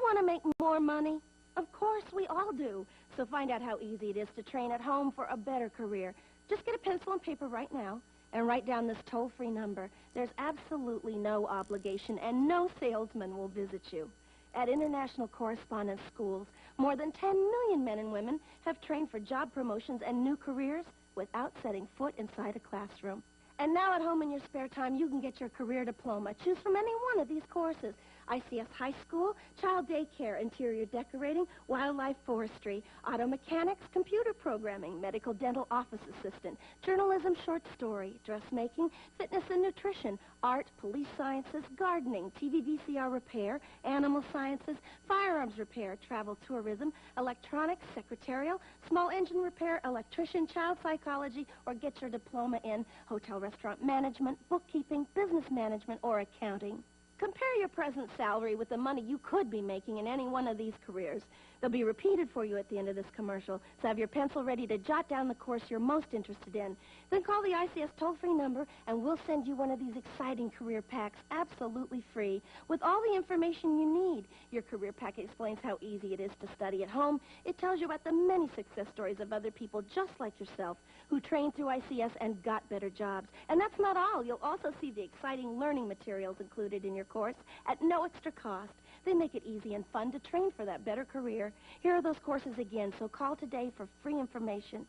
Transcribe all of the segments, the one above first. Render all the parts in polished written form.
want to make more money? Of course, we all do. So find out how easy it is to train at home for a better career. Just get a pencil and paper right now and write down this toll-free number. There's absolutely no obligation, and no salesman will visit you. At International Correspondence Schools, more than 10 million men and women have trained for job promotions and new careers without setting foot inside a classroom. And now at home in your spare time, you can get your career diploma. Choose from any one of these courses. ICS High School, Child Daycare, Interior Decorating, Wildlife Forestry, Auto Mechanics, Computer Programming, Medical Dental Office Assistant, Journalism Short Story, Dressmaking, Fitness and Nutrition, Art, Police Sciences, Gardening, TV VCR Repair, Animal Sciences, Firearms Repair, Travel Tourism, Electronics, Secretarial, Small Engine Repair, Electrician, Child Psychology, or get your diploma in Hotel Restaurant Management, Bookkeeping, Business Management, or Accounting. Compare your present salary with the money you could be making in any one of these careers. They'll be repeated for you at the end of this commercial, so have your pencil ready to jot down the course you're most interested in. Then call the ICS toll-free number, and we'll send you one of these exciting career packs absolutely free with all the information you need. Your career pack explains how easy it is to study at home. It tells you about the many success stories of other people just like yourself who trained through ICS and got better jobs. And that's not all. You'll also see the exciting learning materials included in your course at no extra cost. They make it easy and fun to train for that better career. Here are those courses again, so call today for free information.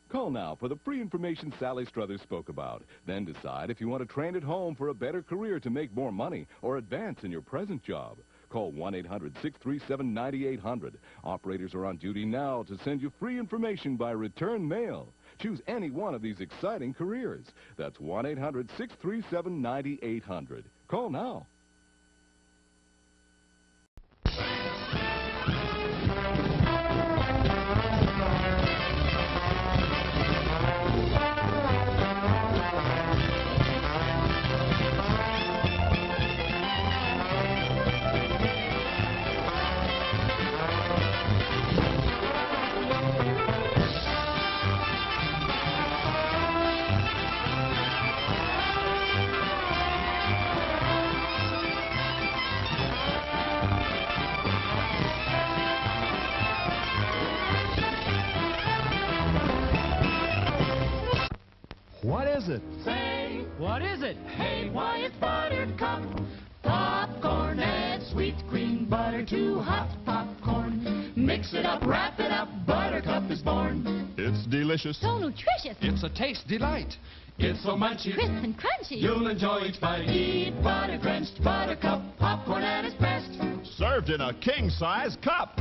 Call now for the free information Sally Struthers spoke about. Then decide if you want to train at home for a better career to make more money or advance in your present job. Call 1-800-637-9800. Operators are on duty now to send you free information by return mail. Choose any one of these exciting careers. That's 1-800-637-9800. Call now. What is it? Say, What is it? hey, why it's Buttercup. Popcorn, add sweet green butter to hot popcorn. Mix it up, wrap it up, Buttercup is born. It's delicious. So nutritious. It's a taste delight. It's so munchy, Crisp and crunchy. you'll enjoy each bite. Eat butter-drenched Buttercup, popcorn at its best. Served in a king-size cup.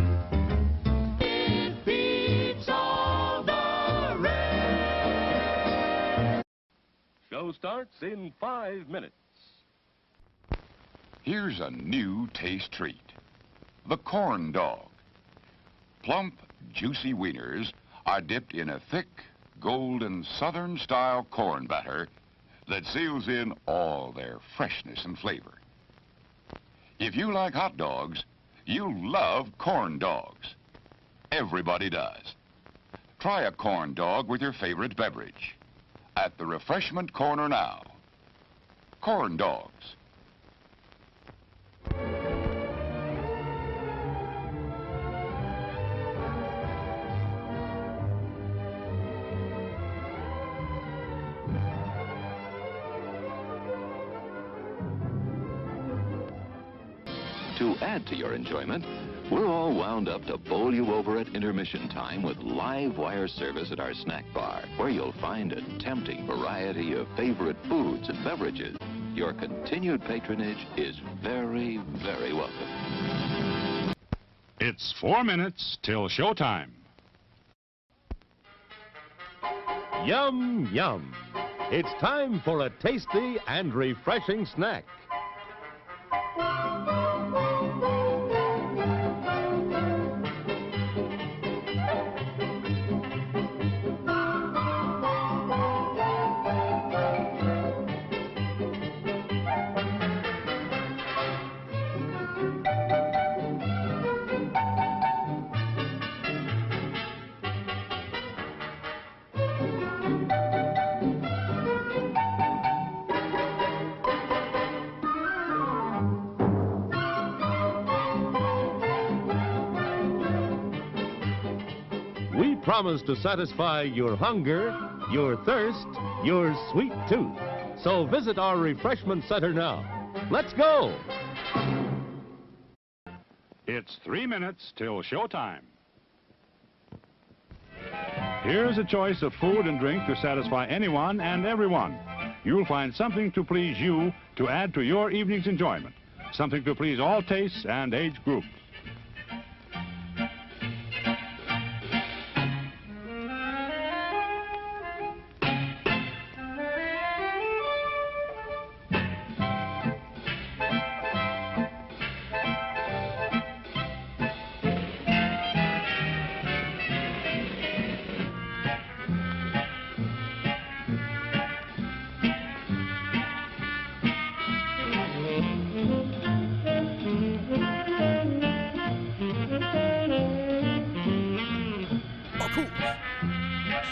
It beats all the rest. Show starts in 5 minutes. Here's a new taste treat. The corn dog. Plump, juicy wieners are dipped in a thick, golden Southern-style corn batter that seals in all their freshness and flavor. If you like hot dogs, you'll love corn dogs. Everybody does. Try a corn dog with your favorite beverage. At the refreshment corner now. Corn dogs. To add to your enjoyment, we're all wound up to bowl you over at intermission time with live wire service at our snack bar, where you'll find a tempting variety of favorite foods and beverages. Your continued patronage is very, very welcome. It's 4 minutes till showtime. Yum, yum. It's time for a tasty and refreshing snack. promise to satisfy your hunger, your thirst, your sweet tooth. So visit our refreshment center now. Let's go! It's 3 minutes till showtime. Here's a choice of food and drink to satisfy anyone and everyone. You'll find something to please you to add to your evening's enjoyment. Something to please all tastes and age groups.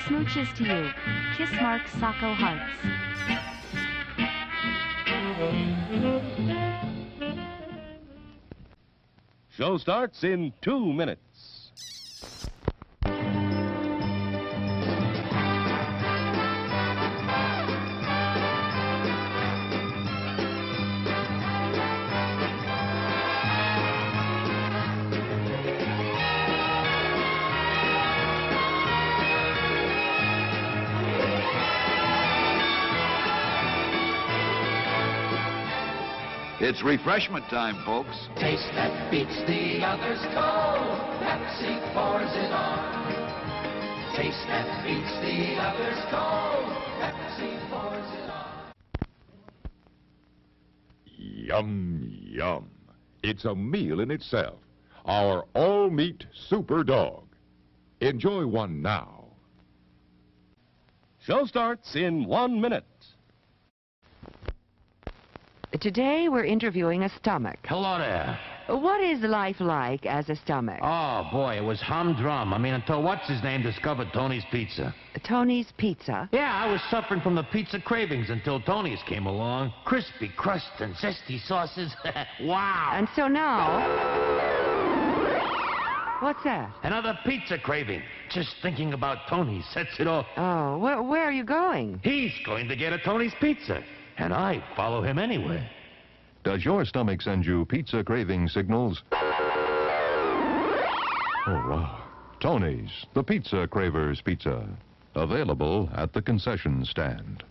Smooches to you. Kiss Mark Sacco Hearts. Show starts in 2 minutes. It's refreshment time, folks. Taste that beats the others cold. Pepsi pours it on. Taste that beats the others cold. Pepsi pours it on. Yum, yum. It's a meal in itself. Our all-meat super dog. Enjoy one now. Show starts in 1 minute. Today we're interviewing a stomach. Hello there. What is life like as a stomach? Oh, boy, it was humdrum. I mean, until what's-his-name discovered Tony's Pizza. Tony's Pizza? Yeah, I was suffering from the pizza cravings until Tony's came along. Crispy crust and zesty sauces. Wow. And so now... What's that? Another pizza craving. Just thinking about Tony's sets it off. Oh, where are you going? He's going to get a Tony's Pizza. And I follow him anyway. Does your stomach send you pizza craving signals? Oh, wow. Tony's, the Pizza Cravers Pizza. Available at the concession stand.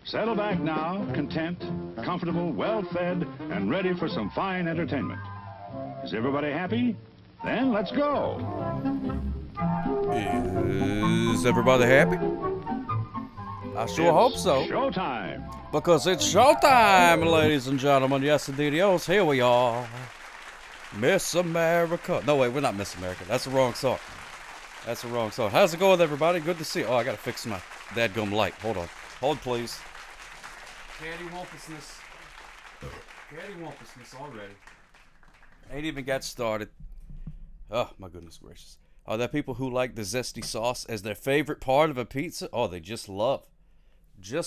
Settle back now, content, comfortable, well-fed, and ready for some fine entertainment. Is everybody happy? Then let's go. Is everybody happy? I sure hope so. Showtime. Because it's showtime, ladies and gentlemen. Yes, indeed. Yes, here we are. Miss America. No, wait, we're not Miss America. That's the wrong song. That's the wrong song. How's it going, everybody? Good to see you. Oh, I gotta fix my dadgum light. Hold on. Hold, please. Cattywampusness. Cattywampusness already. Ain't even got started. Oh, my goodness gracious. Are there people who like the zesty sauce as their favorite part of a pizza? Oh, they just love the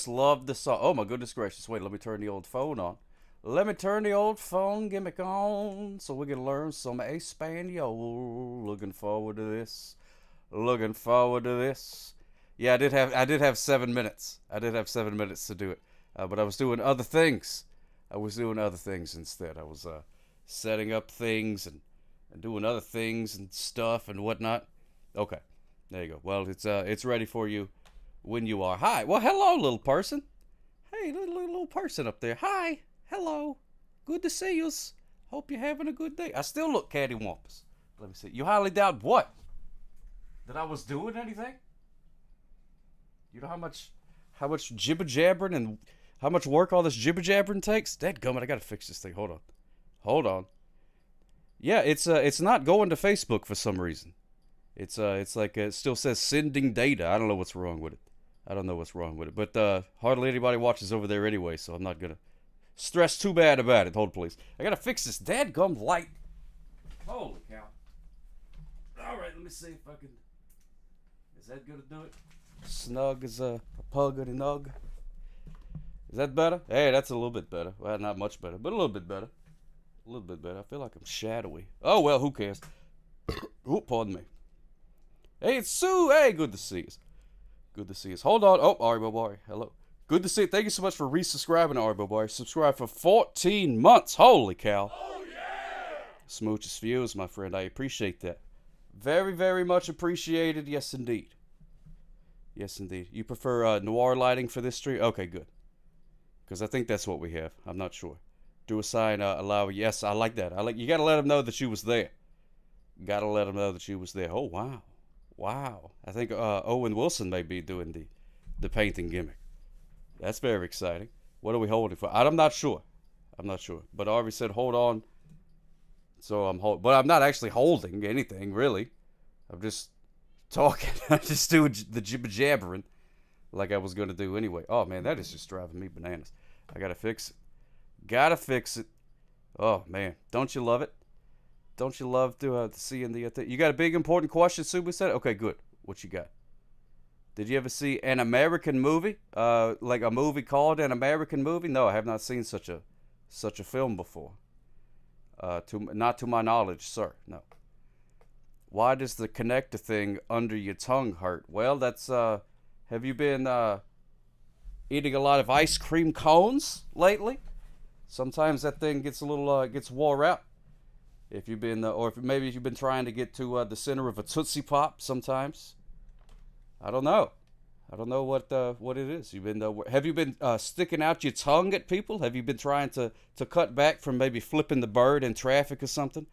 sauce. Oh, my goodness gracious. Wait, let me turn the old phone on. Let me turn the old phone gimmick on so we can learn some Espanol. Looking forward to this. Looking forward to this. Yeah, I did have 7 minutes. I did have 7 minutes to do it. But I was doing other things. I was doing other things instead. I was setting up things and doing other things and stuff and whatnot. Okay, there you go. Well, it's ready for you when you are. Hi. Well, hello, little person. Hey, little person up there. Hi. Hello. Good to see you. Hope you're having a good day. I still look cattywampus. Let me see. You highly doubt what? That I was doing anything? You know how much jibber jabbering and how much work all this jibber jabbering takes? Dadgummit, I gotta fix this thing. Hold on. Yeah, it's not going to Facebook for some reason. It's like it still says sending data. I don't know what's wrong with it. But hardly anybody watches over there anyway, so I'm not gonna stress too bad about it. Hold please. I gotta fix this dadgum light. Holy cow. Alright, let me see if I can. Is that gonna do it? Snug as a pug and a nug. Is that better? Hey, that's a little bit better. Well, not much better, but a little bit better. A little bit better. I feel like I'm shadowy. Oh, well, who cares? Oh, pardon me. Hey, it's Sue. Hey, good to see us. Good to see us. Hold on. Oh, Ari Bobari. Hello. Good to see you. Thank you so much for resubscribing to Ari Bobari. Subscribe for 14 months. Holy cow. Oh, yeah. Smooches views, my friend. I appreciate that. Very, very much appreciated. Yes, indeed. Yes, indeed. You prefer noir lighting for this stream? Okay, good. Because I think that's what we have. I'm not sure. Do a sign, allow. Yes, I like that. You got to let them know that you was there. Got to let them know that you was there. Oh, wow. Wow. I think Owen Wilson may be doing the painting gimmick. That's very exciting. What are we holding for? I'm not sure. I'm not sure. But Arby said, hold on. So I'm holding. But I'm not actually holding anything, really. I'm just talking. I'm just doing the jibber-jabbering like I was going to do anyway. Oh, man, that is just driving me bananas. I got to fix it. Gotta fix it. Oh, man. Don't you love it? Don't you love to see in the thing? You got a big, important question, Suba said? Okay, good. What you got? Did you ever see an American movie? Like a movie called An American Movie? No, I have not seen such a film before. Not to my knowledge, sir. No. Why does the connector thing under your tongue hurt? Well, that's, have you been eating a lot of ice cream cones lately? Sometimes that thing gets a little, gets wore out. If you've been, or if maybe you've been trying to get to the center of a Tootsie Pop sometimes. I don't know. I don't know what it is. Have you been sticking out your tongue at people? Have you been trying to cut back from maybe flipping the bird in traffic or something?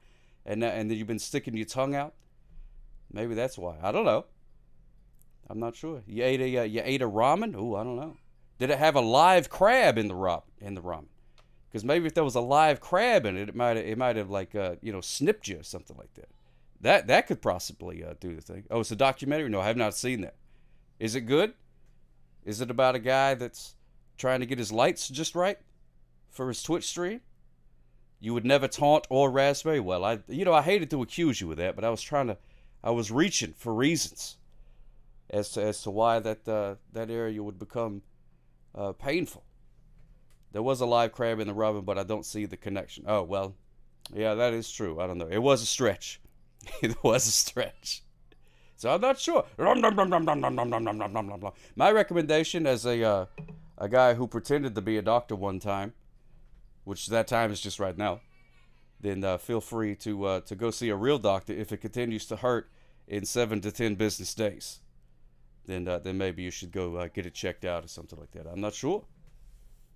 And then you've been sticking your tongue out? Maybe that's why. I don't know. I'm not sure. You ate a ramen? Ooh, I don't know. Did it have a live crab in the ramen? Because maybe if there was a live crab in it, it might have like snipped you or something like that. That could possibly do the thing. Oh, it's a documentary? No, I have not seen that. Is it good? Is it about a guy that's trying to get his lights just right for his Twitch stream? You would never taunt or raspberry? Well, I hated to accuse you of that, but I was reaching for reasons as to why that area would become painful. There was a live crab in the ramen, but I don't see the connection. Oh, well, yeah, that is true. I don't know. It was a stretch. It was a stretch. So I'm not sure. My recommendation as a guy who pretended to be a doctor one time, which that time is just right now, then feel free to go see a real doctor if it continues to hurt in 7 to 10 business days. Then maybe you should go get it checked out or something like that. I'm not sure.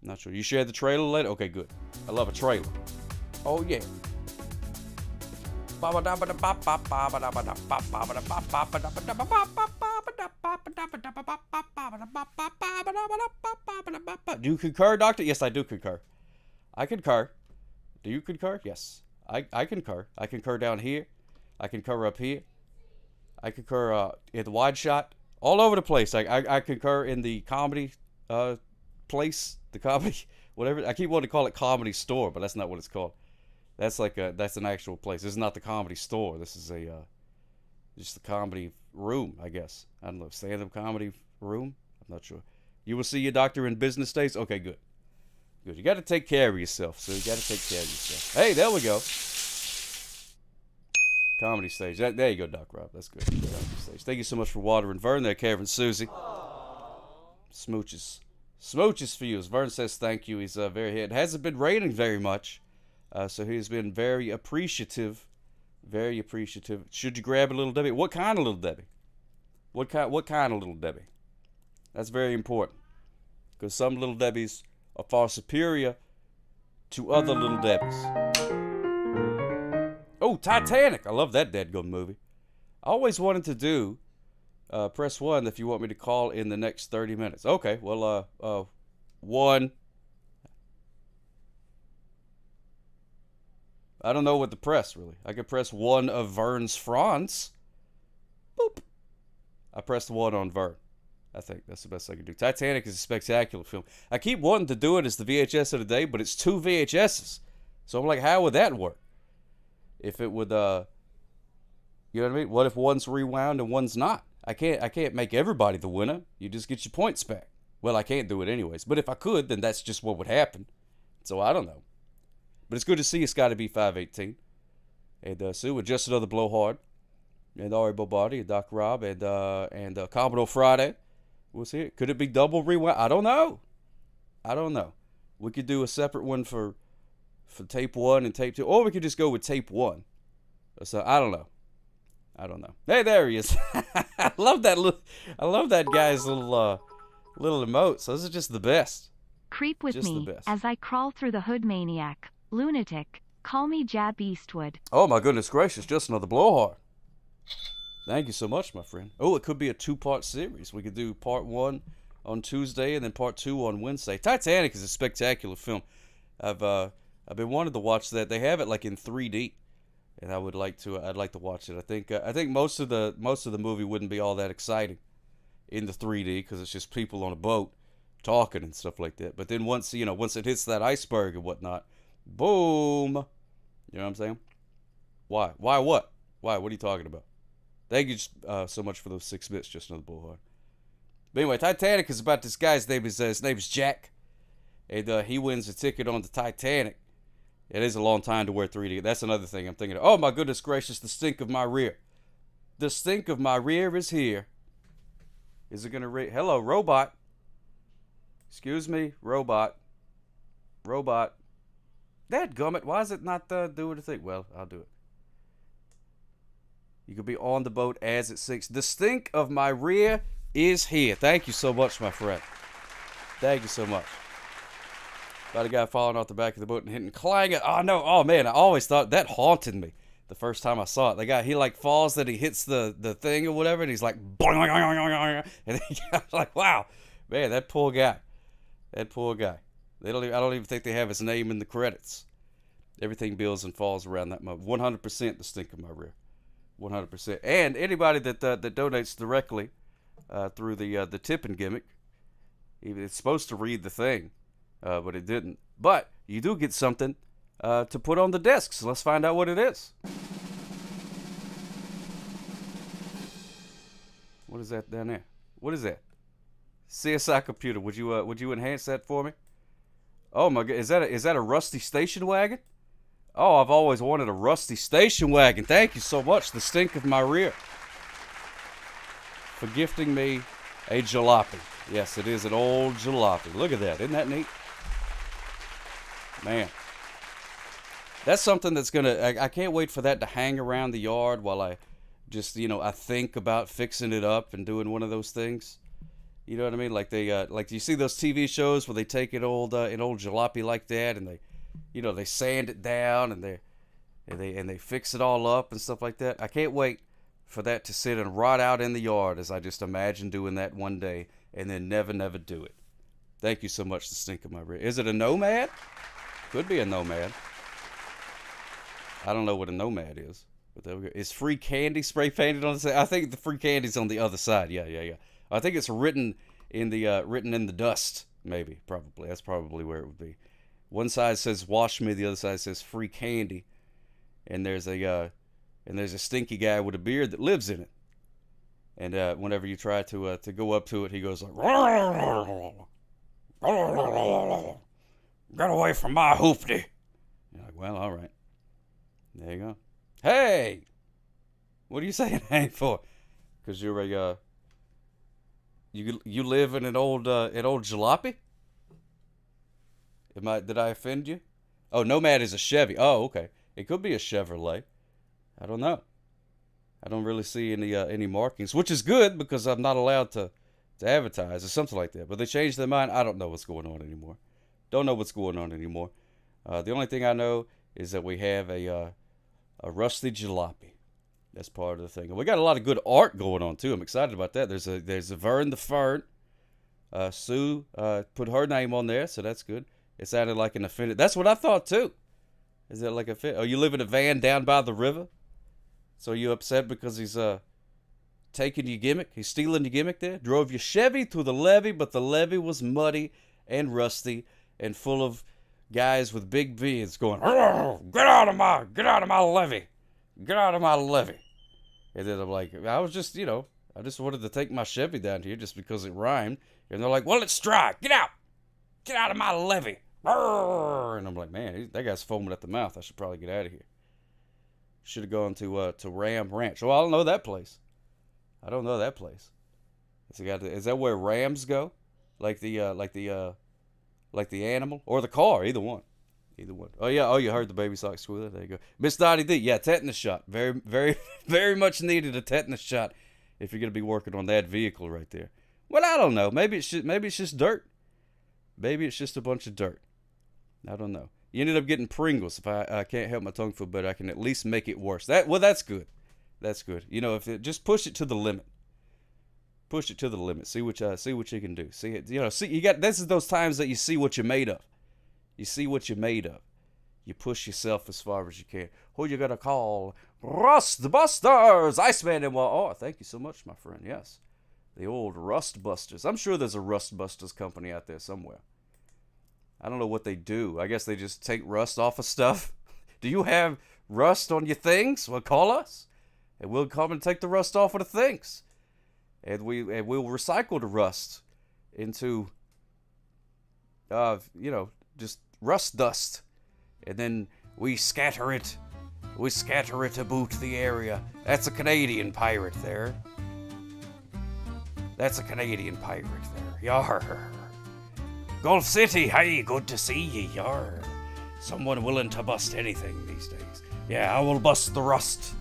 Not sure. You shared the trailer later? Okay, good. I love a trailer. Oh, yeah. Do you concur, Doctor? Yes, I do concur. I concur. Do you concur? Yes. I concur. I concur down here. I concur up here. I concur in the wide shot. All over the place. I concur in the comedy place. The comedy, whatever. I keep wanting to call it comedy store, but that's not what it's called. That's that's an actual place. This is not the comedy store. This is just the comedy room, I guess. I don't know, stand-up comedy room. I'm not sure. You will see your doctor in business days. Okay, good. Good. You got to take care of yourself. So you got to take care of yourself. Hey, there we go. Comedy stage. There you go, Doc Rob. That's good. Comedy stage. Thank you so much for watering Vern there, Karen Susie. Smooches. Smooches for you. As Vern says thank you. He's very it hasn't been raining very much, so he's been very appreciative. Very appreciative. Should you grab a Little Debbie? What kind of Little Debbie? What kind of Little Debbie? That's very important, because some Little Debbies are far superior to other Little Debbies. Oh, Titanic! I love that deadgum movie. I always wanted to do. Press 1 if you want me to call in the next 30 minutes. Okay, well, 1. I don't know what to press, really. I could press 1 of Vern's Franz. Boop. I pressed 1 on Vern. I think that's the best I can do. Titanic is a spectacular film. I keep wanting to do it as the VHS of the day, but it's 2 VHSs. So I'm like, how would that work? If it would, you know what I mean? What if one's rewound and one's not? I can't make everybody the winner. You just get your points back. Well, I can't do it anyways. But if I could, then that's just what would happen. So I don't know. But it's good to see you, Scotty B 518. And Sue with Just Another Blowhard. And Ari Bobardi and Doc Rob and Commodore Friday. We'll see it. Could it be double rewind? I don't know. We could do a separate one for tape 1 and tape 2. Or we could just go with tape 1. So I don't know. Hey, there he is. I love that guy's little emotes. Those are just the best. Creep with me as I crawl through the hood, maniac, lunatic. Call me Jab Eastwood. Oh my goodness gracious! Just another blowhard. Thank you so much, my friend. Oh, it could be a 2-part series. We could do part 1 on Tuesday and then part 2 on Wednesday. Titanic is a spectacular film. I've been wanting to watch that. They have it like in 3D. And I'd like to watch it. I think most of the movie wouldn't be all that exciting in the 3D because it's just people on a boat talking and stuff like that. But then once it hits that iceberg and whatnot, boom. You know what I'm saying? Why? Why what? Why? What are you talking about? Thank you so much for those 6 bits, just another bullhard. But anyway, Titanic is about this guy's name is Jack, and he wins a ticket on the Titanic. It is a long time to wear 3D. That's another thing I'm thinking of. Oh, my goodness gracious, the stink of my rear. The stink of my rear is here. Is it going to Hello, robot. Excuse me, robot. Robot. Dadgummit, why is it not doing the thing? Well, I'll do it. You could be on the boat as it sinks. The stink of my rear is here. Thank you so much, my friend. Thank you so much. About a guy falling off the back of the boat and hitting clanging. Oh, no. Oh, man. I always thought that haunted me the first time I saw it. The guy, he like falls, that he hits the thing or whatever, and he's like, boing, and I was like, wow. Man, that poor guy. I don't even think they have his name in the credits. Everything builds and falls around that moment. 100% the stink of my rear. 100%. And anybody that donates directly through the tipping gimmick, it's supposed to read the thing. But it didn't. But you do get something to put on the desk. So let's find out what it is. What is that down there? What is that? CSI computer. Would you enhance that for me? Oh my God! Is that a rusty station wagon? Oh, I've always wanted a rusty station wagon. Thank you so much. The stink of my rear. For gifting me a jalopy. Yes, it is an old jalopy. Look at that. Isn't that neat? Man, that's something that's I can't wait for that to hang around the yard while I just, I think about fixing it up and doing one of those things. You know what I mean? Like like you see those TV shows where they take an old jalopy like that and they sand it down and they fix it all up and stuff like that. I can't wait for that to sit and rot out in the yard as I just imagine doing that one day and then never do it. Thank you so much, the stink of my rear. Is it a Nomad? Could be a Nomad. I don't know what a Nomad is. But there we go. Is free candy spray painted on the side? I think the free candy's on the other side. Yeah. I think it's written in the dust, maybe, probably. That's probably where it would be. One side says wash me, the other side says free candy. And there's a stinky guy with a beard that lives in it. And whenever you try to go up to it, he goes like, get away from my hoopty. You're like, well, all right. There you go. Hey! What are you saying hey for? Because you're a, you live in an old jalopy? Did I offend you? Oh, Nomad is a Chevy. Oh, okay. It could be a Chevrolet. I don't know. I don't really see any markings, which is good because I'm not allowed to advertise or something like that. But they changed their mind. I don't know what's going on anymore. Don't know what's going on anymore. The only thing I know is that we have a rusty jalopy. That's part of the thing. And we got a lot of good art going on too. I'm excited about that. There's a Vern the Fern. Sue put her name on there, so that's good. It sounded like an offended. That's what I thought too. Is that like a fit? Oh, you live in a van down by the river? So are you upset because he's taking your gimmick? He's stealing your gimmick there? Drove your Chevy through the levee, but the levee was muddy and rusty and full of guys with big beards going, get out of my levee. Get out of my levee. And then I'm like, I was just, I just wanted to take my Chevy down here just because it rhymed. And they're like, well, it's dry. Get out. Get out of my levee. Brrr. And I'm like, man, that guy's foaming at the mouth. I should probably get out of here. Should have gone to Ram Ranch. Well, I don't know that place. I don't know that place. Is that where Rams go? Like the animal or the car? Either one. Either one. Oh yeah. Oh, you heard the baby sock squealer. There you go. Miss Dottie D. Yeah, tetanus shot. Very, very, very much needed a tetanus shot if you're gonna be working on that vehicle right there. Well, I don't know. Maybe it's just dirt. Maybe it's just a bunch of dirt. I don't know. You ended up getting Pringles. If I can't help my tongue feel better, I can at least make it worse. That's good. That's good. You know, if it just push it to the limit. Push it to the limit. See what you can do. See it. You know. See, you got. This is those times that you see what you're made of. You see what you're made of. You push yourself as far as you can. Who you gonna call? Rust Busters, Iceman and Oh, thank you so much, my friend. Yes, the old Rust Busters. I'm sure there's a Rust Busters company out there somewhere. I don't know what they do. I guess they just take rust off of stuff. Do you have rust on your things? Well, call us, and we'll come and take the rust off of the things, and we'll recycle the rust into, just rust dust, and then we scatter it. We scatter it about the area. That's a Canadian pirate there. That's a Canadian pirate there. Yar. Gulf City, hey, good to see ye, yar. Someone willing to bust anything these days. Yeah, I will bust the rust.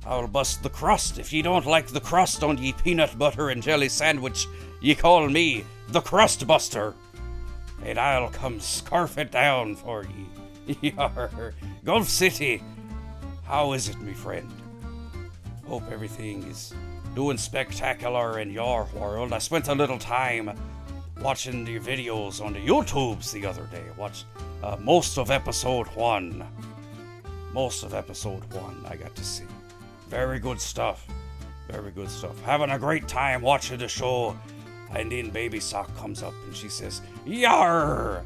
I will bust the crust. If ye don't like the crust on ye peanut butter and jelly sandwich, ye call me the Crust Buster. And I'll come scarf it down for ye. Yar. Gulf City, how is it, me friend? Hope everything is doing spectacular in your world. I spent a little time watching the videos on the YouTubes the other day. Watched most of episode 1. Most of episode 1 I got to see. Very good stuff. Very good stuff. Having a great time watching the show. And then Baby Sock comes up and she says, Yar!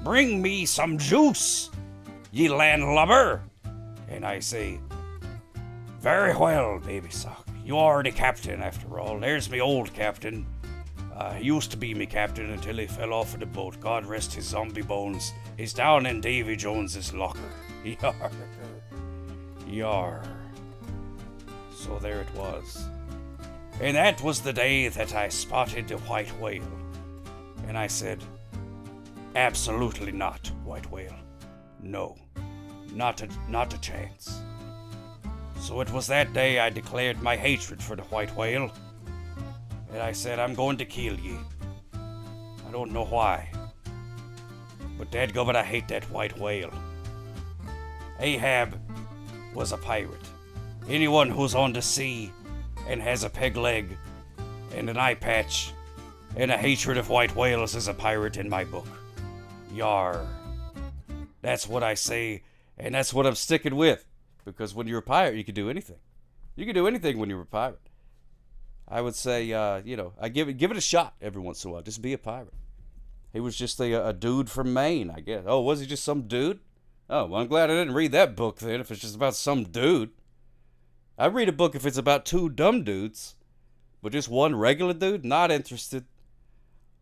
Bring me some juice, ye landlubber. And I say, very well, Baby Sock. You are the captain, after all. There's me old captain. He used to be me captain until he fell off of the boat. God rest his zombie bones. He's down in Davy Jones's locker. Yar. Yar. So there it was. And that was the day that I spotted the white whale. And I said, absolutely not, white whale. No, not a chance. So it was that day I declared my hatred for the white whale. And I said, I'm going to kill ye. I don't know why. But dadgummit, I hate that white whale. Ahab was a pirate. Anyone who's on the sea and has a peg leg and an eye patch and a hatred of white whales is a pirate in my book. Yar. That's what I say, and that's what I'm sticking with. Because when you're a pirate, you can do anything. You can do anything when you're a pirate. I would say, I give it a shot every once in a while. Just be a pirate. He was just a dude from Maine, I guess. Oh, was he just some dude? Oh, well, I'm glad I didn't read that book then, if it's just about some dude. I read a book if it's about 2 dumb dudes, but just one regular dude, not interested.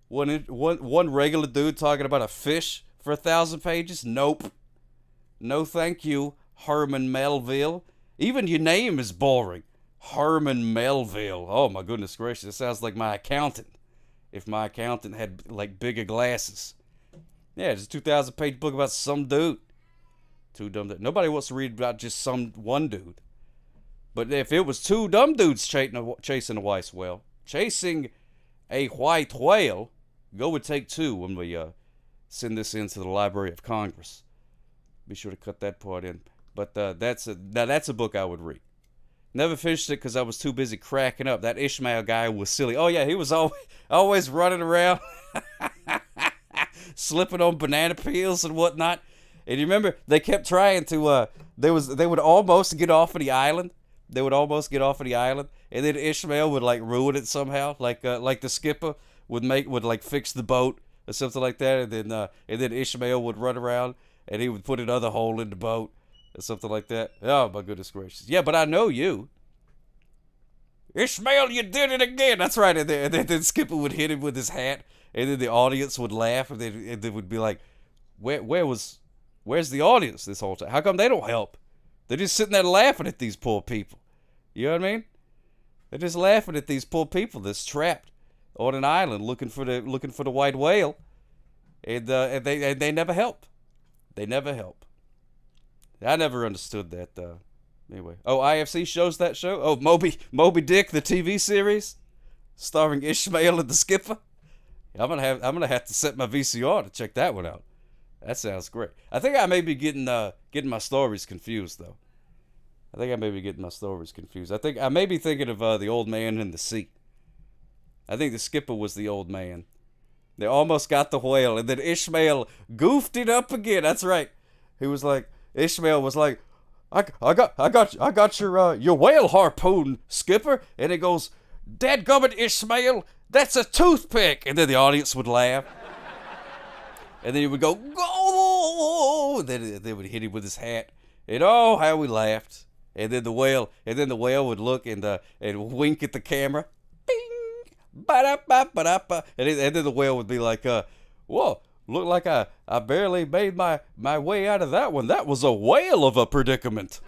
One regular dude talking about a fish for 1,000 pages? Nope. No thank you, Herman Melville. Even your name is boring. Herman Melville. Oh my goodness gracious, it sounds like my accountant. If my accountant had like bigger glasses. Yeah, it's a 2,000-page book about some dude. Too dumb. Nobody wants to read about just one dude. But if it was 2 dumb dudes chasing a white whale, chasing a white whale, go would take 2 when we send this into the Library of Congress. Be sure to cut that part in. But that's a book I would read. Never finished it because I was too busy cracking up. That Ishmael guy was silly. Oh yeah, he was always running around, slipping on banana peels and whatnot. And you remember they kept trying to. They would almost get off of the island. They would almost get off of the island, and then Ishmael would like ruin it somehow. Like the skipper would like fix the boat or something like that, and then Ishmael would run around and he would put another hole in the boat. Or something like that. Oh, my goodness gracious. Yeah, but I know you. Ishmael, you did it again. That's right. And then Skipper would hit him with his hat, and then the audience would laugh, and they would be like, where's the audience this whole time? How come they don't help? They're just sitting there laughing at these poor people. You know what I mean? They're just laughing at these poor people that's trapped on an island looking for the white whale, and they never help. They never help. I never understood that. Anyway, IFC shows that show. Oh, Moby Dick, the TV series, starring Ishmael and the Skipper. I'm gonna have to set my VCR to check that one out. That sounds great. I think I may be getting my stories confused though. I think I may be getting my stories confused. I think I may be thinking of the Old Man in the Sea. I think the Skipper was the old man. They almost got the whale, and then Ishmael goofed it up again. That's right. Ishmael was like, I got your whale harpoon, Skipper. And it goes, dadgummit, Ishmael, that's a toothpick. And then the audience would laugh. And then he would go, go. And then they would hit him with his hat. And oh, how we laughed. And then the whale would look and wink at the camera. Bing, ba-da-ba-ba-da-ba. And then the whale would be like, whoa. Looked like I barely made my way out of that one. That was a whale of a predicament.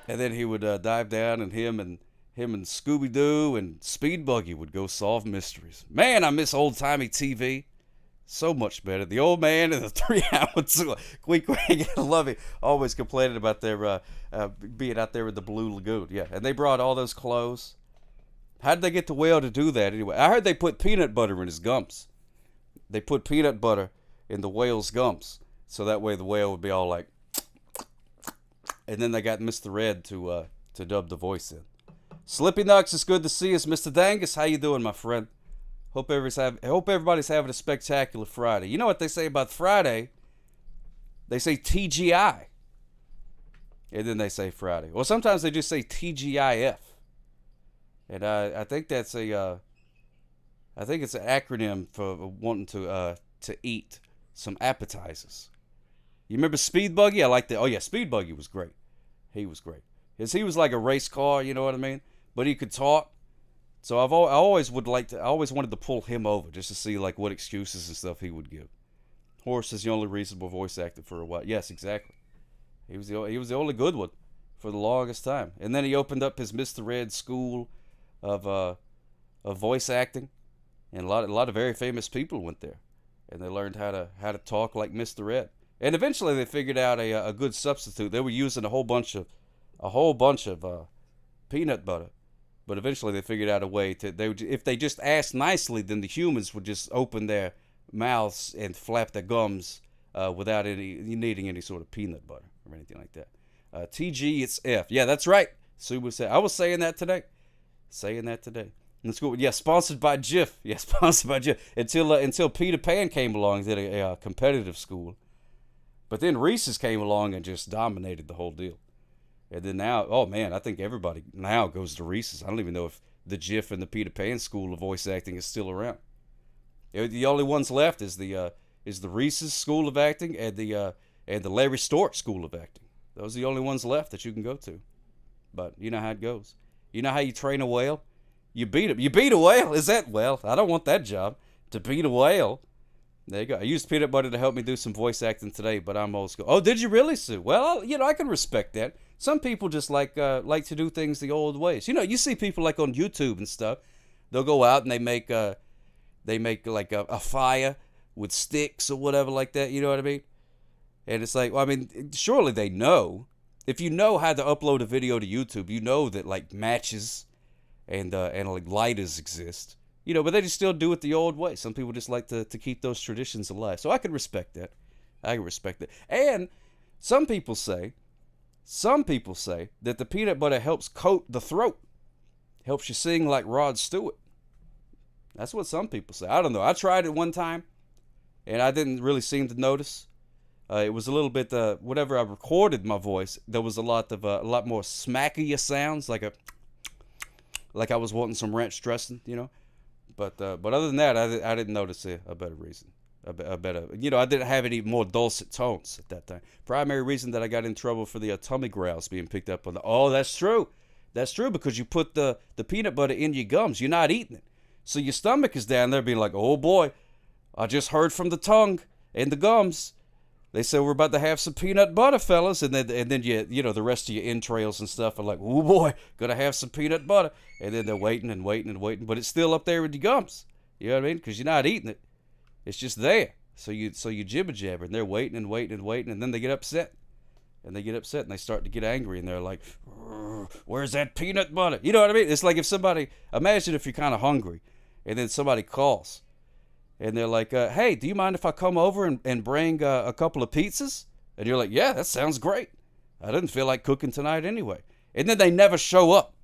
And then he would dive down, and him and Scooby-Doo and Speed Buggy would go solve mysteries. Man, I miss old-timey TV. So much better. The Old Man and the 3 Hours. Queek Quang and Lovey always complaining about their being out there in the Blue Lagoon. Yeah, and they brought all those clothes. How did they get the whale to do that anyway? I heard they put peanut butter in his gums. They put peanut butter in the whale's gums, so that way the whale would be all like, and then they got Mr. Ed to dub the voice in. Slippy Nux, it's good to see us. Mr. Dangus, how you doing, my friend? Hope everybody's having a spectacular Friday. You know what they say about Friday? They say TGI, and then they say Friday. Or sometimes they just say TGIF, and I think that's I think it's an acronym for wanting to eat some appetizers. You remember Speed Buggy? I like that. Oh yeah, Speed Buggy was great. He was great. He was like a race car, you know what I mean? But he could talk. So I always wanted to pull him over just to see like what excuses and stuff he would give. Horace is the only reasonable voice actor for a while. Yes, exactly. He was the only good one for the longest time. And then he opened up his Mr. Ed school of voice acting. And a lot of very famous people went there, and they learned how to talk like Mr. Ed. And eventually, they figured out a good substitute. They were using a whole bunch of peanut butter, but eventually they figured out a way if they just asked nicely, then the humans would just open their mouths and flap their gums without needing any sort of peanut butter or anything like that. TG, it's F. Yeah, that's right. Sue was saying. I was saying that today. Let's go. Yeah, sponsored by Jif. Yeah, sponsored by Jif. Until Peter Pan came along and did a competitive school. But then Reese's came along and just dominated the whole deal. And then now, oh man, I think everybody now goes to Reese's. I don't even know if the Jif and the Peter Pan school of voice acting is still around. The only ones left is the Reese's school of acting and the Larry Stork school of acting. Those are the only ones left that you can go to. But you know how it goes. You know how you train a whale? You beat him. You beat a whale. Is that, well, I don't want that job. To beat a whale. There you go. I used peanut butter to help me do some voice acting today, but I'm old school. Oh, did you really, Sue? Well, I can respect that. Some people just like to do things the old ways. You see people like on YouTube and stuff. They'll go out and they make like a fire with sticks or whatever like that. You know what I mean? And it's like, well, I mean, surely they know. If you know how to upload a video to YouTube, you know that like matches and like lighters exist, but they just still do it the old way. Some people just like to keep those traditions alive. So I can respect that. And some people say that the peanut butter helps coat the throat, helps you sing like Rod Stewart. That's what some people say. I don't know. I tried it one time, and I didn't really seem to notice. It was a little bit whenever I recorded my voice, there was a lot more smackier sounds, like I was wanting some ranch dressing, But other than that, I didn't notice a better reason. I didn't have any more dulcet tones at that time. Primary reason that I got in trouble for the tummy growls being picked up on oh, that's true. That's true, because you put the peanut butter in your gums. You're not eating it. So your stomach is down there being like, oh boy, I just heard from the tongue and the gums. They said we're about to have some peanut butter, fellas. And then you know, the rest of your entrails and stuff are like, oh boy, gonna have some peanut butter. And then they're waiting and waiting and waiting. But it's still up there with your gums. You know what I mean? Because you're not eating it. It's just there. So you jibber jabber, and they're waiting and waiting and waiting. And then they get upset. And they get upset and they start to get angry, and they're like, where's that peanut butter? You know what I mean? It's like if somebody, imagine if you're kind of hungry and then somebody calls and they're like, hey, do you mind if I come over and bring a couple of pizzas? And you're like, yeah, that sounds great. I didn't feel like cooking tonight anyway. And then they never show up.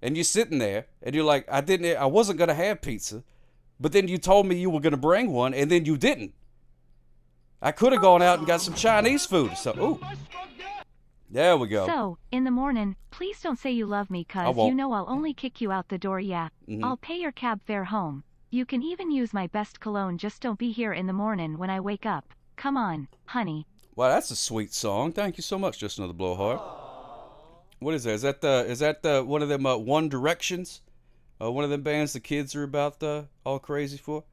And you're sitting there and you're like, I wasn't going to have pizza, but then you told me you were going to bring one and then you didn't. I could have gone out and got some Chinese food. So, ooh. There we go. So, in the morning, please don't say you love me, cause you know I'll only kick you out the door, yeah. Mm-hmm. I'll pay your cab fare home. You can even use my best cologne, just don't be here in the morning when I wake up. Come on, honey. Wow, that's a sweet song. Thank you so much, Just Another Blowhard. What is that? Is that one of them One Directions? One of them bands the kids are about all crazy for?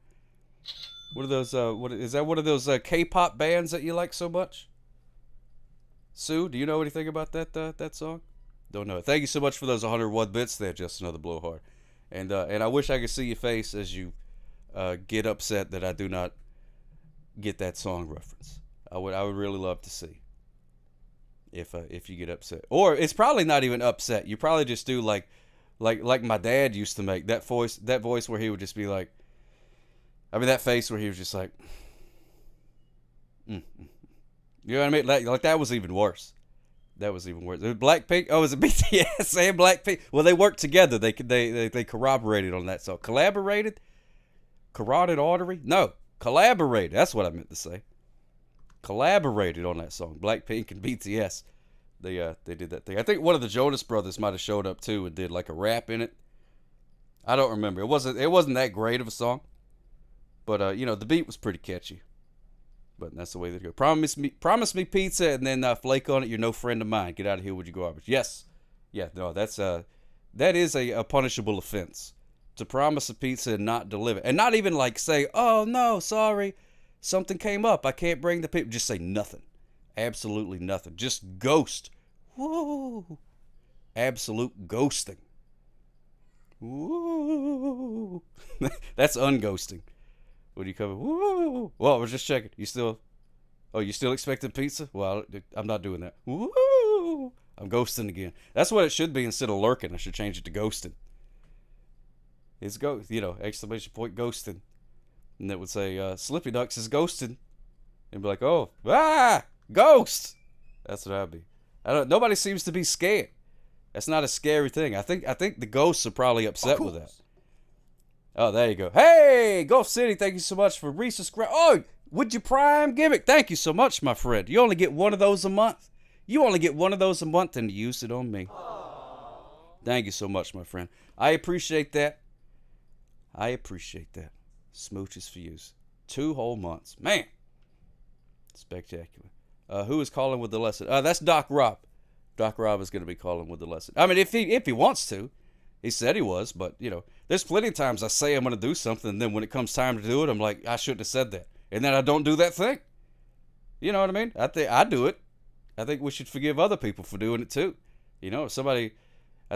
What are those? Is that one of those K-pop bands that you like so much? Sue, do you know anything about that song? Don't know. Thank you so much for those 101 bits there, Just Another Blowhard. And I wish I could see your face as you get upset that I do not get that song reference. I would really love to see if you get upset. Or it's probably not even upset. You probably just do like my dad used to make that voice where he would just be like, I mean, that face where he was just like, You know what I mean? Like that was even worse. That was even worse. Blackpink. Oh, was it BTS and Blackpink? Well, they worked together. They corroborated on that song. Collaborated? Carotid artery? No, collaborated. That's what I meant to say. Collaborated on that song. Blackpink and BTS. They did that thing. I think one of the Jonas Brothers might have showed up too and did like a rap in it. I don't remember. It wasn't that great of a song, but the beat was pretty catchy. But that's the way they go. Promise me pizza and then flake on it. You're no friend of mine. Get out of here with your garbage. Yes. Yeah, no, that is a punishable offense. To promise a pizza and not deliver. And not even like say, oh, no, sorry. Something came up. I can't bring the pizza. Just say nothing. Absolutely nothing. Just ghost. Woo. Absolute ghosting. Woo. That's unghosting. What do you cover? Woo! Well, I was just checking. You still expecting pizza? Well, I'm not doing that. Woo! I'm ghosting again. That's what it should be instead of lurking. I should change it to ghosting. It's exclamation point ghosting. And it would say, Slippy Ducks is ghosting. And be like, oh, ghost! That's what I'd be. Nobody seems to be scared. That's not a scary thing. I think the ghosts are probably upset with that. Oh, there you go. Hey, Gulf City, thank you so much for resubscribing. Oh, would you Prime Gimmick? Thank you so much, my friend. You only get one of those a month. You only get one of those a month, and you use it on me. Thank you so much, my friend. I appreciate that. Smooches for you. 2 whole months. Man. Spectacular. Who is calling with the lesson? That's Doc Rob. Doc Rob is going to be calling with the lesson. I mean, if he wants to. He said he was, but, there's plenty of times I say I'm going to do something, and then when it comes time to do it, I'm like, I shouldn't have said that. And then I don't do that thing. You know what I mean? I think I do it. I think we should forgive other people for doing it too. I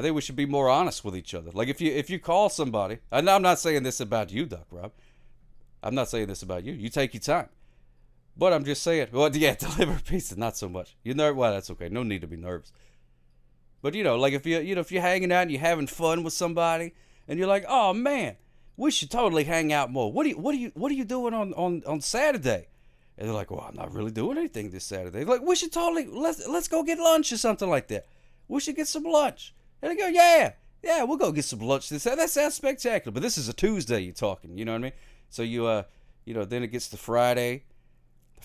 think we should be more honest with each other. Like if you call somebody, and I'm not saying this about you, Doc Rob. I'm not saying this about you. You take your time. But I'm just saying, well, yeah, deliver pizza, not so much. Well, that's okay. No need to be nervous. But like if you're hanging out and you're having fun with somebody, and you're like, oh man, we should totally hang out more. What are you doing on Saturday? And they're like, well, I'm not really doing anything this Saturday. Like, we should totally let's go get lunch or something like that. We should get some lunch. And they go, yeah, we'll go get some lunch this Saturday. That sounds spectacular. But this is a Tuesday you're talking. You know what I mean? So then it gets to Friday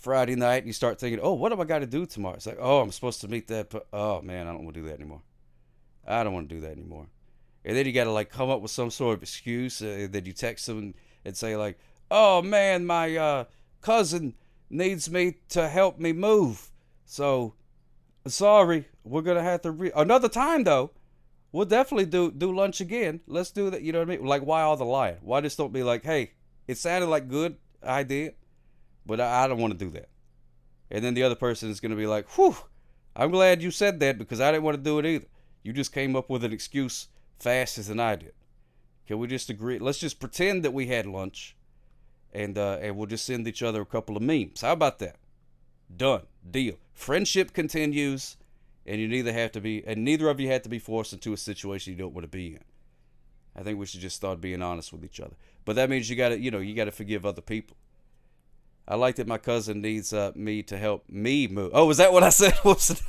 night, and you start thinking, oh, what have I got to do tomorrow? It's like, oh, I'm supposed to meet that. Oh man, I don't want to do that anymore. And then you got to come up with some sort of excuse that you text them and say like, oh man, my cousin needs me to help me move. So sorry, we're gonna have to another time though. We'll definitely do lunch again. Let's do that. You know what I mean? Like, why all the lying? Why just don't be like, hey, it sounded like good idea, but I don't want to do that. And then the other person is gonna be like, whew, I'm glad you said that because I didn't want to do it either. You just came up with an excuse faster than I did. Can we just agree? Let's just pretend that we had lunch, and we'll just send each other a couple of memes. How about that? Done. Deal. Friendship continues, and neither of you have to be forced into a situation you don't want to be in. I think we should just start being honest with each other. But that means you gotta forgive other people. I like that my cousin needs me to help me move. Oh, was that what I said? Whoops.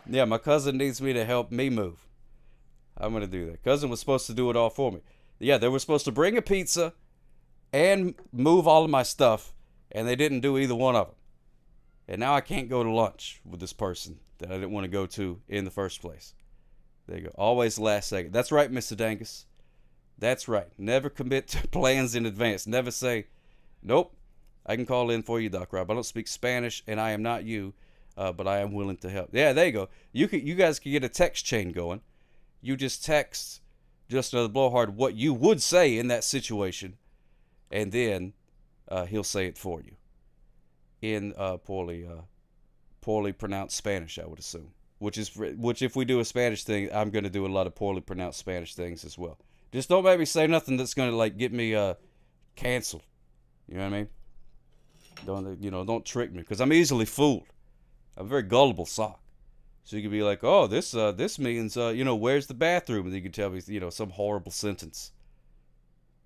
Yeah, my cousin needs me to help me move. I'm going to do that. Cousin was supposed to do it all for me. Yeah, they were supposed to bring a pizza and move all of my stuff, and they didn't do either one of them. And now I can't go to lunch with this person that I didn't want to go to in the first place. There you go. Always last second. That's right, Mr. Dangus. That's right. Never commit to plans in advance. Never say, nope, I can call in for you, Doc Rob. I don't speak Spanish, and I am not you, but I am willing to help. Yeah, there you go. You guys can get a text chain going. You just text Just Another Blowhard what you would say in that situation, and then he'll say it for you in poorly pronounced Spanish, I would assume. Which if we do a Spanish thing, I'm going to do a lot of poorly pronounced Spanish things as well. Just don't make me say nothing that's going to like get me canceled. You know what I mean? Don't trick me, because I'm easily fooled. I'm a very gullible sock. So you can be like, oh, this means where's the bathroom? And you can tell me some horrible sentence.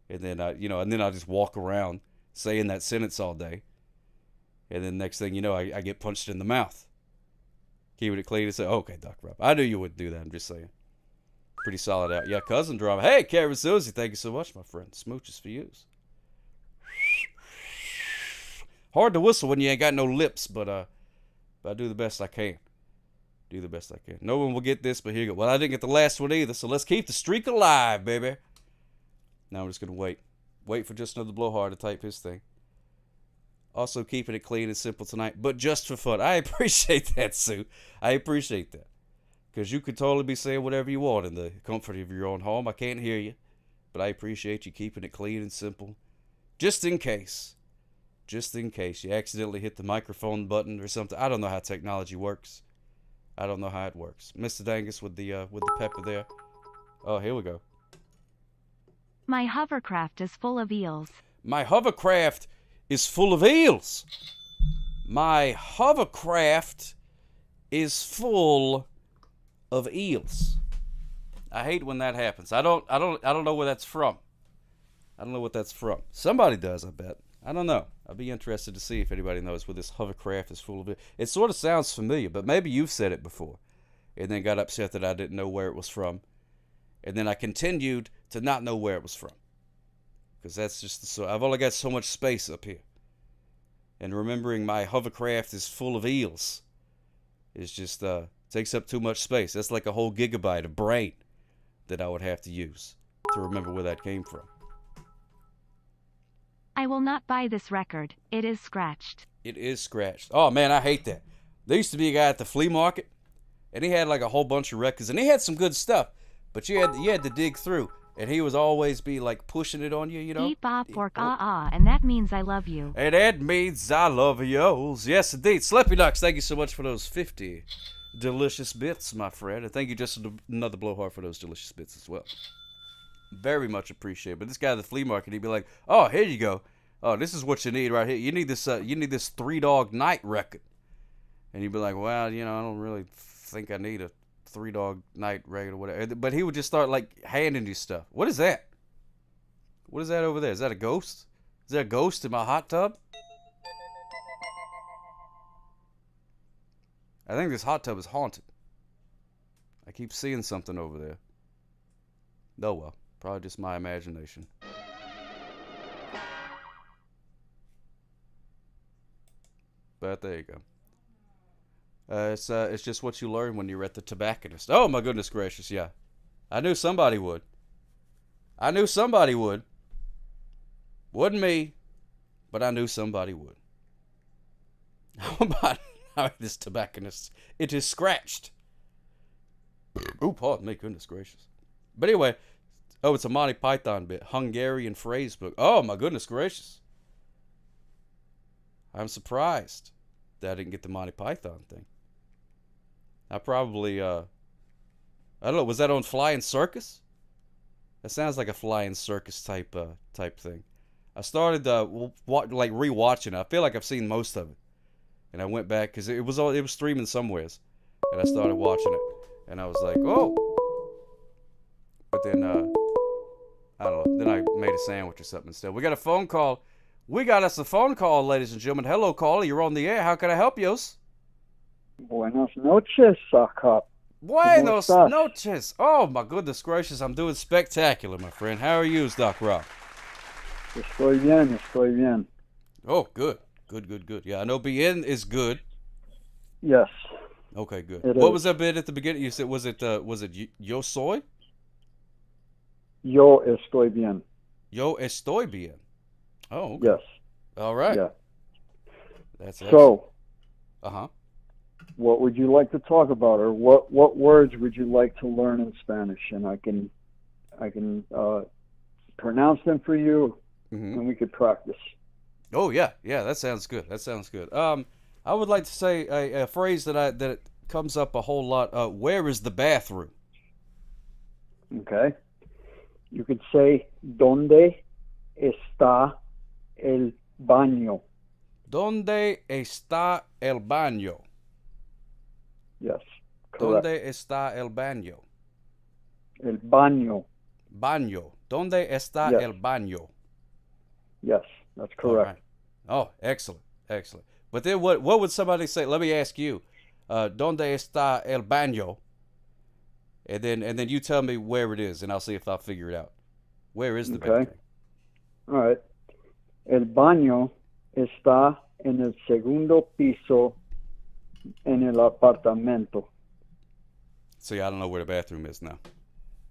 And then I just walk around saying that sentence all day. And then next thing you know, I get punched in the mouth. Keeping it clean and say, okay, Doc Rob, I knew you wouldn't do that. I'm just saying. Pretty solid out. Yeah, cousin drama. Hey, Karen Susie, thank you so much, my friend. Smooches for yous. Hard to whistle when you ain't got no lips, but I do the best I can. Do the best I can. No one will get this, but here you go. Well, I didn't get the last one either, so let's keep the streak alive, baby. Now I'm just going to wait. Wait for Just Another Blowhard to type his thing. Also keeping it clean and simple tonight, but just for fun. I appreciate that, Sue. I appreciate that. Because you could totally be saying whatever you want in the comfort of your own home. I can't hear you, but I appreciate you keeping it clean and simple. Just in case. Just in case you accidentally hit the microphone button or something. I don't know how technology works. I don't know how it works. Mr. Dangus with the pepper there. Oh, here we go. My hovercraft is full of eels. My hovercraft is full of eels. My hovercraft is full of eels. I hate when that happens. I don't know where that's from. I don't know what that's from. Somebody does, I bet. I don't know. I'd be interested to see if anybody knows where this hovercraft is full of it. It sort of sounds familiar, but maybe you've said it before and then got upset that I didn't know where it was from. And then I continued to not know where it was from. Because that's just I've only got so much space up here. And remembering my hovercraft is full of eels is just takes up too much space. That's like a whole gigabyte of brain that I would have to use to remember where that came from. I will not buy this record. It is scratched. It is scratched. Oh, man, I hate that. There used to be a guy at the flea market, and he had like a whole bunch of records, and he had some good stuff, but you had to dig through, and he was always be like pushing it on you, you know? Eat bop pork and that means I love you. And that means I love yours. Yes, indeed. Sleepy Ducks, thank you so much for those 50 delicious bits, my friend, and thank you Just Another Blowhard for those delicious bits as well. Very much appreciated. But this guy at the flea market, he'd be like, "Oh, here you go. Oh, this is what you need right here. You need this Three Dog Night record." And you'd be like, "Well, I don't really think I need a Three Dog Night record or whatever." But he would just start like handing you stuff. What is that? What is that over there? Is that a ghost? Is there a ghost in my hot tub? I think this hot tub is haunted. I keep seeing something over there. Oh well. Probably just my imagination. But there you go. It's just what you learn when you're at the tobacconist. Oh my goodness gracious, yeah. I knew somebody would. Wasn't me, but I knew somebody would. How This tobacconist. It is scratched. Oh, pardon me. Goodness gracious. But anyway, oh, it's a Monty Python bit. Hungarian phrase book. Oh, my goodness gracious. I'm surprised that I didn't get the Monty Python thing. I probably, I don't know, was that on Flying Circus? That sounds like a Flying Circus type thing. I started like rewatching it. I feel like I've seen most of it, and I went back because it was streaming somewheres, and I started watching it, and I was like, oh. But then I don't know. Then I made a sandwich or something instead. We got a phone call. We got us a phone call, ladies and gentlemen. Hello, caller. You're on the air. How can I help you? Buenas noches, Suck-Up. Buenos noches. Oh, my goodness gracious. I'm doing spectacular, my friend. How are you, Doc Rock? Estoy bien. Oh, good. Good. Yeah, I know bien is good. Yes. Okay, good. It What is. was that bit at the beginning? You said, was it yo soy? Yo estoy bien. Yo estoy bien. Oh, okay. Yes. All right. Yeah. That's so. Uh-huh. What would you like to talk about, or what words would you like to learn in Spanish? And I can pronounce them for you, and we could practice. Oh yeah, that sounds good. I would like to say a phrase that comes up a whole lot. Where is the bathroom? Okay. You could say ¿Dónde está el baño? ¿Dónde está el baño? Yes, correct. ¿Dónde está el baño? El baño. Baño. ¿Dónde está el baño? Yes, that's correct. Right. Oh, excellent. But then what would somebody say? Let me ask you. ¿Dónde está el baño? And then you tell me where it is, and I'll see if I'll figure it out. Where is the bathroom? All right. El baño está en el segundo piso en el apartamento. See, I don't know where the bathroom is now.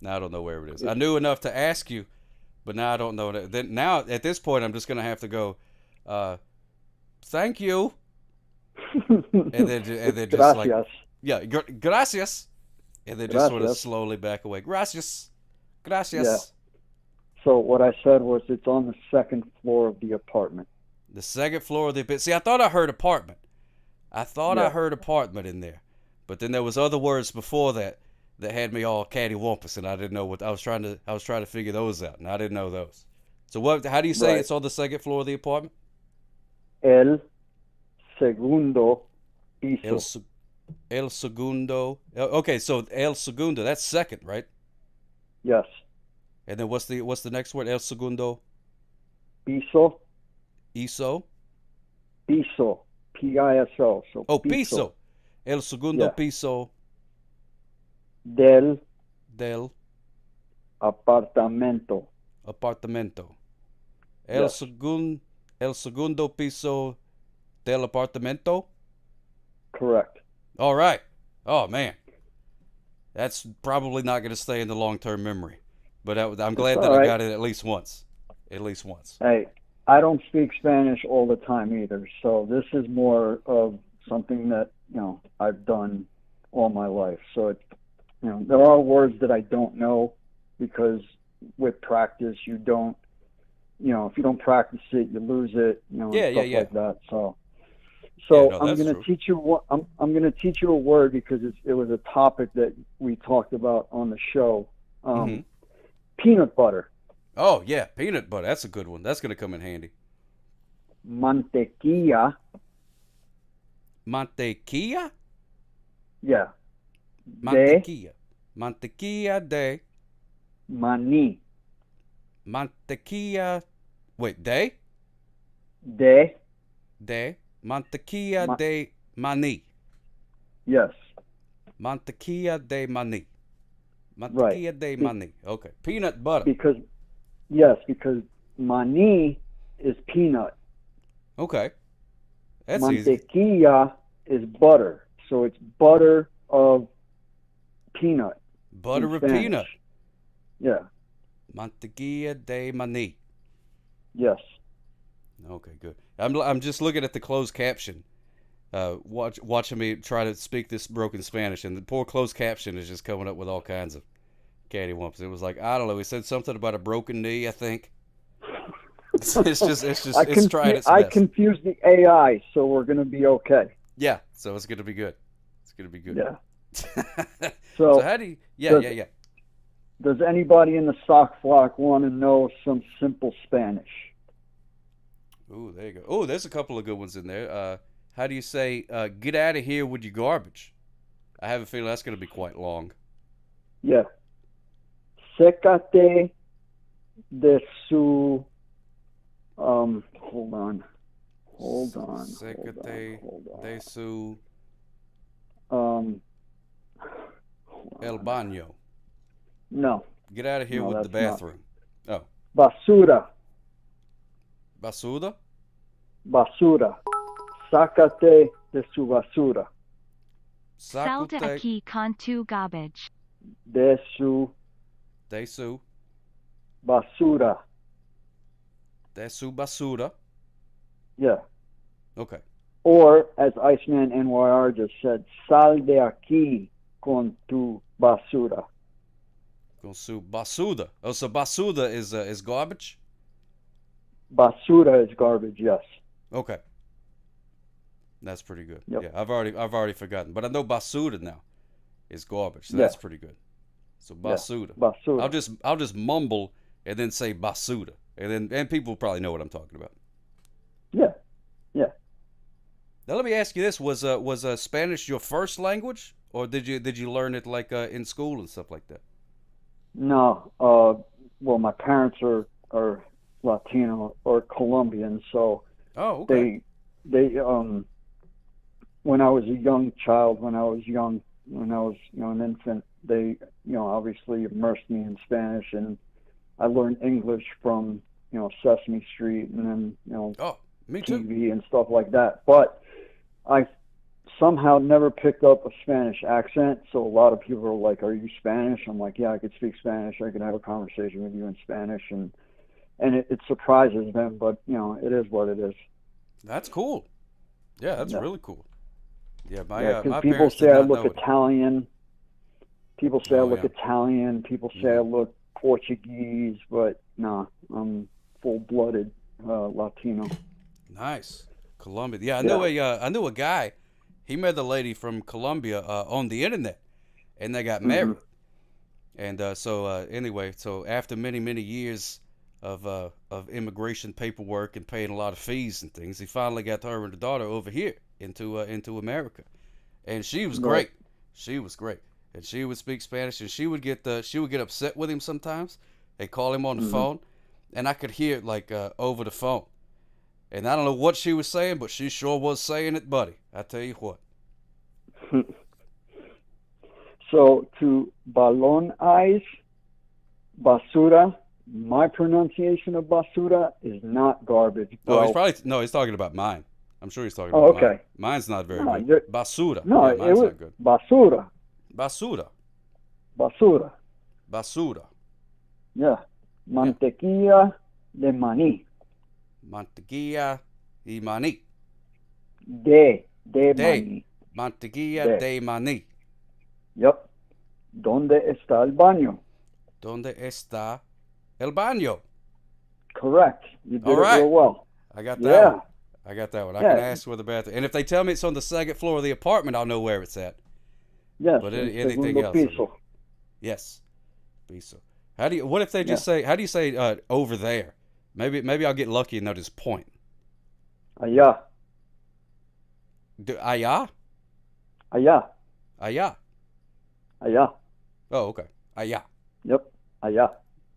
Now I don't know where it is. I knew enough to ask you, but now I don't know that. Then now at this point, I'm just gonna have to go. Thank you. and then just gracias. Like, yeah, gracias. And then just sort of slowly back away. Gracias. Yeah. So what I said was it's on the second floor of the apartment. The second floor of the apartment. See, I thought I heard apartment. I heard apartment in there, but then there was other words before that had me all cattywampus, and I didn't know what I was trying to figure those out, and I didn't know those. So what? How do you say it's on the second floor of the apartment? El segundo piso. El segundo. Okay, so el segundo. That's second, right? Yes. And then what's the next word? El segundo. Piso. Iso. Piso. P-I-S-O. So oh, piso. El segundo piso. Del apartamento. El segundo piso del apartamento. Correct. All right. Oh man, that's probably not going to stay in the long-term memory, but I'm glad that I got it at least once. Hey, I don't speak Spanish all the time either, so this is more of something that I've done all my life. So there are words that I don't know because with practice you don't, if you don't practice it, you lose it. Stuff like that. So I'm going to teach you. I'm going to teach you a word because it was a topic that we talked about on the show. Peanut butter. Oh yeah, peanut butter. That's a good one. That's going to come in handy. Mantequilla. Mantequilla? Yeah. Mantequilla. Mantequilla de maní. Mantequilla. Wait, de? De. Mantequilla de maní. Yes. Mantequilla de maní. Mantequilla de maní. Okay. Peanut butter. Because maní is peanut. Okay. That's Mantequilla is butter. So it's butter of peanut. Butter of peanut. Yeah. Mantequilla de maní. Yes. Okay, good. I'm just looking at the closed caption, watching me try to speak this broken Spanish, and the poor closed caption is just coming up with all kinds of cattywampus. It was like, I don't know. He said something about a broken knee, I think. It's trying its I best. confused the AI, so we're going to be okay. Yeah, so it's going to be good. It's going to be good. Yeah. So how do you... Yeah. Does anybody in the sock flock want to know some simple Spanish? Ooh, there you go. Oh, there's a couple of good ones in there. How do you say, get out of here with your garbage? I have a feeling that's going to be quite long. Yeah. Sécate de su... hold on. Sécate de su... El baño. No. Get out of here with the bathroom. Oh. Basura. Basura? Basura. Sácate de su basura. Sal de aquí con tu garbage. De su basura. De su basura. Yeah. Okay. Or, as Iceman NYR just said, sal de aquí con tu basura. Con su basura. Oh, so basura is garbage? Basura is garbage, yes. Okay. That's pretty good. Yep. Yeah, I've already forgotten, but I know basura now is garbage. So that's pretty good. So basura. Yeah. Basura. I'll just mumble and then say basura, and people probably know what I'm talking about. Yeah. Yeah. Now let me ask you this: was Spanish your first language, or did you learn it like in school and stuff like that? No. Well, my parents are Latino or Colombian, so oh, okay. They when I was a young child, when I was an infant, they obviously immersed me in Spanish, and I learned English from Sesame Street and then me too. TV and stuff like that. But I somehow never picked up a Spanish accent, so a lot of people are like, "Are you Spanish?" I'm like, "Yeah, I could speak Spanish. I could have a conversation with you in Spanish," and it surprises them, but it is what it is. That's cool. Yeah, that's really cool. Yeah, my people parents say did I not look know it. Italian. People say I look Italian. People say I look Portuguese, but no, I'm full-blooded Latino. Nice, Colombia. Yeah, I knew a guy. He met a lady from Colombia on the internet, and they got married. And anyway, so after many years of immigration paperwork and paying a lot of fees and things, he finally got her and the daughter over here into America, and she was great. She was great, and she would speak Spanish, and she would get upset with him sometimes. They call him on the phone, and I could hear it like over the phone, and I don't know what she was saying, but she sure was saying it, buddy. I tell you what. So to balonize basura. My pronunciation of basura is not garbage, bro. He's talking about mine. I'm sure he's talking about mine. Okay. Mine's not very good. Basura. No, yeah, mine's not good. Basura. Basura. Basura. Basura. Yeah. Mantequilla de maní. Mantequilla y maní. De maní. Mantequilla de maní. Yep. ¿Dónde está el baño? ¿Dónde está el baño? Correct. You did All right. it real well. I got that one. I got that one. I can ask where the bathroom. And if they tell me it's on the second floor of the apartment, I'll know where it's at. Yes. But anything else? Yes. Piso. What if they just say? How do you say over there? Maybe I'll get lucky and they'll just point. Allá. Allá. Allá. Allá. Allá. Oh, okay. Allá. Yep. Allá.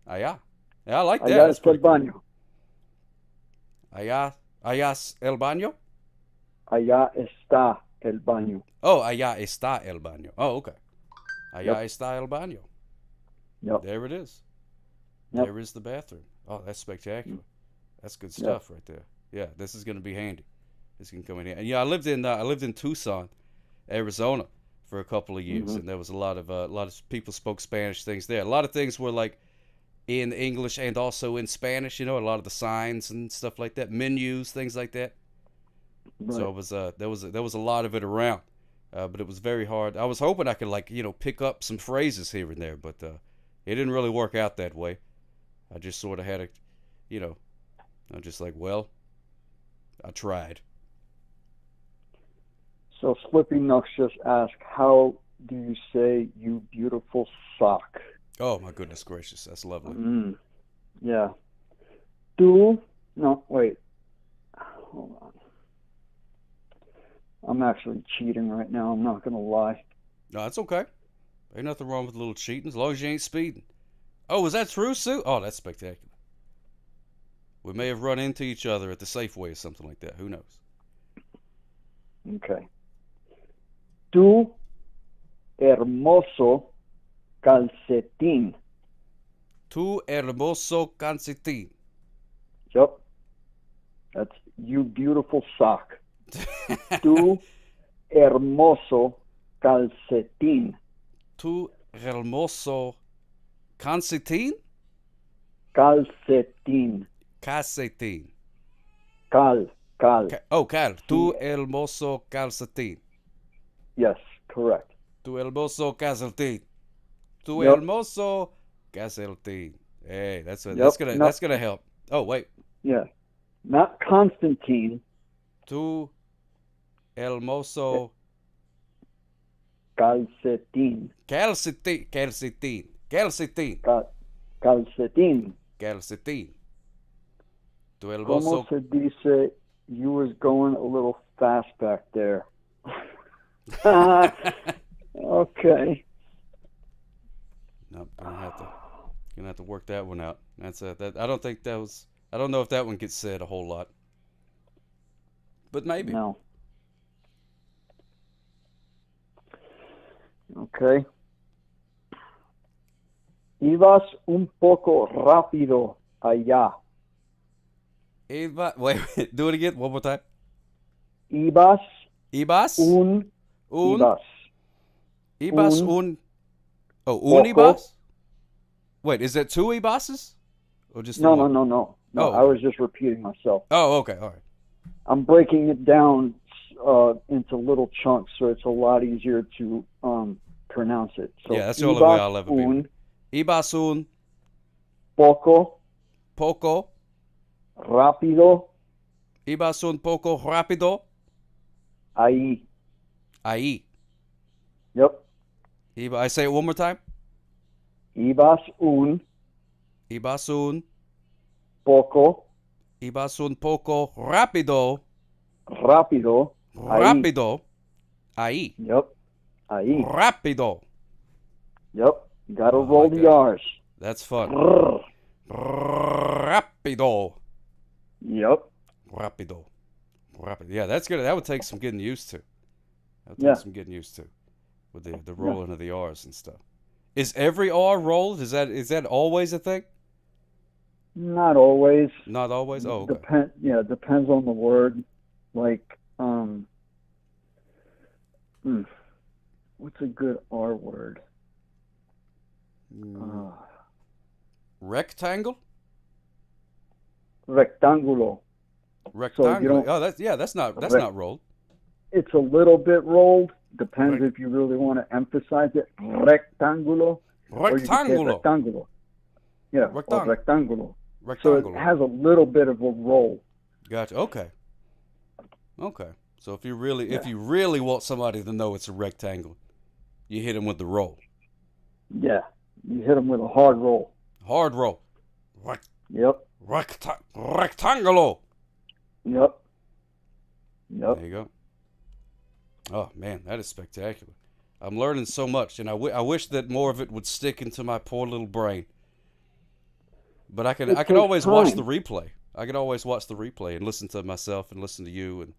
Allá. Yeah, I like that. Allá está el baño. Allá es el baño? Allá está el baño. Oh, allá está el baño. Oh, okay. Allá está el baño. Yep. There it is. Yep. There is the bathroom. Oh, that's spectacular. That's good stuff right there. Yeah, this is going to be handy. This can come in here. And yeah, I lived in Tucson, Arizona for a couple of years, and there was a lot of people spoke Spanish things there. A lot of things were like in English and also in Spanish, a lot of the signs and stuff like that, menus, things like that. Right. So it was there was a lot of it around, but it was very hard. I was hoping I could pick up some phrases here and there, but it didn't really work out that way. I just sort of had I'm just like, well, I tried. So Slippy Nucks just asked, how do you say "you beautiful sock"? Oh my goodness gracious, that's lovely. Yeah. No, wait. Hold on. I'm actually cheating right now. I'm not gonna lie. No, that's okay. Ain't nothing wrong with a little cheating as long as you ain't speeding. Oh, is that true, Sue? Oh, that's spectacular. We may have run into each other at the Safeway or something like that. Who knows? Okay. Tu hermoso calcetín. Tu hermoso calcetín. Yep. That's you beautiful sock. Tu hermoso calcetín. Tu hermoso calcetín? Calcetín. Calcetín. Cal. Cal. Tu hermoso calcetín. Yes, correct. Tu hermoso calcetín. Tu Yep. hermoso calcetín. Hey, that's Yep. that's gonna help. Oh wait. Yeah. Not Constantine. Tu hermoso calcetín. Calcetín. Calcetín. Calcetín. Calcetín. Calcetín. Tu ¿Cómo hermoso. se dice? You was going a little fast back there. Okay. No, gonna have to work that one out. That's that. I don't think that was. I don't know if that one gets said a whole lot, but maybe. No. Okay. Ibas un poco rápido allá. Wait, do it again. One more time. Ibas. Ibas. Un. Ibas. Ibas un. Oh, un ibas. Wait, is that two ibases? Or just No. one? No, Oh, I was just repeating myself. Oh, okay, all right. I'm breaking it down into little chunks, so it's a lot easier to pronounce it. So Yeah, that's the only way I'll ever be. Ibas un. Poco. Rápido. Ibas un poco rápido. Ahí. Yep. I say it one more time. Ibas un poco. Ibas un poco rápido. Ahí. Yep. Ahí. Rápido. Yep. Gotta roll the R's. That's fun. Rrr. Rápido. Yep. Rápido. Yeah, that's good. That would take some getting used to. That would take some getting used to. With the rolling of the R's and stuff. Is every R rolled? Is that always a thing? Not always. Not always? Oh, okay. Depends on the word. Like, what's a good R word? Rectangle? Rectangulo. Rectangular. So that's not rolled. It's a little bit rolled. Depends if you really want to emphasize it. Rectangulo. Rectangulo. Rectangulo. Yeah. Rectangulo. Or rectangulo. Rectangulo. So it has a little bit of a roll. Gotcha. Okay. So if you really want somebody to know it's a rectangle, you hit them with the roll. Yeah. You hit them with a hard roll. Hard roll. Yep. Rectangulo. Yep. There you go. Oh man, that is spectacular. I'm learning so much, and I wish that more of it would stick into my poor little brain. But I can always watch the replay. I can always watch the replay and listen to myself and listen to you and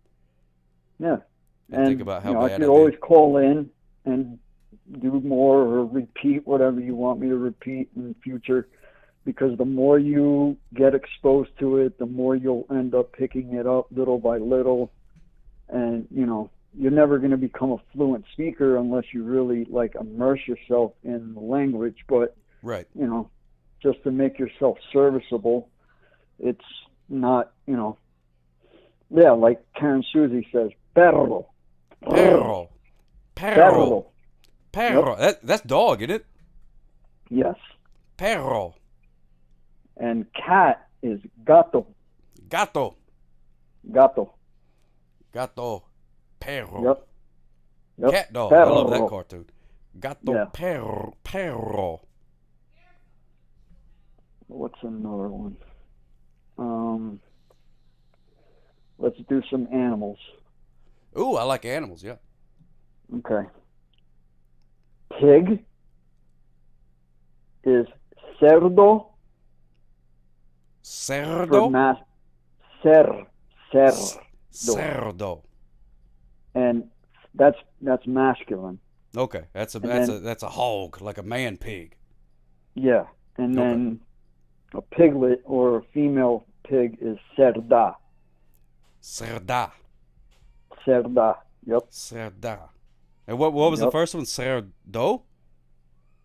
think about how bad I could always call in and do more or repeat whatever you want me to repeat in the future, because the more you get exposed to it, the more you'll end up picking it up little by little, and you're never going to become a fluent speaker unless you really immerse yourself in the language. But right, just to make yourself serviceable, it's not Yeah, like Karen Susie says, perro. Perro. Perro. Perro. That's dog, isn't it? Yes. Perro. And cat is gato. Gato. Gato. Gato. Perro. Yep. Cat dog. Perro. I love that cartoon. Gato. Yeah. Perro. What's another one? Let's do some animals. Ooh, I like animals, yeah. Okay. Pig is cerdo. Cerdo? Cerdo. And that's masculine. Okay, that's a hog, like a man pig. Yeah, and then a piglet or a female pig is cerda. Cerda. Cerda. Yep. Cerda. And what was the first one? Cerdo?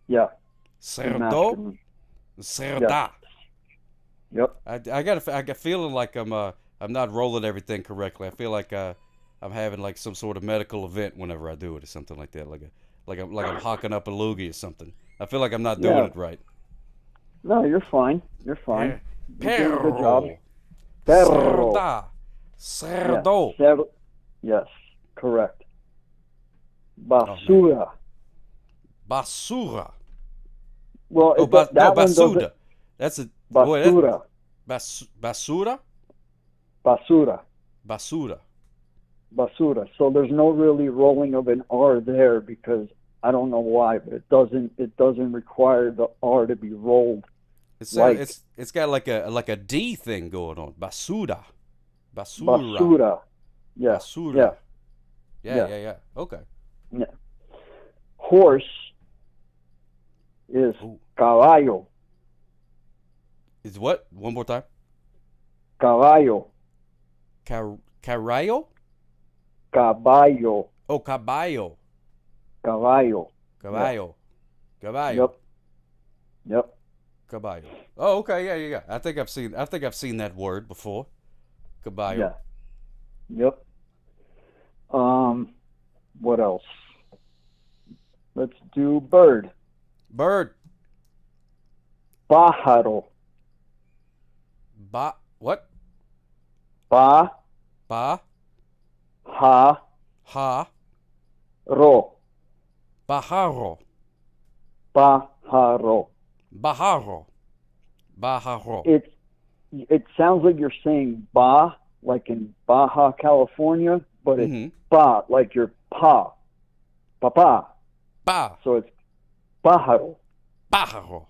Yeah. Cerdo? Cerda. Yep. I got a feeling like I'm not rolling everything correctly. I feel like I'm having like some sort of medical event whenever I do it or something like that. Like I'm hocking up a loogie or something. I feel like I'm not doing it right. No, you're fine. You're fine. You're doing a good job. Perro. Perro. Cerdo. Yeah. Yes, correct. Basura. Basura. Well, basuda. That's a basura. Basura. Basura. Basura. Basura. So there's no really rolling of an R there because I don't know why, but it doesn't require the R to be rolled. It's got like a D thing going on. Basura. Basura. Basura. Yeah. Basura. Yeah. Okay. Yeah. Horse is caballo. Is what? One more time. Caballo. Carallo? Caballo. Oh, caballo. Caballo. Caballo. Caballo. Yep. Caballo. Oh, okay. Yeah. I think I've seen that word before. Caballo. Yeah. Yep. What else? Let's do bird. Bird. Pájaro. What? Ha. Ro. Pájaro. Pájaro. Pájaro. It sounds like you're saying ba, like in Baja, California, but it's ba, like your pa. Papa. Ba. So it's pájaro. Pájaro.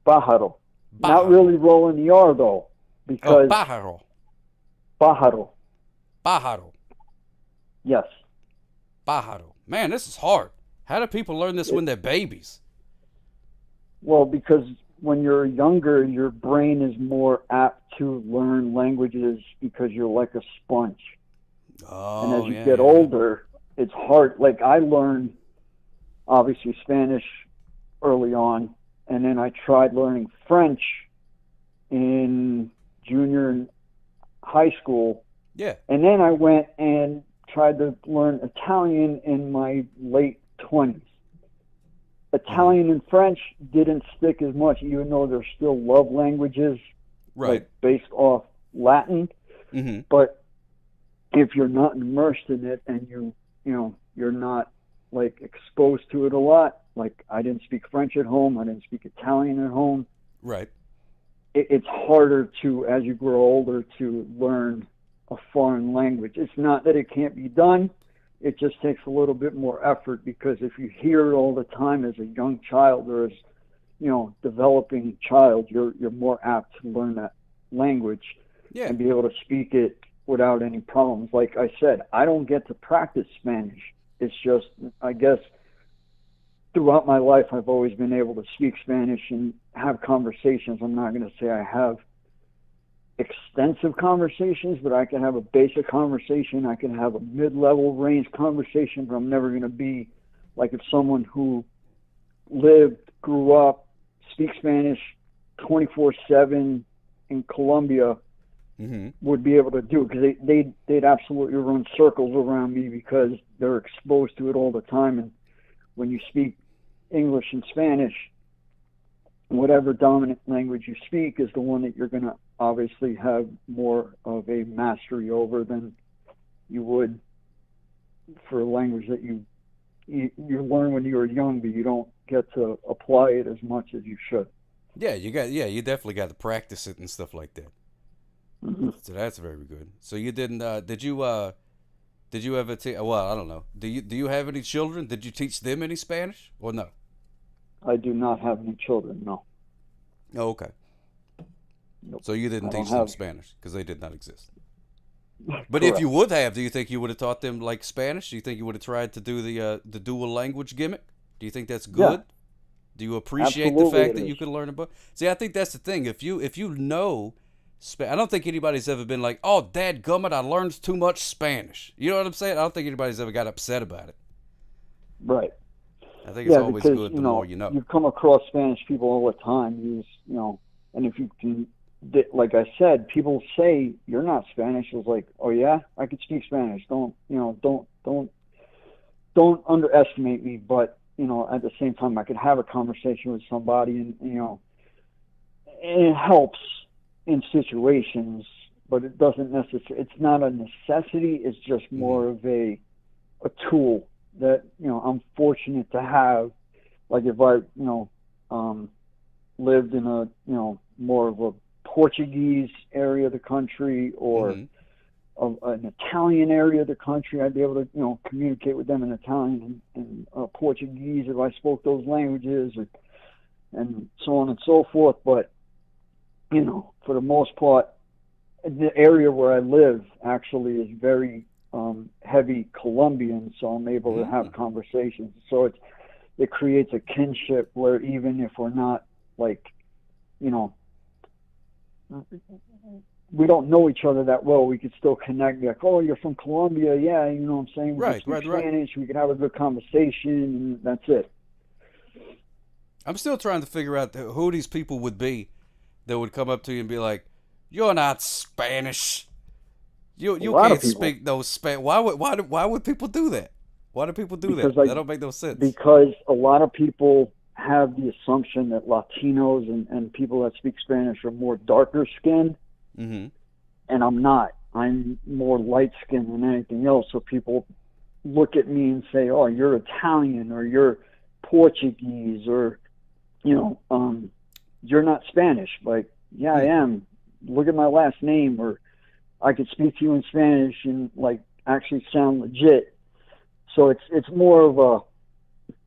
Pájaro. Not really rolling the R though, because pájaro. Pájaro. Pájaro. Yes. Pájaro. Man, this is hard. How do people learn this when they're babies? Well, because when you're younger, your brain is more apt to learn languages because you're like a sponge. Oh, and as you get older, it's hard. Like I learned, obviously, Spanish early on, and then I tried learning French in junior and high school. Yeah. And then I went and tried to learn Italian in my late 20s. Italian and French didn't stick as much, even though they're still love languages, like based off Latin. Mm-hmm. But if you're not immersed in it and you're not like exposed to it a lot, like I didn't speak French at home, I didn't speak Italian at home. Right. It's harder to, as you grow older, to learn a foreign language. It's not that it can't be done. It just takes a little bit more effort because if you hear it all the time as a young child or as, developing child, you're more apt to learn that language and be able to speak it without any problems. Like I said, I don't get to practice Spanish. It's just, I guess, throughout my life, I've always been able to speak Spanish and have conversations. I'm not going to say I have extensive conversations, but I can have a basic conversation. I can have a mid-level range conversation, but I'm never going to be like if someone who lived, grew up, speaks Spanish 24/7 in Colombia would be able to do, because they'd absolutely run circles around me because they're exposed to it all the time. And when you speak English and Spanish, whatever dominant language you speak is the one that you're going to obviously have more of a mastery over than you would for a language that you learn when you were young, but you don't get to apply it as much as you should. Yeah, you definitely got to practice it and stuff like that. So that's very good. So you didn't? Did you ever? Well, I don't know. Do you have any children? Did you teach them any Spanish or no? I do not have any children. No. Oh, okay. Nope. So you didn't teach them Spanish because they did not exist. But Correct. if you would have, do you think you would have taught them like Spanish? Do you think you would have tried to do the dual language gimmick? Do you think that's good? Yeah. Do you appreciate Absolutely the fact that it you is. can learn about? See, I think that's the thing. If you know, I don't think anybody's ever been like, "Oh, dadgummit, I learned too much Spanish." You know what I'm saying? I don't think anybody's ever got upset about it. Right. I think it's always because, good the more you know. You come across Spanish people all the time. And if you can, like I said, people say you're not Spanish. It's like, oh yeah, I can speak Spanish. Don't underestimate me. But at the same time, I could have a conversation with somebody, and it helps in situations, but it doesn't necessarily. It's not a necessity. It's just more of a tool that I'm fortunate to have. Like if I lived in a more of a Portuguese area of the country or an Italian area of the country, I'd be able to communicate with them in Italian and Portuguese if I spoke those languages, and so on and so forth. But for the most part, the area where I live actually is very heavy Colombian, so I'm able to have conversations. So it creates a kinship where even if we're not we don't know each other that well, we could still connect. Be like, oh, you're from Colombia, yeah, you know what I'm saying? We can speak Spanish, we could have a good conversation, and that's it. I'm still trying to figure out who these people would be that would come up to you and be like, "You're not Spanish. You can't speak no Spanish." Why would people do that? Why do people do that? That don't make no sense. Because a lot of people have the assumption that Latinos and people that speak Spanish are more darker skinned, and I'm not. I'm more light skinned than anything else. So people look at me and say, "Oh, you're Italian, or you're Portuguese, or you're not Spanish." Like, yeah, I am. Look at my last name, or I could speak to you in Spanish and actually sound legit. So it's more of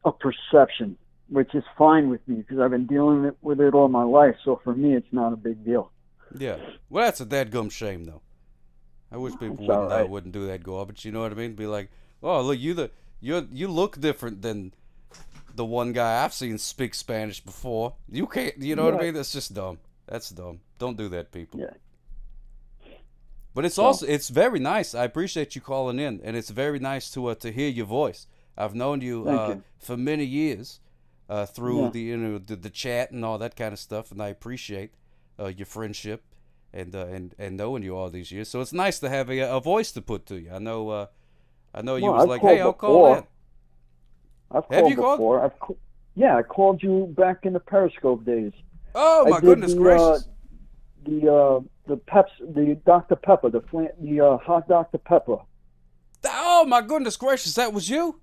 a perception, which is fine with me because I've been dealing with it all my life. So for me, it's not a big deal. Yeah. Well, that's a dadgum shame, though. I wish people wouldn't do that garbage. You know what I mean? Be like, "Oh, look, you look different than the one guy I've seen speak Spanish before. You can't." You know what I mean? That's just dumb. That's dumb. Don't do that, people. Yeah. But it's very nice. I appreciate you calling in, and it's very nice to hear your voice. I've known you for many years through the chat and all that kind of stuff, and I appreciate your friendship and knowing you all these years. So it's nice to have a voice to put to you. I know you was like, "Hey, I'll call in." Have you called before? I called you back in the Periscope days. Oh my goodness gracious! The Dr. Pepper, the hot Dr. Pepper. Oh my goodness gracious, that was you?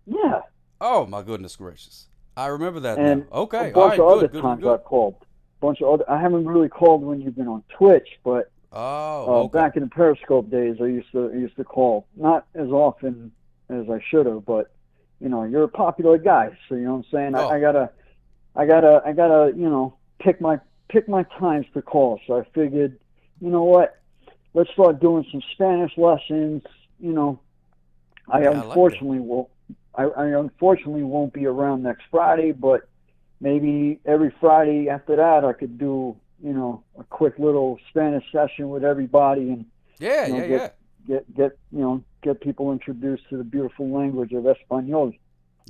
Yeah. Oh my goodness gracious, I remember that and now. Okay, a bunch of other times I called. I haven't really called when you've been on Twitch, but back in the Periscope days, I used to call, not as often as I should have, but you're a popular guy, so you know what I'm saying. I gotta pick my times to call. So I figured, you know what, let's start doing some Spanish lessons. I unfortunately won't be around next Friday, but maybe every Friday after that I could do a quick little Spanish session with everybody and get people introduced to the beautiful language of Espanol.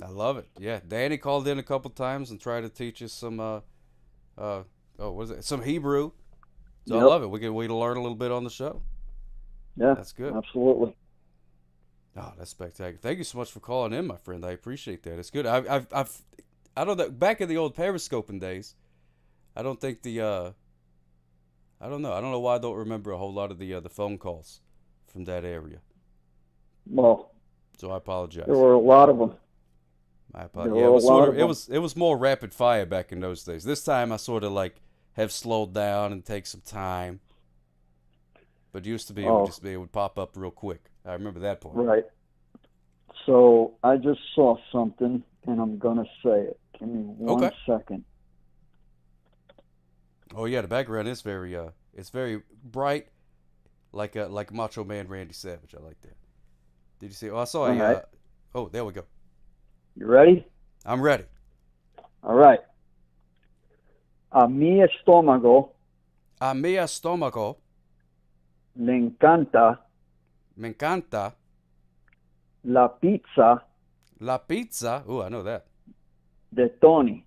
I love it. Yeah, Danny called in a couple times and tried to teach us some what is it? Some Hebrew. So I love it. We learn a little bit on the show. Yeah, that's good. Absolutely. Oh, that's spectacular. Thank you so much for calling in, my friend. I appreciate that. It's good. I don't know. Back in the old periscoping days, I don't think I don't know. I don't know why I don't remember a whole lot of the phone calls from that area. Well, so I apologize. There were a lot of them. I apologize. Yeah, it was more rapid fire back in those days. This time I sort of like have slowed down and take some time. But it used to be it would pop up real quick. I remember that point. Right. So I just saw something, and I'm gonna say it. Give me one second. Oh yeah, the background is very it's very bright, like Macho Man Randy Savage. I like that. Did you see? Oh, I saw a. Oh, there we go. You ready? I'm ready. All right. A mi estómago. A mi estómago. Le encanta. Me encanta. La pizza. La pizza. Ooh, I know that. De Tony.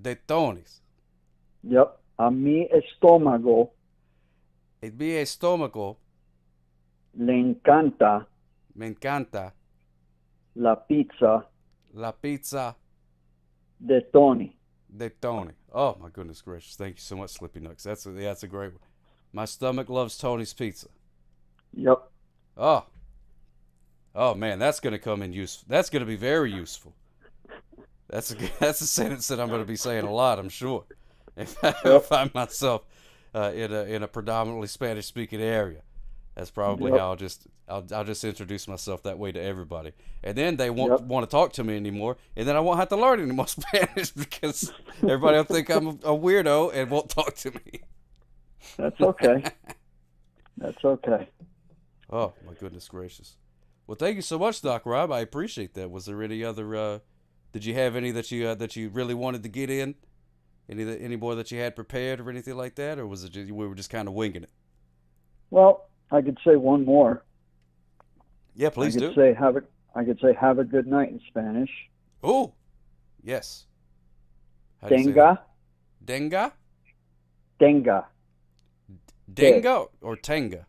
De Tony's. Yep. A mi estómago. A mi estómago. Le encanta. Me encanta. La pizza. La pizza. De Tony. De Tony. Oh my goodness gracious! Thank you so much, Slippy Nooks. That's a great one. My stomach loves Tony's pizza. Yep. Oh man, that's gonna come in useful. That's gonna be very useful. That's a sentence that I'm gonna be saying a lot, I'm sure. If I find myself in a predominantly Spanish speaking area, that's probably how I'll just introduce myself that way to everybody, and then they won't want to talk to me anymore, and then I won't have to learn any more Spanish because everybody will think I'm a weirdo and won't talk to me. That's okay. That's okay. Oh my goodness gracious! Well, thank you so much, Doc Rob. I appreciate that. Was there any other? Did you have any that you really wanted to get in? Any more that you had prepared or anything like that, or was it we were just kind of winging it? Well, I could say one more. Yeah, please do. I could say have a good night in Spanish. Oh, yes. Tenga. Denga. Tenga. Denga or Tenga?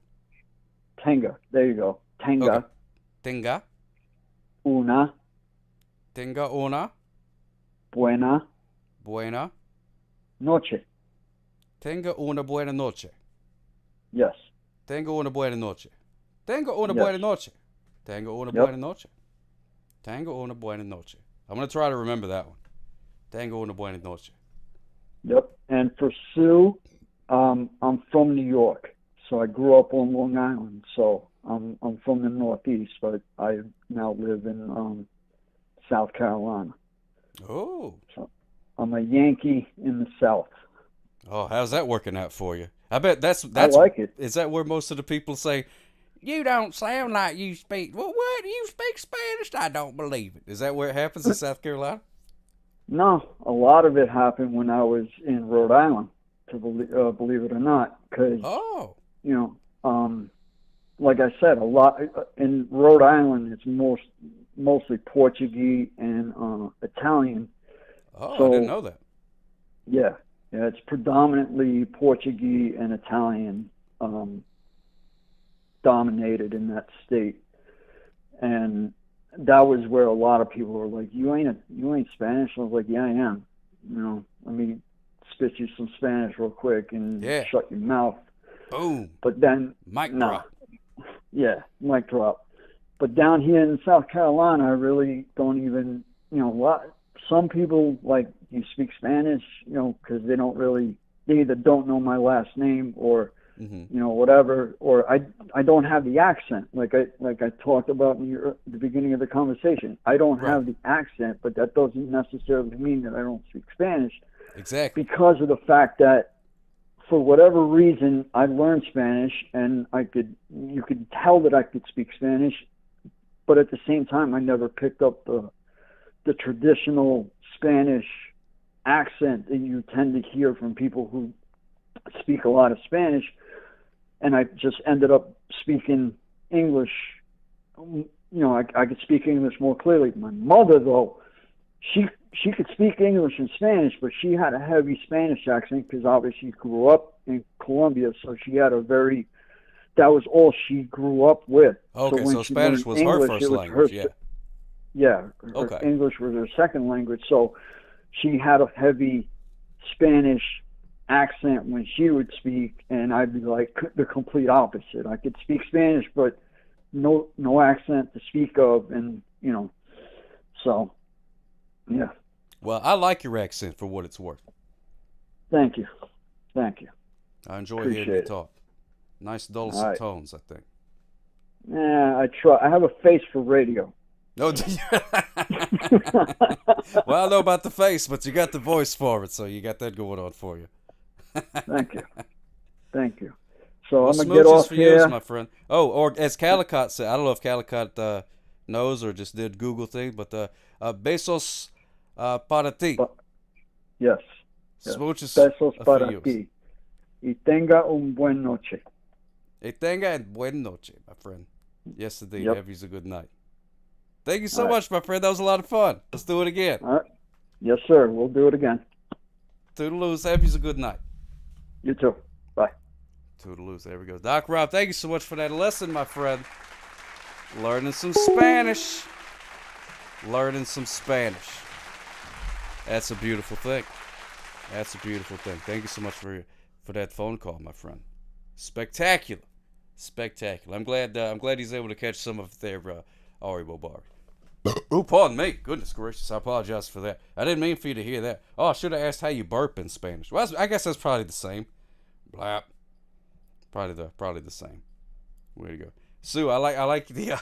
Tenga. There you go. Tenga. Okay. Tenga. Una. Tenga una. Buena. Buena. Noche. Tenga una buena noche. Yes. Tengo una buena noche. Tengo una buena noche. Tengo una buena noche. Tengo una buena noche. I'm going to try to remember that one. Tengo una buena noche. Yep. And for Sue, I'm from New York. So I grew up on Long Island. So I'm from the Northeast, but I now live in South Carolina. Oh. So I'm a Yankee in the South. Oh, how's that working out for you? I bet that's I like it. Is that where most of the people say, you don't sound like you speak, well, what, you speak Spanish? I don't believe it. Is that where it happens in South Carolina? No, a lot of it happened when I was in Rhode Island, to believe it or not, because, like I said, a lot, in Rhode Island, it's mostly Portuguese and Italian. Oh, so, I didn't know that. Yeah, it's predominantly Portuguese and Italian dominated in that state, and that was where a lot of people were like, "You ain't Spanish." I was like, "Yeah, I am. Let me spit you some Spanish real quick and shut your mouth." Boom. But then, mic drop. Yeah, mic drop. But down here in South Carolina, I really don't even, some people, like, you speak Spanish, because they either don't know my last name or, whatever, or I don't have the accent, like I talked about in the beginning of the conversation. I don't have the accent, but that doesn't necessarily mean that I don't speak Spanish. Exactly. Because of the fact that, for whatever reason, I learned Spanish, and you could tell that I could speak Spanish, but at the same time, I never picked up the traditional Spanish accent that you tend to hear from people who speak a lot of Spanish, and I just ended up speaking English. I could speak English more clearly. My mother, though, she could speak English and Spanish, but she had a heavy Spanish accent because obviously she grew up in Colombia, so she had a very, that was all she grew up with. Okay, when so she Spanish learned was English, her it first was language, yeah. Yeah, Okay. English was her second language, so she had a heavy Spanish accent when she would speak, and I'd be like the complete opposite. I could speak Spanish, but no accent to speak of, and so yeah. Well, I like your accent for what it's worth. Thank you. I enjoy Appreciate hearing you it. talk. Nice All dulcet right. tones, I think. Yeah, I try. I have a face for radio. No, well, I know about the face, but you got the voice for it, so you got that going on for you. Thank you. So Well, I'm gonna get off for here. yous, my friend. Oh, or as Calicott said, I don't know if Calicott knows or just did Google thing, but besos para ti. Yes. Smooches Besos for para yous. ti. Y tenga un buen noche. Y tenga en buen noche, my friend. Yes, indeed. Yep. Have you a good night. Thank you so All right. much, my friend. That was a lot of fun. Let's do it again. All right. Yes, sir. We'll do it again. Toodaloos. Have you a good night. You too. Bye. Toodaloos. There we go. Doc Rob, thank you so much for that lesson, my friend. Learning some Spanish. Learning some Spanish. That's a beautiful thing. That's a beautiful thing. Thank you so much for that phone call, my friend. Spectacular. Spectacular. I'm glad he's able to catch some of their Ari Bobari. Oh, pardon me. Goodness gracious. I apologize for that. I didn't mean for you to hear that. Oh, I should have asked how you burp in Spanish. Well, I guess that's probably the same. Blap. Probably the same. Way to go. Sue, I like the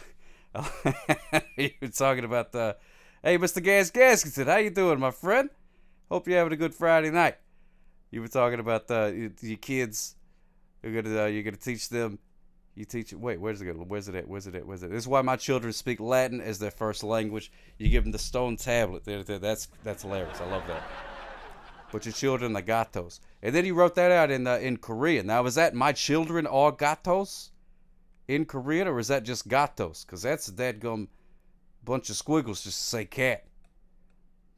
you were talking about the hey, Mr. Gaskinson, how you doing, my friend? Hope you're having a good Friday night. You were talking about your kids. You're gonna teach them. You teach it. Wait, where's it at? Where's it at? This is why my children speak Latin as their first language. You give them the stone tablet. That's hilarious. I love that. But your children are gatos. And then he wrote that out in Korean. Now, is that my children are gatos in Korean, or is that just gatos? Because that's a dadgum bunch of squiggles just to say cat.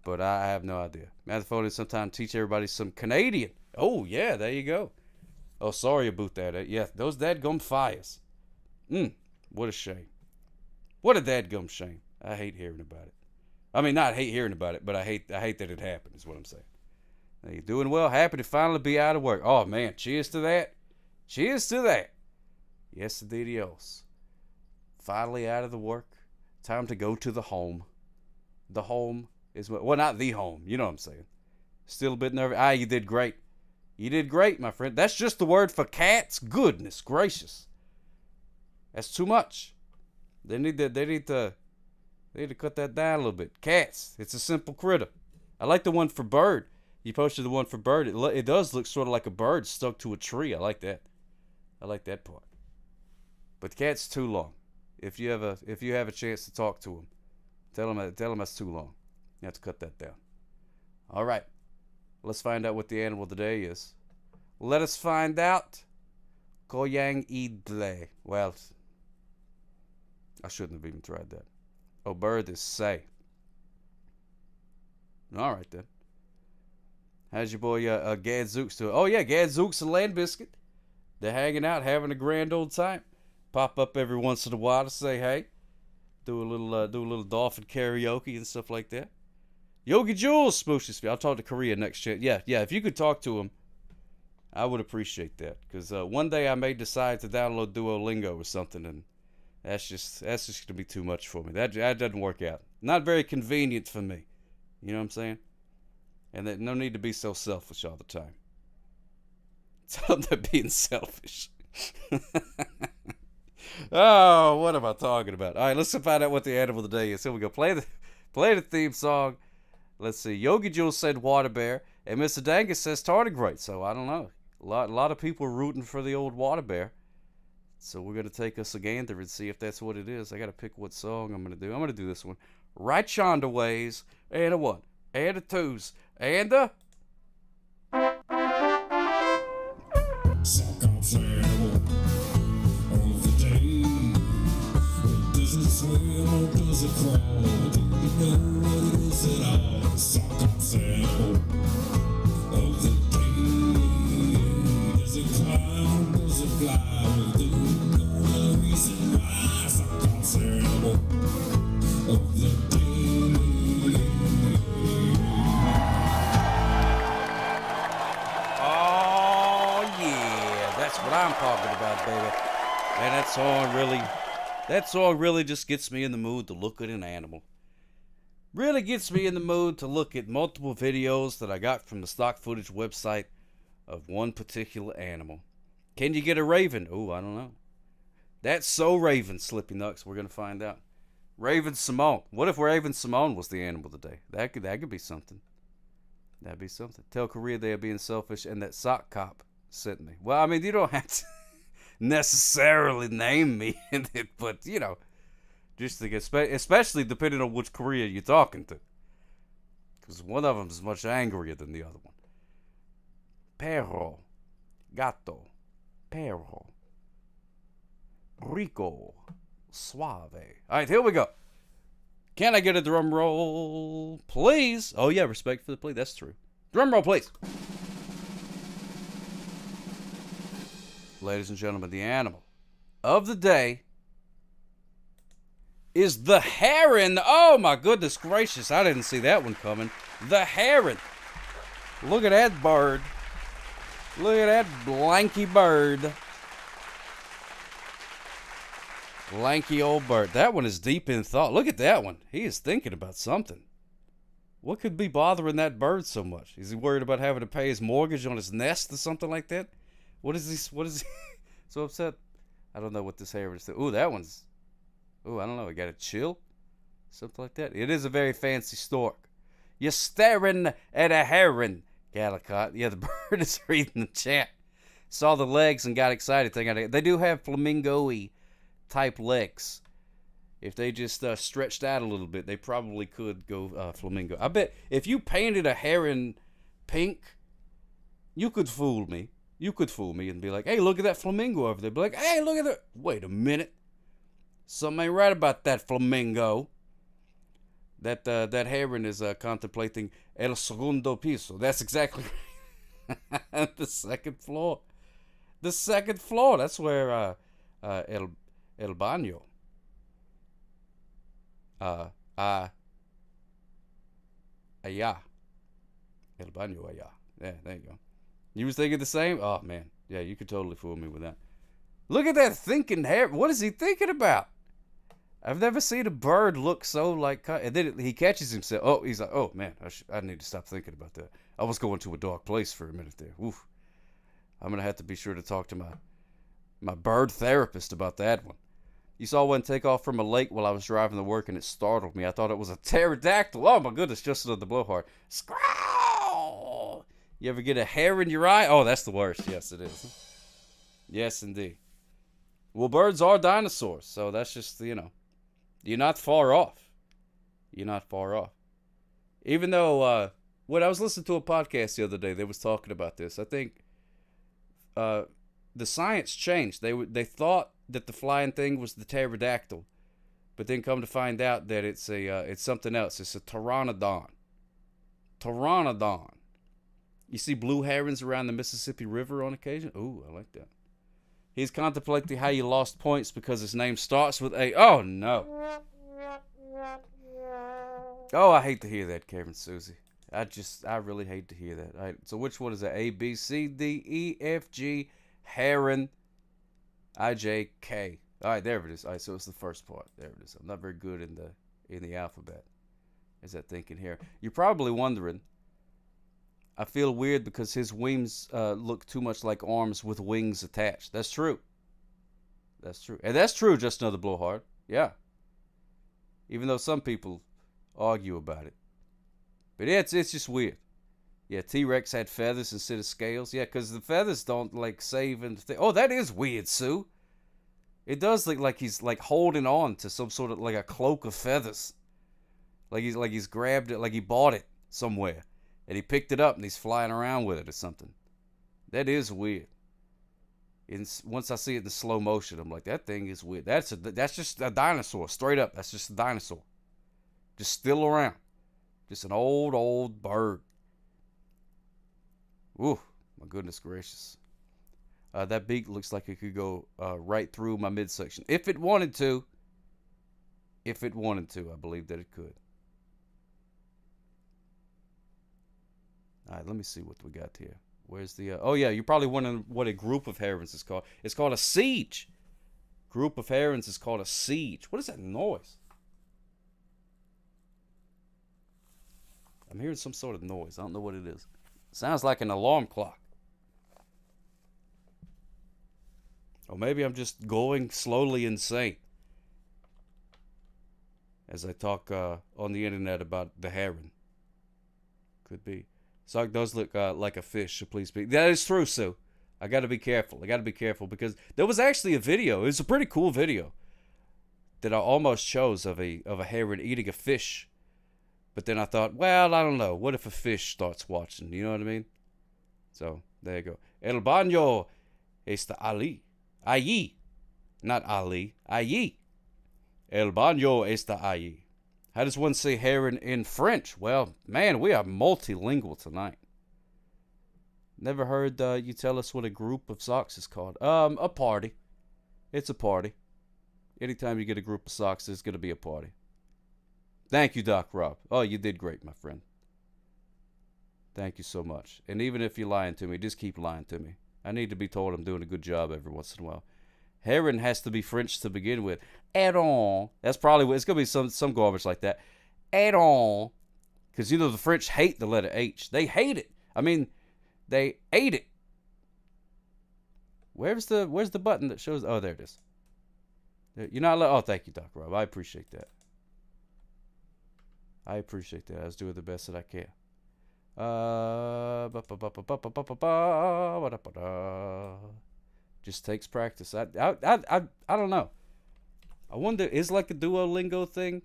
But I have no idea. Mathaphone sometimes teach everybody some Canadian. Oh, yeah, there you go. Oh, sorry about that. Yeah, those dadgum fires. What a shame. What a dadgum shame. I hate hearing about it. I mean, not hate hearing about it, but I hate that it happened, is what I'm saying. Now, you're doing well. Happy to finally be out of work. Oh, man, cheers to that. Cheers to that. Yes, indeedios. Finally out of the work. Time to go to the home. The home is, well, not the home. You know what I'm saying. Still a bit nervous. You did great. You did great, my friend. That's just the word for cats? Goodness gracious. That's too much. They need to cut that down a little bit. Cats. It's a simple critter. I like the one for bird. You posted the one for bird. It does look sort of like a bird stuck to a tree. I like that. I like that part. But cat's too long. If you have a chance to talk to him, tell him that's too long. You have to cut that down. All right. Let's find out what the animal today is. Let us find out. Koyang idle. Well, I shouldn't have even tried that. Oh, bird is say. All right, then. How's your boy Gadzooks doing? Oh, yeah, Gadzooks and Land Biscuit. They're hanging out, having a grand old time. Pop up every once in a while to say hey. Do a little dolphin karaoke and stuff like that. Yogi Jules, Smooshes. I'll talk to Korea next chance. Yeah. If you could talk to him, I would appreciate that. Because one day I may decide to download Duolingo or something, and that's just gonna be too much for me. That doesn't work out. Not very convenient for me. You know what I'm saying? And no need to be so selfish all the time. Tell them they're being selfish. Oh, what am I talking about? All right, let's find out what the animal today is. Here we go. Play the theme song. Let's see. Yogi Jules said water bear, and Mr. Dangus says tardigrade. So I don't know. A lot of people are rooting for the old water bear. So we're gonna take us a gander and see if that's what it is. I gotta pick what song I'm gonna do. I'm gonna do this one. Right yonder ways, and a 1, and a 2s, and a. Does it swim or does it crawl? Do you know what it is at all? I'm talking about, baby. And that song really just gets me in the mood to look at an animal. Really gets me in the mood to look at multiple videos that I got from the stock footage website of one particular animal. Can you get a raven? Oh, I don't know. That's so Raven, Slippy Nuts. We're going to find out. Raven Simone. What if Raven Simone was the animal today? That could be something. That'd be something. Tell Korea they are being selfish and that sock cop sent me. Well, I mean, you don't have to necessarily name me in it, but, you know, just to get, especially depending on which Korea you're talking to. Because one of them is much angrier than the other one. Perro. Gato. Perro. Rico. Suave. All right, here we go. Can I get a drum roll, please? Oh, yeah, respect for the plea. That's true. Drum roll, please. Ladies and gentlemen, the animal of the day is the heron. Oh, my goodness gracious. I didn't see that one coming. The heron. Look at that bird. Look at that blanky bird. Lanky old bird. That one is deep in thought. Look at that one. He is thinking about something. What could be bothering that bird so much? Is he worried about having to pay his mortgage on his nest or something like that? What is he so upset? I don't know what this heron is. Ooh, that one's... Ooh, I don't know. He got a chill? Something like that. It is a very fancy stork. You're staring at a heron, Gallicott. Yeah, the bird is reading the chat. Saw the legs and got excited. They do have flamingo-y type legs. If they just stretched out a little bit, they probably could go flamingo. I bet if you painted a heron pink, you could fool me. You could fool me and be like, hey, look at that flamingo over there. Be like, hey, look at that. Wait a minute. Something ain't right about that flamingo. That heron is contemplating el segundo piso. That's exactly right. The second floor. The second floor. That's where el baño. Allá. El baño allá. Yeah, there you go. You was thinking the same? Oh, man. Yeah, you could totally fool me with that. Look at that thinking hair. What is he thinking about? I've never seen a bird look so like... And then he catches himself. Oh, he's like, oh, man, I need to stop thinking about that. I was going to a dark place for a minute there. Oof. I'm going to have to be sure to talk to my bird therapist about that one. You saw one take off from a lake while I was driving to work, and it startled me. I thought it was a pterodactyl. Oh, my goodness, just another blowhard. Squirrel! You ever get a hair in your eye? Oh, that's the worst. Yes, it is. Yes, indeed. Well, birds are dinosaurs, so that's just, you know, you're not far off. You're not far off. Even though, when I was listening to a podcast the other day, they was talking about this. I think the science changed. They thought that the flying thing was the pterodactyl, but then come to find out that it's something else. It's a pteranodon. Pteranodon. You see blue herons around the Mississippi River on occasion? Ooh, I like that. He's contemplating how you lost points because his name starts with A. Oh, no. Oh, I hate to hear that, Karen Susie. I really hate to hear that. All right, so which one is that? A, B, C, D, E, F, G, heron, I, J, K. All right, there it is. All right, so it's the first part. There it is. I'm not very good in the alphabet. Is that thinking here? You're probably wondering, I feel weird because his wings look too much like arms with wings attached. That's true. That's true. And that's true, just another blowhard. Yeah. Even though some people argue about it. But yeah, it's just weird. Yeah, T-Rex had feathers instead of scales. Yeah, because the feathers don't, like, save and... Oh, that is weird, Sue. It does look like he's, like, holding on to some sort of, like, a cloak of feathers. Like he's grabbed it, like he bought it somewhere. And he picked it up and he's flying around with it or something. That is weird. Once I see it in slow motion, I'm like, that thing is weird. That's just a dinosaur, straight up. That's just a dinosaur. Just still around. Just an old bird. Ooh, my goodness gracious. That beak looks like it could go right through my midsection. If it wanted to. If it wanted to, I believe that it could. All right, let me see what we got here. Where's the... oh, yeah, you're probably wondering what a group of herons is called. It's called a siege. Group of herons is called a siege. What is that noise? I'm hearing some sort of noise. I don't know what it is. Sounds like an alarm clock. Or maybe I'm just going slowly insane as I talk on the internet about the heron. Could be. Sock does look like a fish, so please be. That is true, Sue. I got to be careful. I got to be careful because there was actually a video. It was a pretty cool video that I almost chose of a heron eating a fish. But then I thought, well, I don't know. What if a fish starts watching? You know what I mean? So, there you go. El baño está allí. Allí. Not Ali. Allí. El baño está allí. How does one say heron in French? Well, man, we are multilingual tonight. Never heard you tell us what a group of socks is called. A party. It's a party. Anytime you get a group of socks, there's going to be a party. Thank you, Doc Rob. Oh, you did great, my friend. Thank you so much. And even if you're lying to me, just keep lying to me. I need to be told I'm doing a good job every once in a while. Heron has to be French to begin with. Heron. That's probably what it's going to be, some garbage like that. Heron. Because, you know, the French hate the letter H. They hate it. I mean, they ate it. Where's the button that shows? Oh, there it is. You're not allowed. Oh, thank you, Doc Rob. I appreciate that. I appreciate that. I was doing the best that I can. Just takes practice. I don't know. I wonder, is like a Duolingo thing?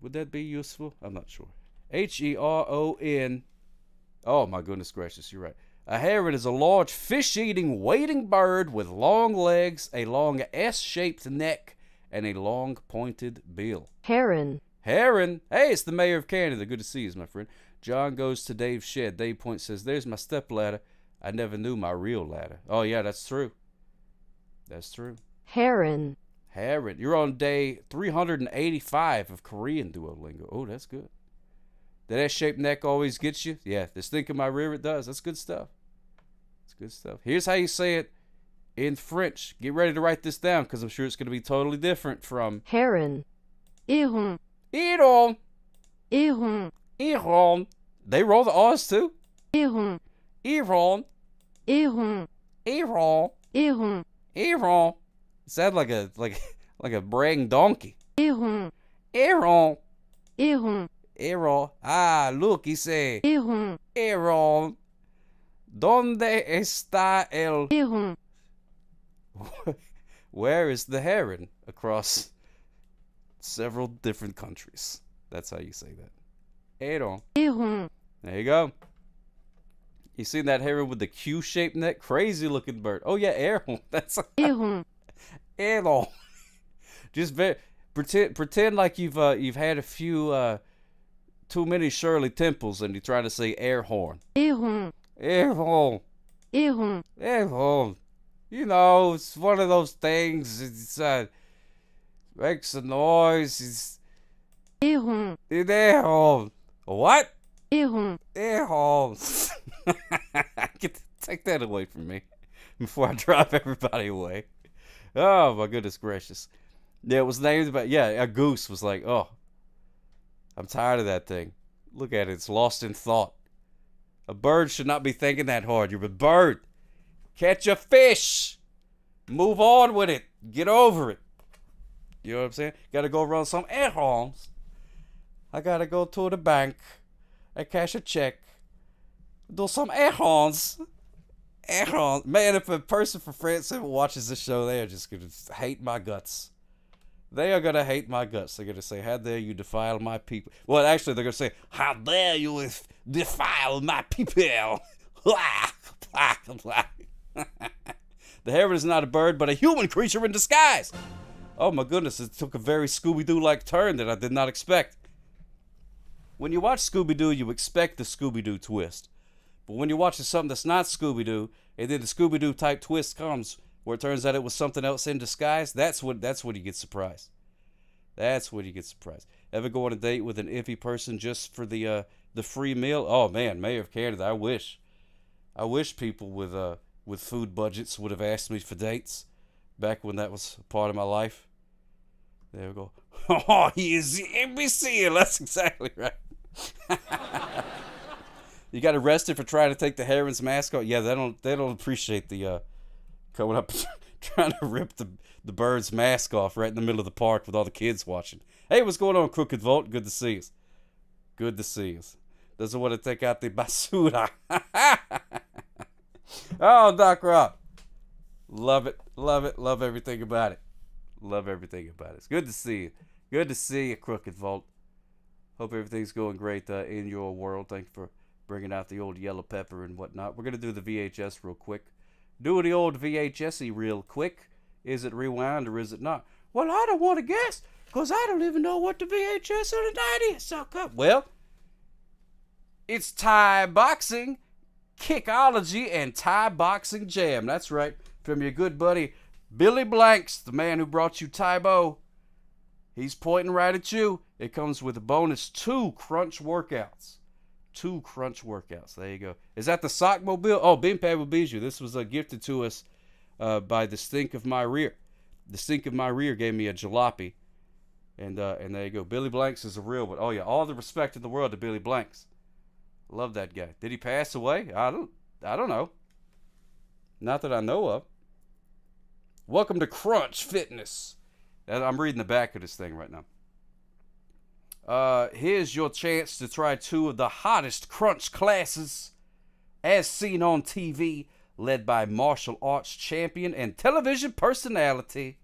Would that be useful? I'm not sure. Heron. Oh my goodness gracious, you're right. A heron is a large fish-eating wading bird with long legs, a long S-shaped neck, and a long pointed bill. Heron. Heron. Hey, it's the mayor of Canada. Good to see you, my friend. John goes to Dave's shed. Dave points, says, there's my step ladder. I never knew my real ladder. Oh, yeah, that's true. That's true. Heron. Heron. You're on day 385 of Korean Duolingo. Oh, that's good. That S-shaped neck always gets you? Yeah, this thing in my rear, it does. That's good stuff. That's good stuff. Here's how you say it in French. Get ready to write this down because I'm sure it's going to be totally different from... Heron. Héron. Héron. Héron. Héron. They roll the R's too? Héron. Héron. Héron. Héron. Héron. Héron. It sounds like a braying donkey. Héron. Héron. Héron. Héron. Ah, look, he said. Héron. Héron. ¿Dónde está el... Héron. Where is the heron across several different countries? That's how you say that. Héron. Héron. There you go. You seen that heron with the Q-shaped neck? Crazy looking bird. Oh yeah, Héron. That's Héron. Héron. Just pretend like you've had a few too many Shirley Temples and you're trying to say air horn. Héron. Héron. Héron. Héron. You know, it's one of those things. It's makes a noise. It's Héron. Héron. What? Héron. Héron. Take that away from me before I drive everybody away. Oh my goodness gracious. Yeah, it was named about, yeah, a goose was like, oh, I'm tired of that thing. Look at it, it's lost in thought. A bird should not be thinking that hard. You're a bird. Catch a fish. Move on with it. Get over it. You know what I'm saying? Gotta go run some errands. I gotta go to the bank and cash a check. Do some errands. Errands. Man, if a person from France ever watches this show, they are just gonna hate my guts. They are gonna hate my guts. They're gonna say, how dare you defile my people. Well, actually, they're gonna say, how dare you defile my people. The heron is not a bird, but a human creature in disguise. Oh my goodness, it took a very Scooby-Doo-like turn that I did not expect. when you watch Scooby-Doo, you expect the Scooby-Doo twist. But when you're watching something that's not Scooby-Doo, and then the Scooby-Doo type twist comes, where it turns out it was something else in disguise, that's when you get surprised. That's when you get surprised. Ever go on a date with an iffy person just for the free meal? Oh man, Mayor of Canada, I wish people with food budgets would have asked me for dates back when that was a part of my life. There we go. Oh, he is the imbecile. That's exactly right. You got arrested for trying to take the heron's mask off. Yeah, they don't appreciate the coming up trying to rip the bird's mask off right in the middle of the park with all the kids watching. Hey, what's going on, Crooked Vault? Good to see us. Good to see us. Doesn't want to take out the basura. Oh, Doc Rob. Love it. Love it. Love everything about it. Love everything about it. It's good to see you. Good to see you, Crooked Vault. Hope everything's going great in your world. Thank you for bringing out the old yellow pepper and whatnot. We're going to do the VHS real quick. Do the old VHS-y real quick. Is it rewound or is it not? Well, I don't want to guess because I don't even know what the VHS or the 90 is. So come. Well, it's Thai boxing, Kickology, and Thai boxing jam. That's right. From your good buddy Billy Blanks, the man who brought you Taibo. He's pointing right at you. It comes with a bonus 2 crunch workouts. 2 crunch workouts. There you go. Is that the sock mobile? Oh, Bim Pababiju. This was gifted to us by the Stink of My Rear. The Stink of My Rear gave me a jalopy. And there you go. Billy Blanks is a real one. Oh, yeah. All the respect in the world to Billy Blanks. Love that guy. Did he pass away? I don't know. Not that I know of. Welcome to Crunch Fitness. I'm reading the back of this thing right now. Here's your chance to try 2 of the hottest crunch classes as seen on TV, led by martial arts champion and television personality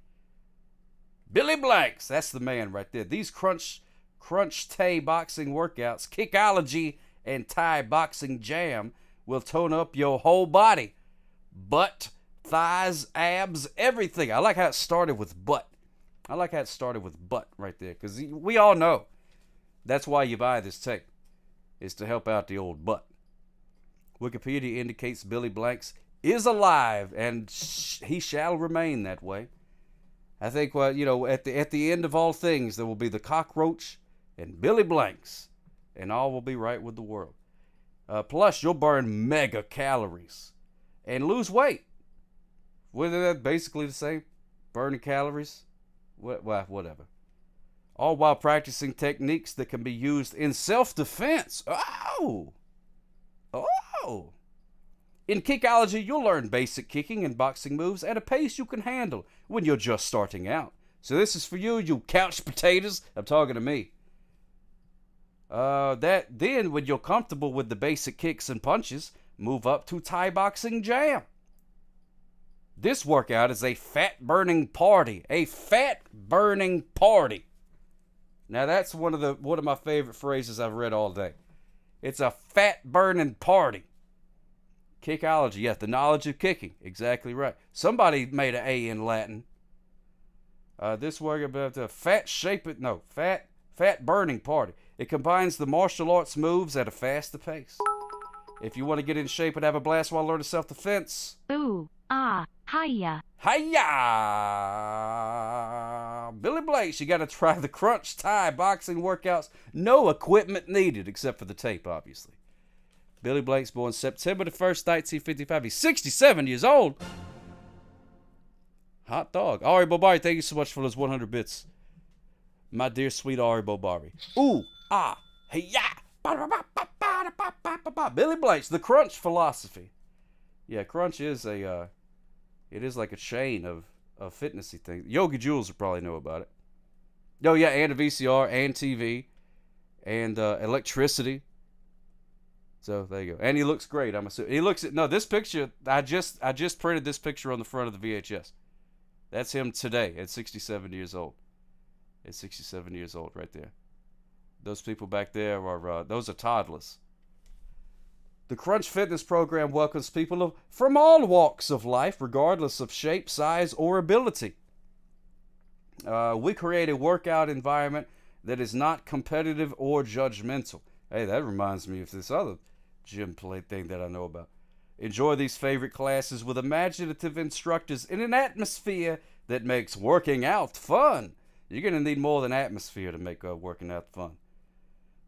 Billy Blanks. That's the man right there. These crunch Thai boxing workouts, Kickology and Thai boxing jam will tone up your whole body. Butt, thighs, abs, everything. I like how it started with butt. I like how it started with butt right there, because we all know that's why you buy this tape, is to help out the old butt. Wikipedia indicates Billy Blanks is alive, and he shall remain that way. I think, well, at the end of all things, there will be the cockroach and Billy Blanks, and all will be right with the world. Plus, you'll burn mega calories and lose weight. Whether that's basically the same, burning calories, whatever. All while practicing techniques that can be used in self-defense. Oh! In Kickology, you'll learn basic kicking and boxing moves at a pace you can handle when you're just starting out. So this is for you couch potatoes. I'm talking to me. Then, when you're comfortable with the basic kicks and punches, move up to Thai boxing jam. This workout is a fat-burning party. A fat-burning party. Now that's one of my favorite phrases I've read all day. It's a fat-burning party. Kickology, yes, the knowledge of kicking. Exactly right. Somebody made an A in Latin. This workout about the fat-burning party. It combines the martial arts moves at a faster pace. If you want to get in shape and have a blast while learning self-defense. Ooh, ah, hiya. Hiya! Billy Blanks, you got to try the Crunch Thai boxing workouts. No equipment needed except for the tape, obviously. Billy Blanks, born September the 1st, 1955. He's 67 years old. Hot dog. Ari Bobari, thank you so much for those 100 bits. My dear sweet Ari Bobari. Ooh, ah, hiya! Billy Blanks, the Crunch philosophy. Yeah, Crunch is it is like a chain of fitnessy things. Yogi Jules will probably know about it. Oh yeah, and a VCR and TV and electricity. So there you go. And he looks great. I'm assuming he looks. No, this picture I just printed this picture on the front of the VHS. That's him today at 67 years old. At 67 years old, right there. Those people back there are those are toddlers. The Crunch Fitness program welcomes people from all walks of life, regardless of shape, size, or ability. We create a workout environment that is not competitive or judgmental. Hey, that reminds me of this other gym play thing that I know about. Enjoy these favorite classes with imaginative instructors in an atmosphere that makes working out fun. You're going to need more than atmosphere to make working out fun.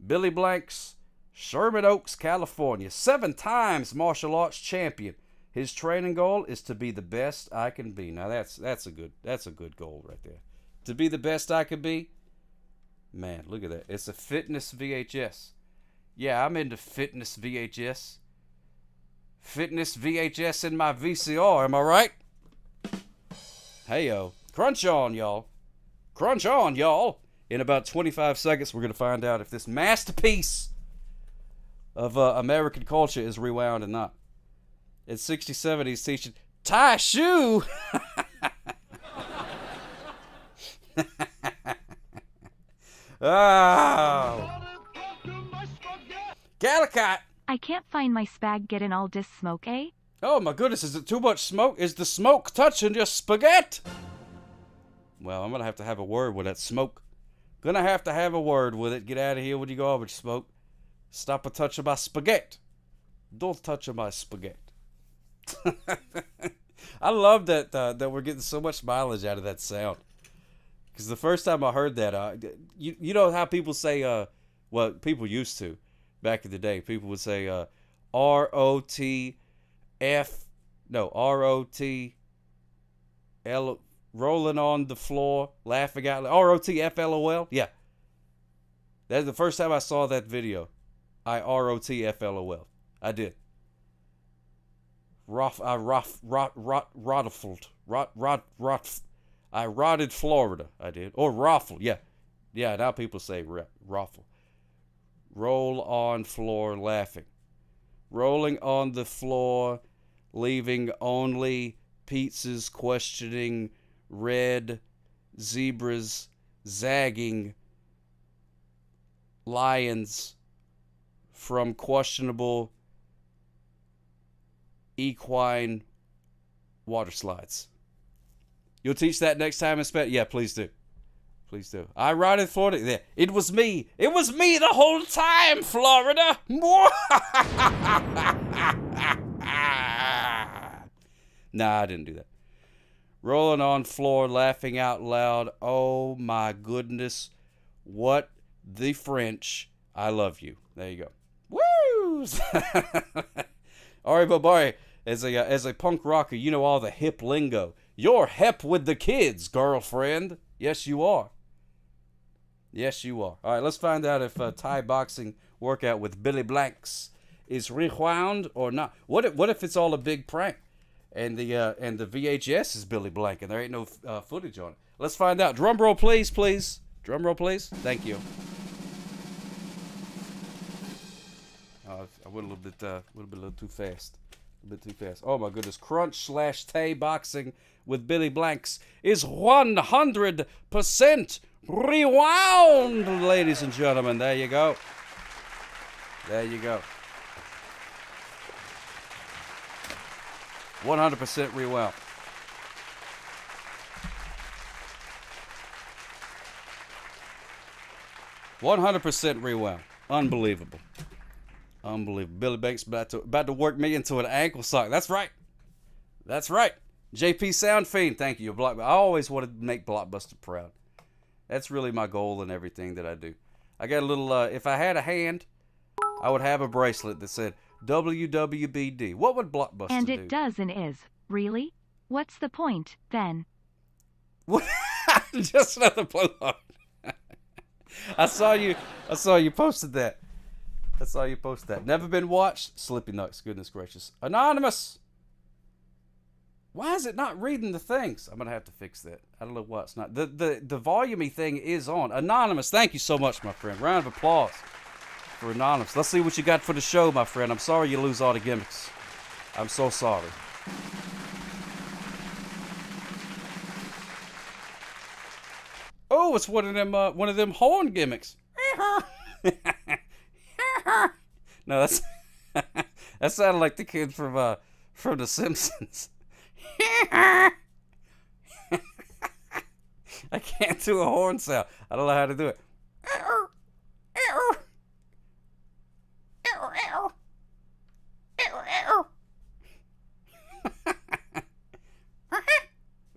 Billy Blanks, Sherman Oaks, California, 7 times martial arts champion. His training goal is to be the best I can be. Now that's a good goal right there. To be the best I can be. Man, look at that. It's a fitness VHS. Yeah, I'm into fitness VHS. Fitness VHS in my VCR, am I right? Hey-yo. Crunch on, y'all. Crunch on, y'all. In about 25 seconds, we're going to find out if this masterpiece of American culture is rewound or not. At 67, he's teaching Tai Shoe. Oh. Calicut. I can't find my spag getting all dis smoke, eh? Oh my goodness, is it too much smoke? Is the smoke touching your spaghetti? Well, I'm going to have a word with that smoke. Gonna have to have a word with it. Get out of here with your garbage smoke. Stop a touching my spaghetti. Don't touch my spaghetti. I love that that we're getting so much mileage out of that sound. Because the first time I heard that, you know how people say, well, people used to, back in the day, people would say R-O-T-F, rolling on the floor, laughing out loud. R-O-T-F-L-O-L? Yeah. That's the first time I saw that video. I R-O-T-F-L-O-L. I did. I rotted Florida. I did. Or raffle. Yeah. Yeah, now people say raffle. Roll on floor laughing. Rolling on the floor, leaving only pizzas questioning red zebras, zagging lions from questionable equine water slides. You'll teach that next time in Spanish? Yeah, please do. Please do. I rotted Florida. Yeah, it was me. It was me the whole time, Florida. Nah, I didn't do that. Rolling on floor, laughing out loud. Oh my goodness. What the French. I love you. There you go. Woo! All right, but boy, as a punk rocker, you know all the hip lingo. You're hip with the kids, girlfriend. Yes, you are. Yes, you are. All right, let's find out if Thai boxing workout with Billy Blanks is rewound or not. What if it's all a big prank, and the VHS is Billy Blank and there ain't no footage on it? Let's find out. Drum roll, please, please. Drum roll, please. Thank you. I went a little too fast. A bit too fast. Oh my goodness. Crunch/Tay boxing with Billy Blanks is 100% rewound, ladies and gentlemen. There you go. There you go. 100% rewound. $100% rewound. Unbelievable. Unbelievable. Billy Banks about to work me into an ankle sock. That's right. That's right. JP Sound Fiend, thank you. I always wanted to make Blockbuster proud. That's really my goal in everything that I do. I got a little, if I had a hand, I would have a bracelet that said WWBD. What would Blockbuster do? And it does and is. Really? What's the point, then? Just another blowout. I saw you posted that. I saw you post that. Never been watched? Slippy Nuts, goodness gracious. Anonymous! Why is it not reading the things? I'm going to have to fix that. I don't know why it's not. The volume-y thing is on. Anonymous, thank you so much, my friend. Round of applause for Anonymous. Let's see what you got for the show, my friend. I'm sorry you lose all the gimmicks. I'm so sorry. Oh, it's one of them horn gimmicks. No, that sounded like the kid from The Simpsons. I can't do a horn sound. I don't know how to do it.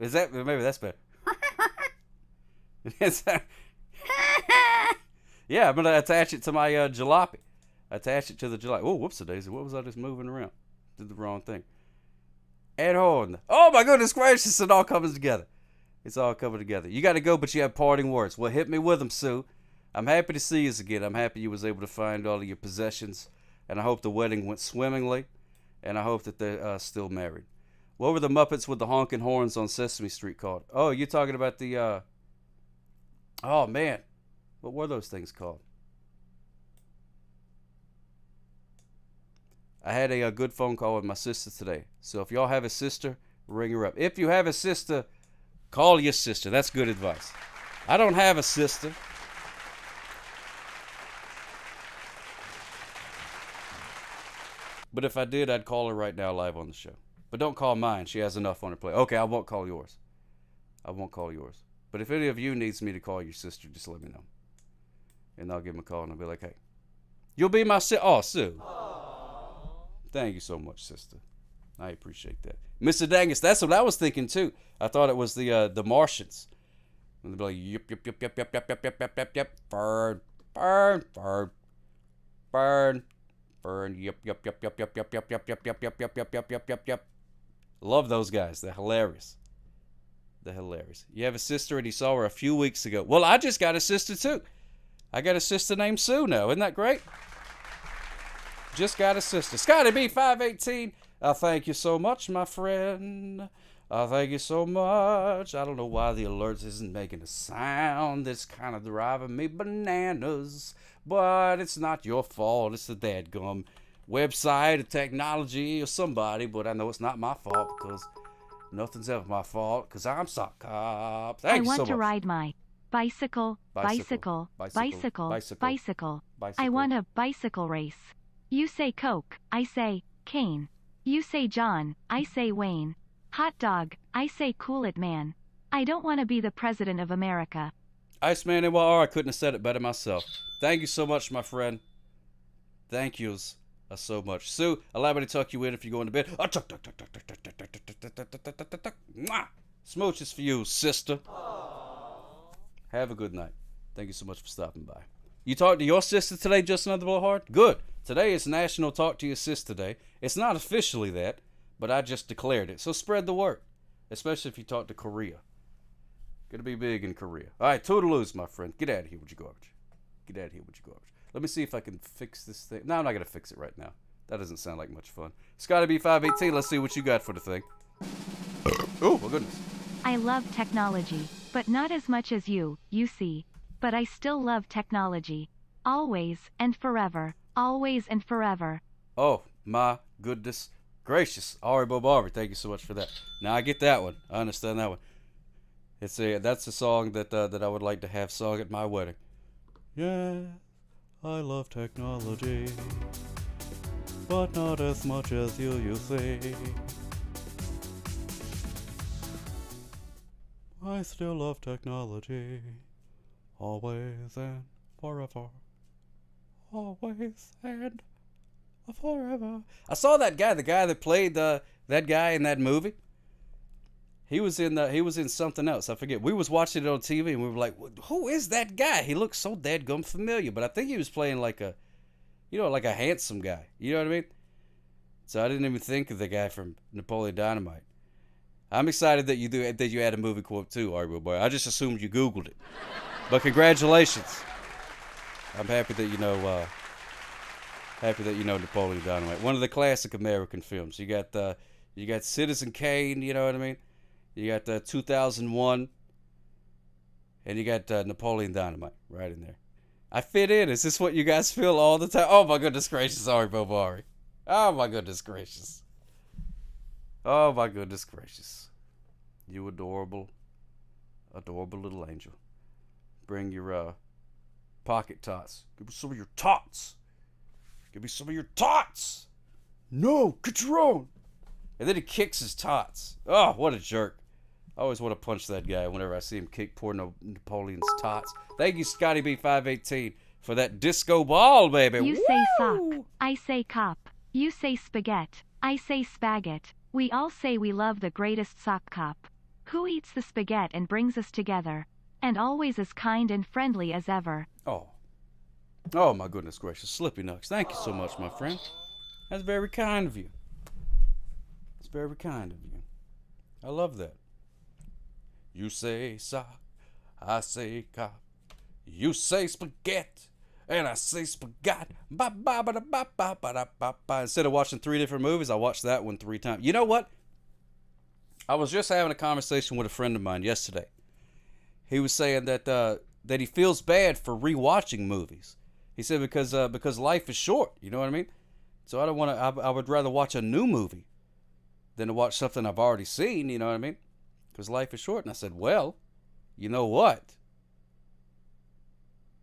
Is that, maybe that's better. Yeah, I'm going to attach it to my jalopy. Attach it to the jalopy. Oh, whoops-a-daisy. What was I just moving around? Did the wrong thing. And on. Oh, my goodness gracious. It all comes together. It's all coming together. You got to go, but you have parting words. Well, hit me with them, Sue. I'm happy to see you again. I'm happy you was able to find all of your possessions. And I hope the wedding went swimmingly. And I hope that they're still married. What were the Muppets with the honking horns on Sesame Street called? Oh, you're talking about the... Oh, man. What were those things called? I had a good phone call with my sister today. So if y'all have a sister, ring her up. If you have a sister, call your sister. That's good advice. I don't have a sister. But if I did, I'd call her right now live on the show. But don't call mine. She has enough on her plate. Okay, I won't call yours. I won't call yours. But if any of you needs me to call your sister, just let me know. And I'll give him a call and I'll be like, hey, you'll be my sister. Oh, Sue. Aww. Thank you so much, sister. I appreciate that. Mr. Dangus, that's what I was thinking too. I thought it was the Martians. And they'd be like, yep, yep, yep, yep, yep, yep, yep, yep, yep, yep, yep, burn, burn, burn, burn, burn, yep, yep, yep, yep, yep, yep, yep, yep, yep, yep, yep, yep, yep, yep, yep, yep, yep. Love those guys. They're hilarious. They're hilarious. You have a sister and you saw her a few weeks ago. Well, I just got a sister too. I got a sister named Sue now. Isn't that great? Just got a sister. Scotty B 518. Thank you so much, my friend. Thank you so much. I don't know why the alerts isn't making a sound. It's kind of driving me bananas. But it's not your fault. It's the dadgum website or technology or somebody. But I know it's not my fault because nothing's ever my fault because I'm Sock Cop. Thank you so much. I want to ride my bicycle, bicycle, bicycle, bicycle. I want a bicycle race. You say Coke, I say Kane. You say John, I say Wayne. Hot dog, I say Cool It Man. I don't want to be the president of America. Iceman NYR, I couldn't have said it better myself. Thank you so much, my friend. Thank yous so much. Sue, allow me to tuck you in if you're going to bed. Smooches for you, sister. Have a good night. Thank you so much for stopping by. You talked to your sister today, Justin Underblowhard? Good. Today is National Talk to Your Sister Day. It's not officially that, but I just declared it. So spread the word, especially if you talk to Korea. Gonna be big in Korea. All right, toodaloos, my friend. Get out of here with your garbage. Get out of here with your garbage. Let me see if I can fix this thing. No, I'm not gonna fix it right now. That doesn't sound like much fun. Scotty B 518. Let's see what you got for the thing. Oh my goodness. I love technology, but not as much as you see. But I still love technology. Always and forever. Always and forever. Oh, my goodness gracious. Ari Bobari, thank you so much for that. Now, I get that one. I understand that one. That's a song that I would like to have sung at my wedding. Yeah, I love technology, but not as much as you think. I still love technology. Always and forever. Always and forever. I saw that guy, the guy that played that guy in that movie. He was in something else. I forget. We was watching it on TV and we were like, who is that guy? He looks so dadgum familiar. But I think he was playing like a handsome guy. You know what I mean? So I didn't even think of the guy from Napoleon Dynamite. I'm excited that you had a movie quote too, Ari Boy. I just assumed you Googled it. But congratulations. I'm happy that you know Napoleon Dynamite. One of the classic American films. You got Citizen Kane, you know what I mean? You got 2001, and you got Napoleon Dynamite right in there. I fit in. Is this what you guys feel all the time? Oh my goodness gracious, Ari Bobari. Oh my goodness gracious. Oh my goodness gracious. You adorable little angel. Bring your pocket tots. Give me some of your tots. Give me some of your tots. No, get your own. And then he kicks his tots. Oh, what a jerk. I always want to punch that guy whenever I see him kick poor Napoleon's tots. Thank you, Scotty B 518, for that disco ball, baby. You Woo! say sock, I say cop. You say spaghetti, I say spaghetti. We all say we love the greatest sock cop. Who eats the spaghetti and brings us together? And always as kind and friendly as ever. Oh. Oh, my goodness gracious. Slippy Nugs, thank you so much, my friend. That's very kind of you. It's very kind of you. I love that. You say sock, I say cop. You say spaghetti, and I say spaghetti. Instead of watching 3 different movies, I watched that one 3 times. You know what? I was just having a conversation with a friend of mine yesterday. He was saying that that he feels bad for rewatching movies. He said because life is short. You know what I mean? So I don't want to. I would rather watch a new movie than to watch something I've already seen. You know what I mean? Because life is short. And I said, well, you know what?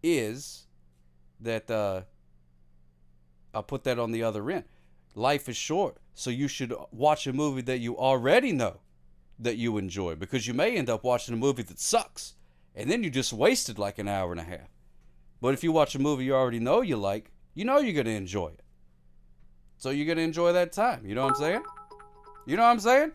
Is that I'll put that on the other end. Life is short, so you should watch a movie that you already know that you enjoy, because you may end up watching a movie that sucks, and then you just wasted like an hour and a half. But if you watch a movie you already know you like, you know you're going to enjoy it. So you're going to enjoy that time. You know what I'm saying? You know what I'm saying?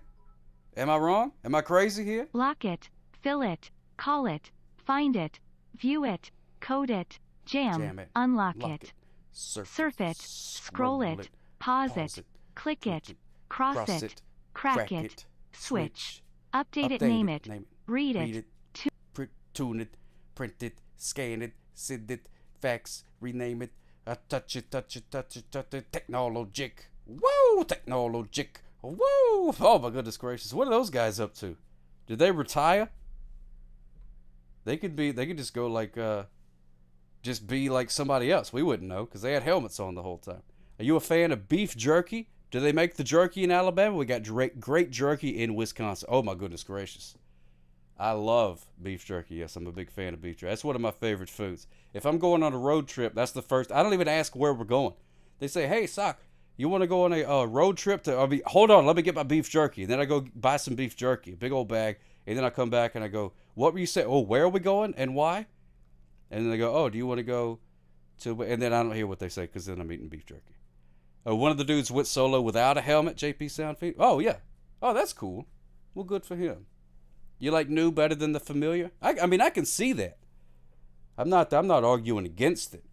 Am I wrong? Am I crazy here? Lock it, fill it, call it, find it, view it, code it, jam it, unlock it, surf it, scroll it, pause it, click it, cross it, crack it, switch, update it, name it, read it, tune it, print it, scan it, send it, fax, rename it, touch it, technologic. Woo, technologic. Woo! Oh my goodness gracious. What are those guys up to? Did they retire? They could just go like just be like somebody else. We wouldn't know because they had helmets on the whole time. Are you a fan of beef jerky? Do they make the jerky in Alabama? We got great jerky in Wisconsin. Oh my goodness gracious. I love beef jerky. Yes, I'm a big fan of beef jerky. That's one of my favorite foods. If I'm going on a road trip, that's the first. I don't even ask where we're going. They say, "Hey, Sock, you want to go on a road trip to?" Hold on, let me get my beef jerky. And then I go buy some beef jerky, a big old bag. And then I come back and I go, "What were you saying? Oh, where are we going and why?" And then they go, "Oh, do you want to go to?" And then I don't hear what they say because then I'm eating beef jerky. One of the dudes went solo without a helmet. JP Soundfeed. Oh yeah. Oh, that's cool. Well, good for him. You like new better than the familiar? I mean, I can see that. I'm not arguing against it,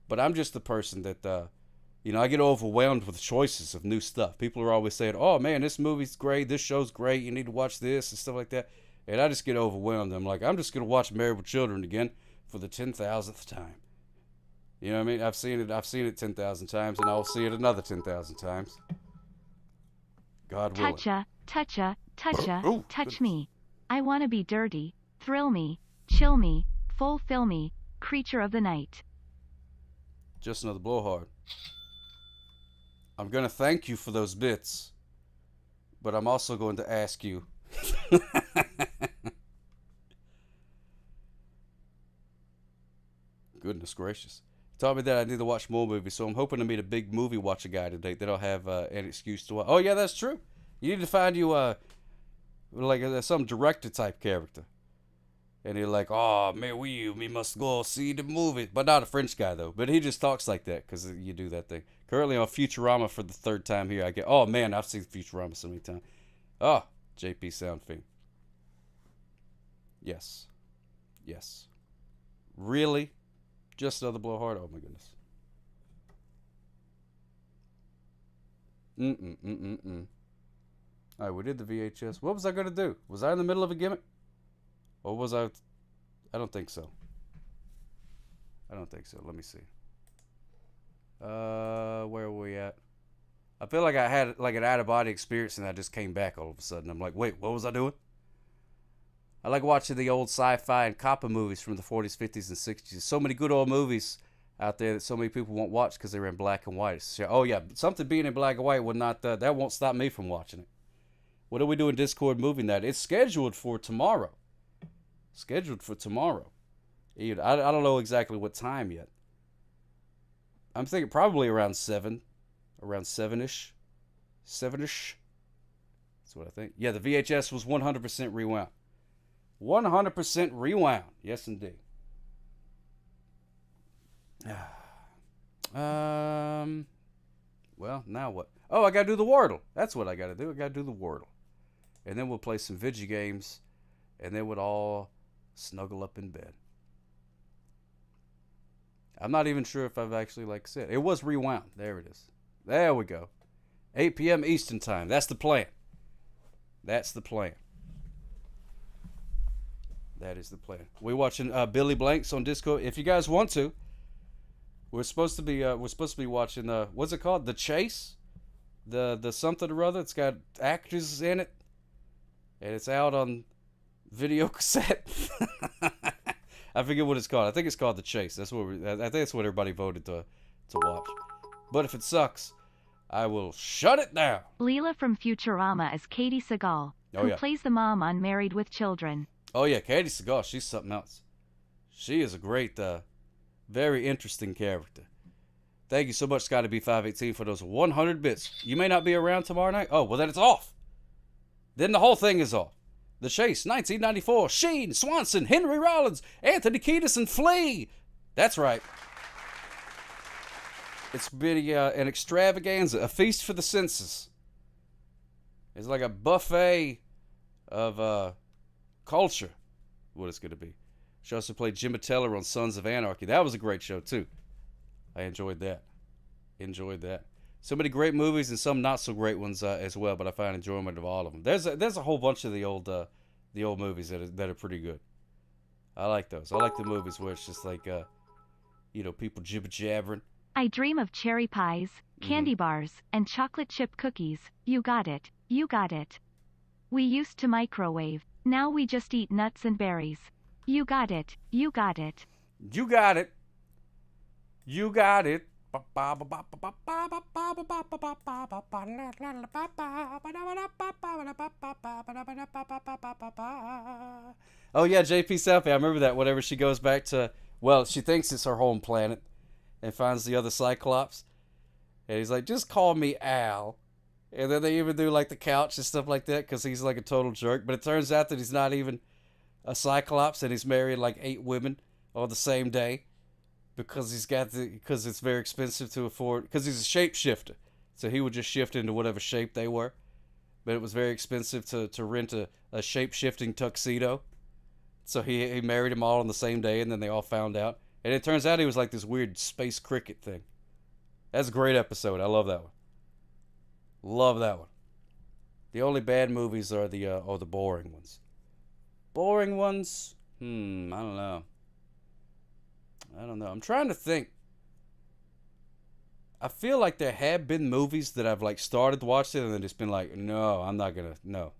but I'm just the person that I get overwhelmed with choices of new stuff. People are always saying, "Oh man, this movie's great, this show's great, you need to watch this," and stuff like that. And I just get overwhelmed. I'm like, I'm just gonna watch Married with Children again for the 10,000th time. You know what I mean? I've seen it 10,000 times, and I'll see it another 10,000 times. God willing. Toucha, Ooh, touch me. I want to be dirty, thrill me, chill me, fulfill me, creature of the night. Just another blowhard. I'm going to thank you for those bits, but I'm also going to ask you. Goodness gracious. He taught me that I need to watch more movies, so I'm hoping to meet a big movie watcher guy today that'll have an excuse to watch. Oh, yeah, that's true. You need to find you some director type character. And he's like, "Oh, man, we must go see the movie." But not a French guy, though. But he just talks like that because you do that thing. Currently on Futurama for the 3rd time here. Oh, man, I've seen Futurama so many times. Oh, JP Soundfeed. Yes. Yes. Really? Just another blowhard? Oh, my goodness. All right, we did the VHS. What was I going to do? Was I in the middle of a gimmick? Or was I? I don't think so. I don't think so. Let me see. Where were we at? I feel like I had like an out-of-body experience and I just came back all of a sudden. I'm like, wait, what was I doing? I like watching the old sci-fi and copper movies from the 40s, 50s, and 60s. So many good old movies out there that so many people won't watch because they're in black and white. So, oh yeah, something being in black and white would not. That won't stop me from watching it. What are we doing Discord movie night? It's scheduled for tomorrow. Scheduled for tomorrow. I don't know exactly what time yet. I'm thinking probably around 7. Around 7-ish. 7-ish. That's what I think. Yeah, the VHS was 100% rewound. 100% rewound. Yes, indeed. Well, now what? Oh, I got to do the Wordle. That's what I got to do. I got to do the Wordle. And then we'll play some video games. and they would all snuggle up in bed. I'm not even sure if I've actually said it was rewound. There it is. There we go. 8 p.m. Eastern time. That's the plan. That's the plan. That is the plan. We're watching Billy Blanks on Discord. If you guys want to, we're supposed to be watching what's it called? The Chase, the something or other. It's got actors in it, and it's out on video cassette. I forget what it's called. I think it's called The Chase. I think that's what everybody voted to watch. But if it sucks, I will shut it down. Leela from Futurama is Katie Sagal, who plays the mom on Married with Children. Oh yeah, Katie Sagal. She's something else. She is a great, very interesting character. Thank you so much, Scotty B518, for those 100 bits. You may not be around tomorrow night. Oh, well then it's off. Then the whole thing is off. The Chase, 1994, Sheen, Swanson, Henry Rollins, Anthony Kiedis, and Flea. That's right. It's been an extravaganza, a feast for the senses. It's like a buffet of culture, what it's going to be. She also played Jimmy Teller on Sons of Anarchy. That was a great show, too. I enjoyed that. So many great movies and some not so great ones as well, but I find enjoyment of all of them. There's a whole bunch of the old movies that are pretty good. I like those. I like the movies where it's just like, people jibber-jabbering. I dream of cherry pies, candy bars, and chocolate chip cookies. You got it. You got it. We used to microwave. Now we just eat nuts and berries. You got it. You got it. You got it. You got it. Oh yeah, JP Selfie. I remember that. Whenever she goes back to, she thinks it's her home planet, and finds the other Cyclops, and he's like, "Just call me Al." And then they even do like the couch and stuff like that because he's like a total jerk. But it turns out that he's not even a Cyclops, and he's married like 8 women on the same day. Because it's very expensive to afford, because he's a shapeshifter. So he would just shift into whatever shape they were. But it was very expensive to rent a shape-shifting tuxedo. So he married them all on the same day, and then they all found out. And it turns out he was like this weird space cricket thing. That's a great episode. I love that one. Love that one. The only bad movies are the boring ones. Boring ones? I don't know. I'm trying to think. I feel like there have been movies that I've like started watching and then just been like, no, I'm not gonna, no.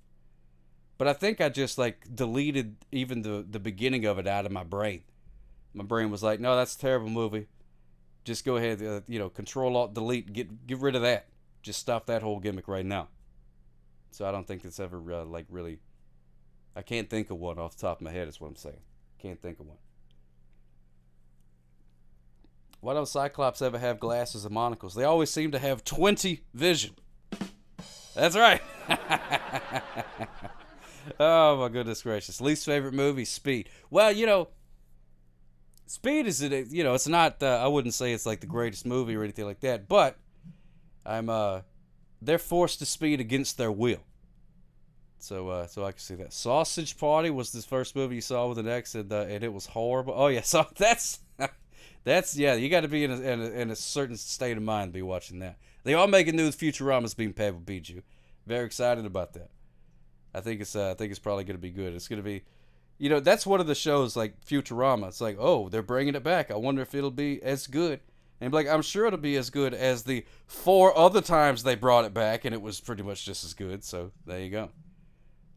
But I think I just like deleted even the beginning of it out of my brain. My brain was like, no, that's a terrible movie. Just go ahead, Control Alt Delete, get rid of that. Just stop that whole gimmick right now. So I don't think that's ever really. I can't think of one off the top of my head. Is what I'm saying. Can't think of one. Why don't Cyclops ever have glasses and monocles? They always seem to have 20 vision. That's right. Oh, my goodness gracious. Least favorite movie, Speed. Well, Speed is, it's not, I wouldn't say it's like the greatest movie or anything like that, but they're forced to speed against their will. So I can see that. Sausage Party was the first movie you saw with an X, and it was horrible. Oh, yeah, so that's... you got to be in a certain state of mind to be watching that. They are making news Futurama's being Pebble Biju. Very excited about that. I think it's probably going to be good. It's going to be, that's one of the shows like Futurama. It's like, oh, they're bringing it back. I wonder if it'll be as good. And I'm sure it'll be as good as the 4 other times they brought it back, and it was pretty much just as good. So there you go.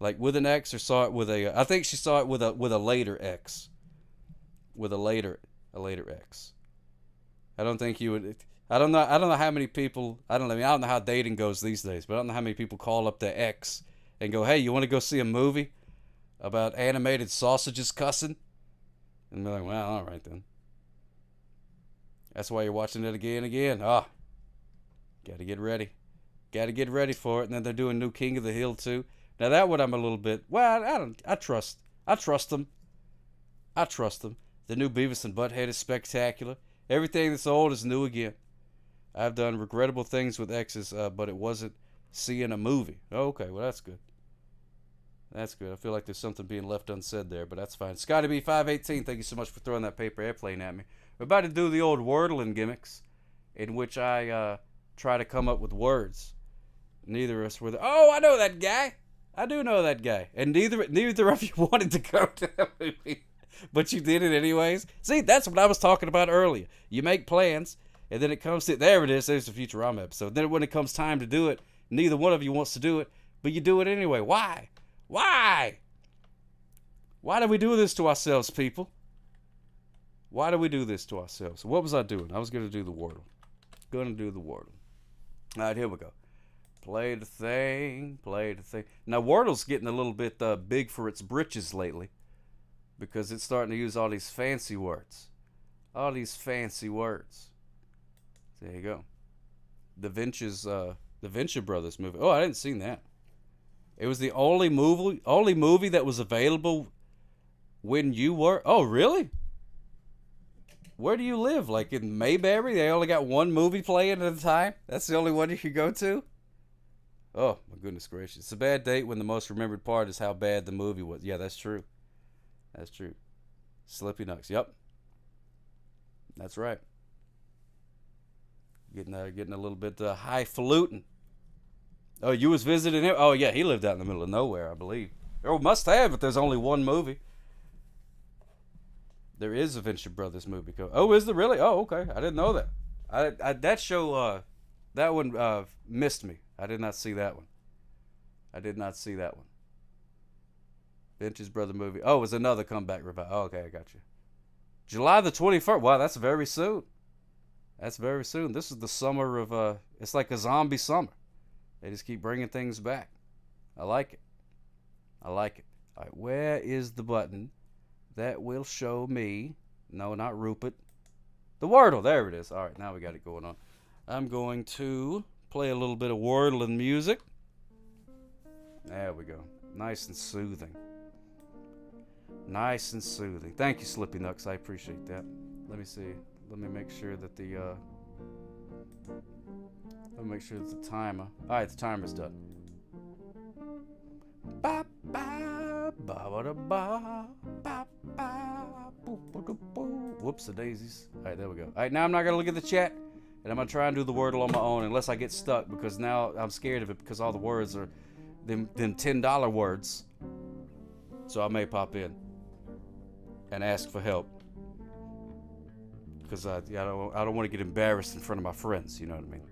Like with an X, or saw it with I think she saw it with a later X. With a later X. I don't think you would. I don't know how many people. I don't know how dating goes these days, but I don't know how many people call up their ex and go, "Hey, you want to go see a movie about animated sausages cussing?" And they're like, "Well, all right then." That's why you're watching it again and again. Got to get ready. Got to get ready for it. And then they're doing New King of the Hill too. Now that one I'm a little bit. Well, I trust them. I trust them. The new Beavis and Butthead is spectacular. Everything that's old is new again. I've done regrettable things with exes, but it wasn't seeing a movie. Okay, well, that's good. That's good. I feel like there's something being left unsaid there, but that's fine. Scotty B 518, thank you so much for throwing that paper airplane at me. We're about to do the old wordling gimmicks, in which I try to come up with words. Neither of us were oh, I know that guy. I do know that guy. And neither of you wanted to go to that movie, but you did it anyways. See, that's what I was talking about earlier. You make plans, and then it comes to, there it is, there's the Futurama episode. Then when it comes time to do it, neither one of you wants to do it, but you do it anyway. Why? Why? Why do we do this to ourselves, people? Why do we do this to ourselves? What was I doing? I was going to do the Wordle. Going to do the Wordle. All right, here we go. Play the thing, play the thing. Now, Wordle's getting a little bit big for its britches lately because it's starting to use all these fancy words. All these fancy words. There you go. The Venture Brothers movie. Oh, I didn't see that. It was the only movie that was available when you were. Oh, really? Where do you live? Like in Mayberry? They only got one movie playing at a time? That's the only one you could go to? Oh, my goodness gracious. It's a bad date when the most remembered part is how bad the movie was. Yeah, that's true. That's true. Slippy Nucks. Yep. That's right. Getting a little bit highfalutin. Oh, you was visiting him? Oh, yeah, he lived out in the middle of nowhere, I believe. Oh, must have, but there's only one movie. There is a Venture Brothers movie. Oh, is there really? Oh, okay. I didn't know that. That show, that one missed me. I did not see that one. I did not see that one. Venture Brother movie. Oh, it was another comeback revival. Oh, okay, I got you. July the 21st. Wow, that's very soon. That's very soon. This is the summer of, it's like a zombie summer. They just keep bringing things back. I like it. I like it. All right, where is the button that will show me? No, not Rupert. The Wordle. There it is. All right, now we got it going on. I'm going to play a little bit of Wordling music. There we go. Nice and soothing. Nice and soothing. Thank you, Slippy Nucks. I appreciate that. Let me see. Let me make sure that the timer. All right, the timer's done. Ba ba ba ba da ba ba ba. Whoops, the daisies. All right, there we go. All right, now I'm not gonna look at the chat, and I'm gonna try and do the Wordle on my own, unless I get stuck, because now I'm scared of it because all the words are them $10 words. So I may pop in and ask for help. Because I don't want to get embarrassed in front of my friends, you know what I mean?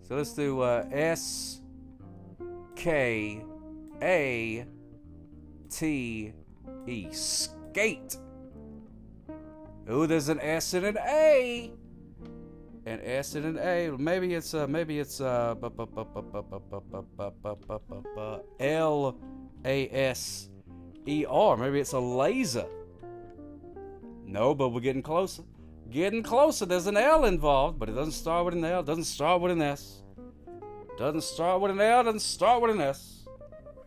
So let's do S-K-A-T-E. Skate. Oh, there's an S and an A. An S and an A. Maybe it's L-A-S-E-R. Maybe it's a laser. No, but we're getting closer. Getting closer. There's an L involved, but it doesn't start with an L. Doesn't start with an S. Doesn't start with an L. Doesn't start with an S.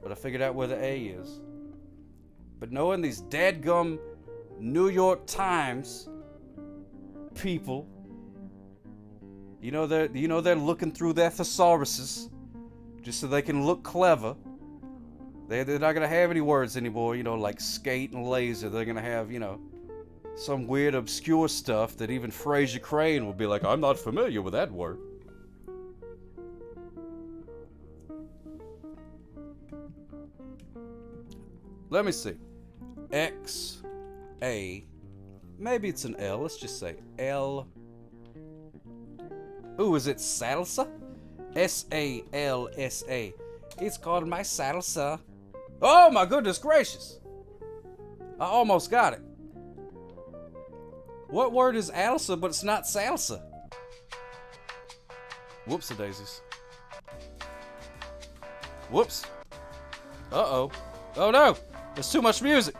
But I figured out where the A is. But knowing these dadgum New York Times people, you know they're looking through their thesauruses just so they can look clever. They're not gonna have any words anymore, like skate and laser. They're gonna have, some weird obscure stuff that even Fraser Crane will be like, I'm not familiar with that word. Let me see. X-A. Maybe it's an L. Let's just say L. Ooh, is it salsa? S-A-L-S-A. It's called my salsa. Oh my goodness gracious. I almost got it. What word is Alsa, but it's not salsa? Whoopsie daisies. Whoops. Uh-oh. Oh no! There's too much music.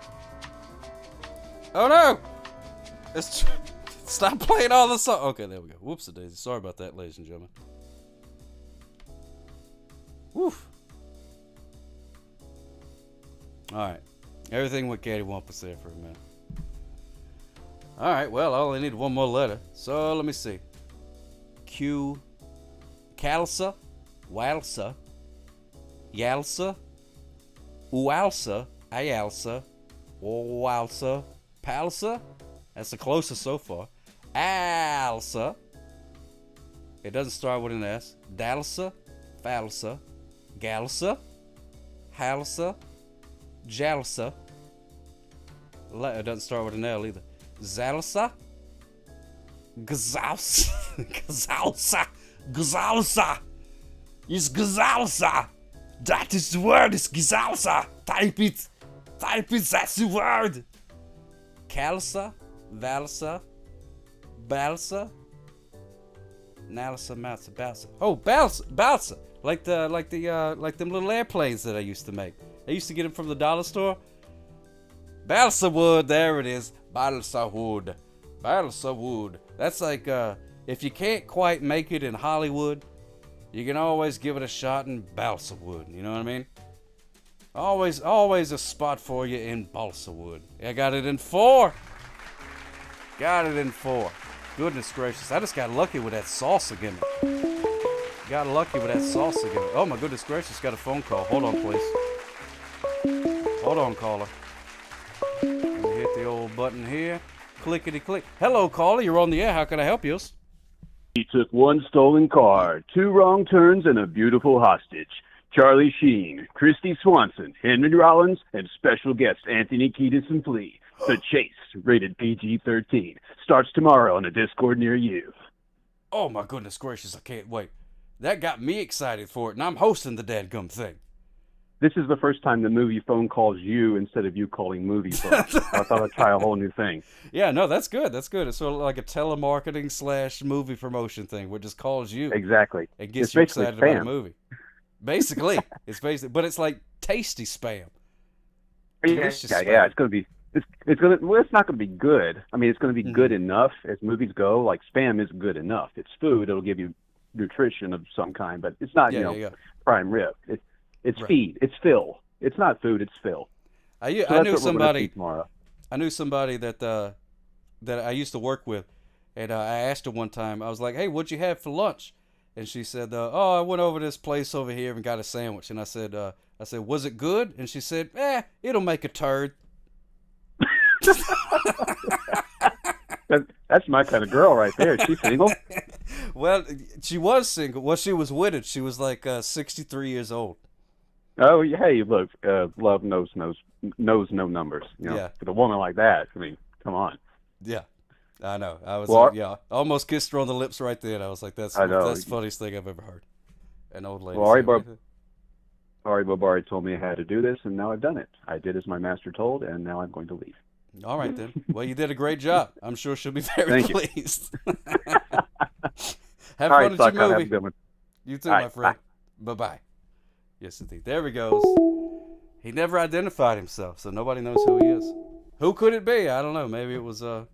Oh no! Stop playing all the songs. Okay, there we go. Whoopsie daisies. Sorry about that, ladies and gentlemen. Woof. Alright. Everything went cattywampus there for a minute. Alright, well, I only need one more letter. So, let me see. Q. Calsa. Walsa. Yalsa. Ualsa, Ialsa, Ualsa, Palsa. That's the closest so far. Alsa. It doesn't start with an S. Dalsa, Falsa, Galsa, Halsa, Jalsa. It doesn't start with an L either. Zalsa, Gazalsa, Gazalsa, Gazalsa. It's Gazalsa. That is the word. It's Gazalsa. Type it. Type it. That's the word. Calsa, Valsa, Balsa, Nalsa, Malsa, Balsa. Oh, Balsa. Like them little airplanes that I used to make. I used to get them from the dollar store. Balsa wood. There it is. Balsa wood. Balsa wood. That's like if you can't quite make it in Hollywood, you can always give it a shot in balsa wood. You know what I mean? Always a spot for you in balsa wood. I got it in 4. Got it in 4. Goodness gracious. I just got lucky with that salsa gimmick. Got lucky with that salsa gimmick. Oh my goodness gracious. Got a phone call. Hold on, please. Hold on, caller. Let me hit the old button here. Clickety click. Hello, caller. You're on the air. How can I help you? He took 1 stolen car, 2 wrong turns, and a beautiful hostage. Charlie Sheen, Christy Swanson, Henry Rollins, and special guest Anthony Kiedis and Flea. The Chase, rated PG-13, starts tomorrow on a Discord near you. Oh my goodness gracious, I can't wait. That got me excited for it, and I'm hosting the dadgum thing. This is the first time the movie phone calls you instead of you calling movie phone. I thought I'd try a whole new thing. Yeah, no, that's good. That's good. It's sort of like a telemarketing / movie promotion thing where it just calls you. Exactly. It gets It's you basically excited about spam. a movie. Basically. But it's like tasty spam. Yeah, Delicious spam. yeah, it's gonna be. It's not gonna be good. I mean, it's gonna be good enough as movies go. Like spam is good enough. It's food. It'll give you nutrition of some kind, but it's not prime rib. It's Right. feed. It's fill. It's not food. It's fill. I So knew that's what we're gonna somebody see tomorrow. I knew somebody that I used to work with, and I asked her one time. I was like, "Hey, what'd you have for lunch?" And she said, "Oh, I went over to this place over here and got a sandwich." And I said, "Was it good?" And she said, "It'll make a turd." That's my kind of girl right there. She's single. Well, she was single. Well, she was with it. She was like 63 years old. Oh, hey, look, love knows no numbers. You know, Yeah. with a woman like that, I mean, come on. Yeah, I know. I was Well, I almost kissed her on the lips right then. I was like, that's I know. the funniest thing I've ever heard. An old lady. Well, Ari saying, Bobari told me I had to do this, and now I've done it. I did as my master told, and now I'm going to leave. All right, then. Well, you did a great job. I'm sure she'll be very Thank you. pleased. Have All fun right, at Sucker, your have a movie. good one. You too, All my right, friend. Bye-bye. Yes, indeed. There he goes. He never identified himself, so nobody knows who he is. Who could it be? I don't know. Maybe it was a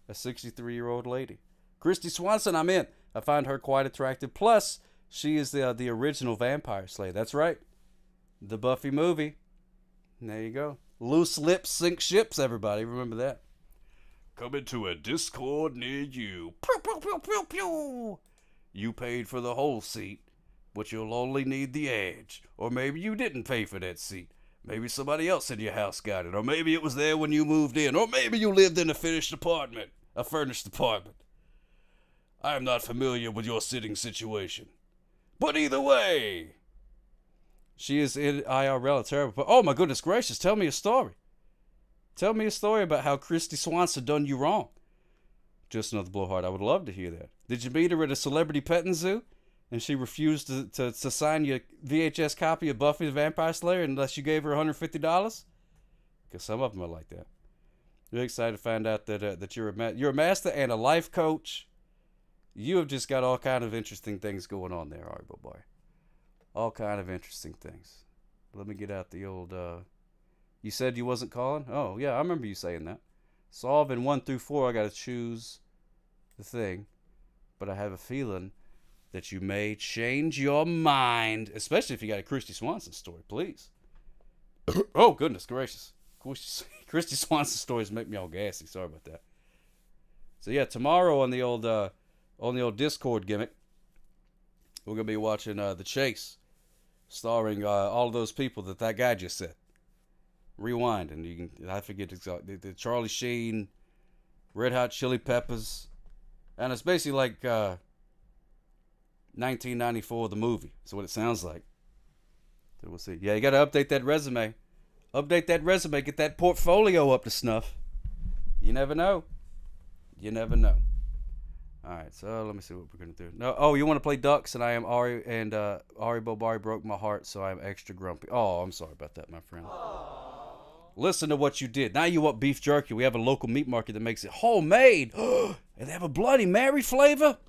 63-year-old lady. Christy Swanson, I'm in. I find her quite attractive. Plus, she is the original Vampire Slayer. That's right. The Buffy movie. There you go. Loose lips sink ships, everybody. Remember that. Coming to a Discord near you. Pew, pew, pew, pew, pew. You paid for the whole seat, but you'll only need the edge. Or maybe you didn't pay for that seat. Maybe somebody else in your house got it. Or maybe it was there when you moved in. Or maybe you lived in a furnished apartment. I am not familiar with your sitting situation. But either way, she is in IRL. Terrible. But oh my goodness gracious, tell me a story. Tell me a story about how Christy Swanson done you wrong. Just another blowhard. I would love to hear that. Did you meet her at a celebrity petting zoo? And she refused to sign your VHS copy of Buffy the Vampire Slayer unless you gave her $150? Because some of them are like that. Really excited to find out that you're a master and a life coach. You have just got all kind of interesting things going on there, Ari Boy. All kind of interesting things. Let me get out the old... You said you wasn't calling? Oh, yeah, I remember you saying that. Solving 1 through 4, I got to choose the thing. But I have a feeling that you may change your mind, especially if you got a Christy Swanson story, please. Oh, goodness gracious. Christy Swanson stories make me all gassy. Sorry about that. So, yeah, tomorrow on the old Discord gimmick, we're going to be watching The Chase, starring all of those people that guy just said. Rewind, and you can, I forget exactly, the Charlie Sheen, Red Hot Chili Peppers, and it's basically like 1994, the movie. That's what it sounds like. So we'll see. Yeah, you got to update that resume. Update that resume. Get that portfolio up to snuff. You never know. You never know. All right, so let me see what we're going to do. No, oh, you want to play Ducks, and I am Ari, and Ari Bobari broke my heart, so I'm extra grumpy. Oh, I'm sorry about that, my friend. Listen to what you did. Now you want beef jerky. We have a local meat market that makes it homemade. And they have a Bloody Mary flavor?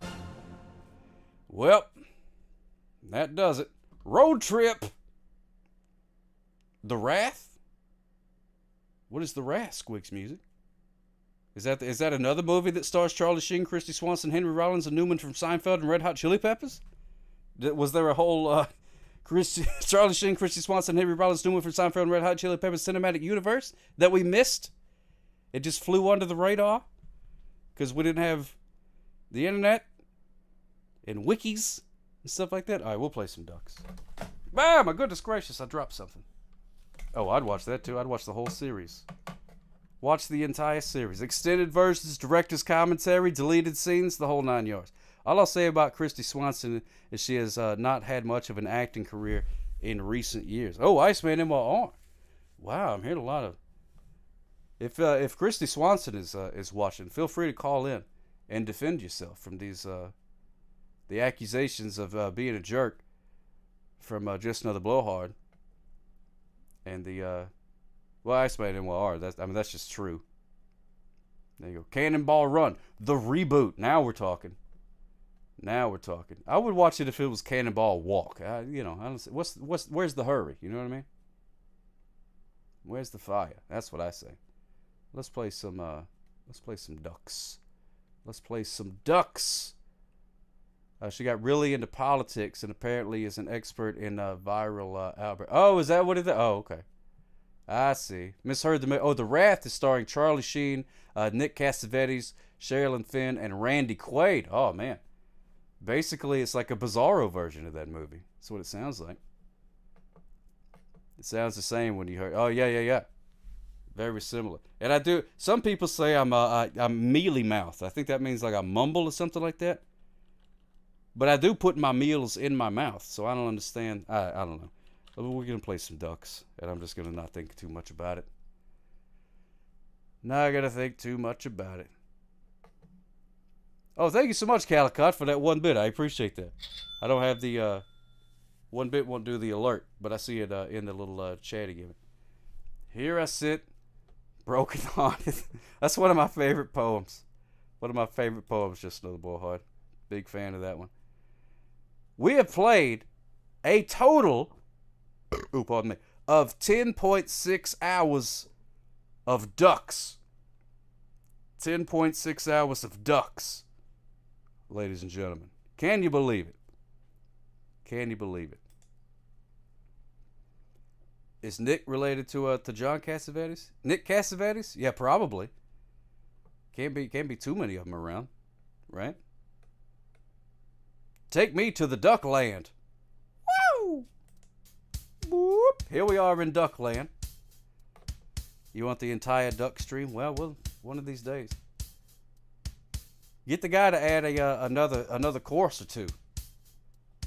Well, that does it. Road Trip. The Wrath? What is The Wrath, Squeaks Music? Is that another movie that stars Charlie Sheen, Christy Swanson, Henry Rollins, and Newman from Seinfeld and Red Hot Chili Peppers? Was there a whole Charlie Sheen, Christy Swanson, Henry Rollins, Newman from Seinfeld and Red Hot Chili Peppers cinematic universe that we missed? It just flew under the radar because we didn't have the internet and wikis and stuff like that. All right, we'll play some Ducks. Ah, my goodness gracious, I dropped something. Oh, I'd watch that too. I'd watch the whole series. Watch the entire series. Extended versions, director's commentary, deleted scenes, the whole 9 yards. All I'll say about Christy Swanson is she has not had much of an acting career in recent years. Oh, Iceman MR. Wow, I'm hearing a lot of... If Christy Swanson is watching, feel free to call in and defend yourself from these the accusations of being a jerk from Just Another Blowhard and the well, Iceman MR. That's just true. There you go. Cannonball Run, the reboot. Now we're talking. Now we're talking. I would watch it if it was Cannonball Walk. I don't see, where's the hurry? You know what I mean? Where's the fire? That's what I say. Let's play some Ducks. Let's play some Ducks. She got really into politics and apparently is an expert in viral outbreak. Oh, is that what it is? Oh, okay. I see. Misheard The Wrath is starring Charlie Sheen, Nick Cassavetes, Sherilyn Fenn, and Randy Quaid. Oh, man. Basically, it's like a Bizarro version of that movie. That's what it sounds like. It sounds the same when you heard. Oh, yeah. Very similar. And I do. Some people say I'm mealy mouth. I think that means like I mumble or something like that. But I do put my meals in my mouth, so I don't understand. I don't know. We're going to play some Ducks, and I'm just going to not think too much about it. Not going to think too much about it. Oh, thank you so much, Calicut, for that 1 bit. I appreciate that. I don't have the 1 bit won't do the alert, but I see it in the little chat again. Here I sit, broken hearted. That's one of my favorite poems. One of my favorite poems, Just Another Blowhard. Big fan of that one. We have played a total... pardon me, of 10.6 hours of Ducks. 10.6 hours of Ducks, ladies and gentlemen. Can you believe it? Can you believe it? Is Nick related to John Cassavetes? Nick Cassavetes? Yeah, probably. Can't be too many of them around, right? Take me to the Duck Land. Woo! Whoop. Here we are in Duckland. You want the entire duck stream? Well, one of these days. Get the guy to add another course or two.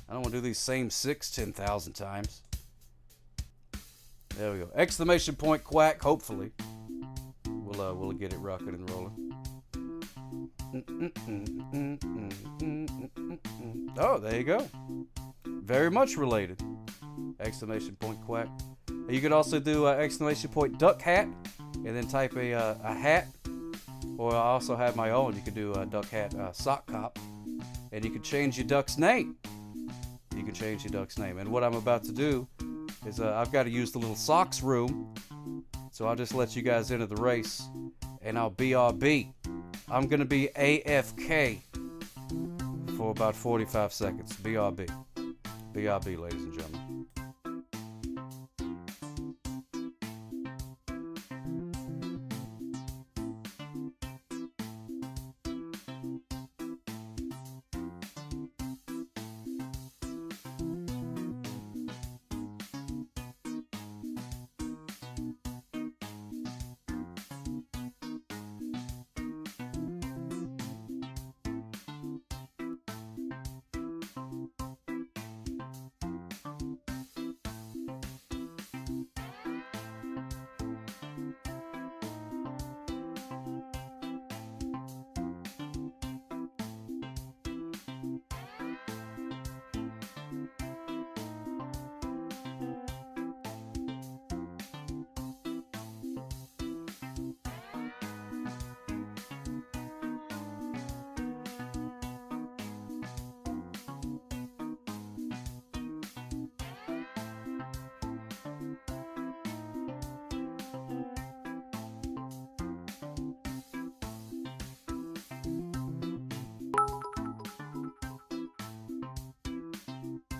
I don't want to do these same 10,000 times. There we go. Exclamation point quack. Hopefully, we'll get it rocking and rolling. Oh, there you go. Very much related. Exclamation point quack. You could also do exclamation point duck hat and then type a hat. Or I also have my own. You could do a duck hat sock cop. And you can change your duck's name. You can change your duck's name. And what I'm about to do is I've got to use the little socks room. So I'll just let you guys into the race. And I'll BRB. I'm going to be AFK for about 45 seconds. BRB. BRB, ladies and gentlemen.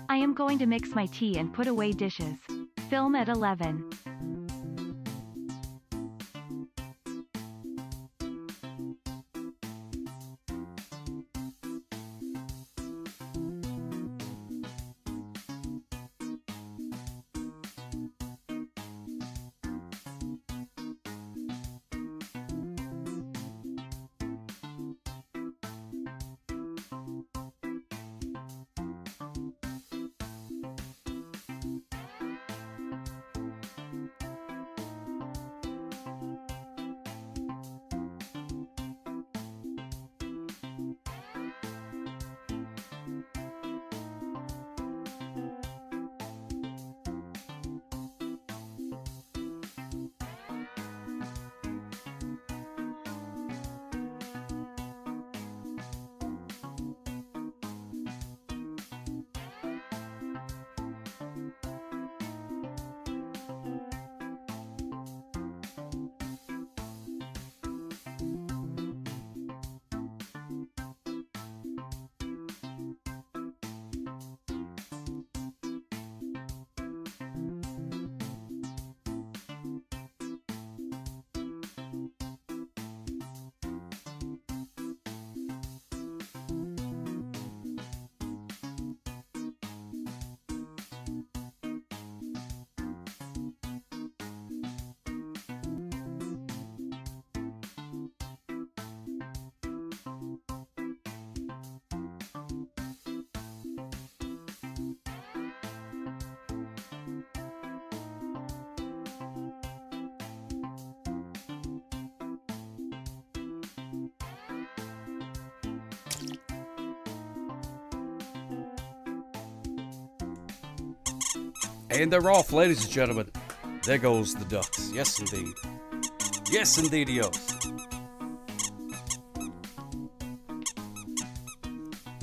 I am going to mix my tea and put away dishes. Film at 11. And they're off, ladies and gentlemen. There goes the ducks. Yes, indeed. Yes, indeed, yes.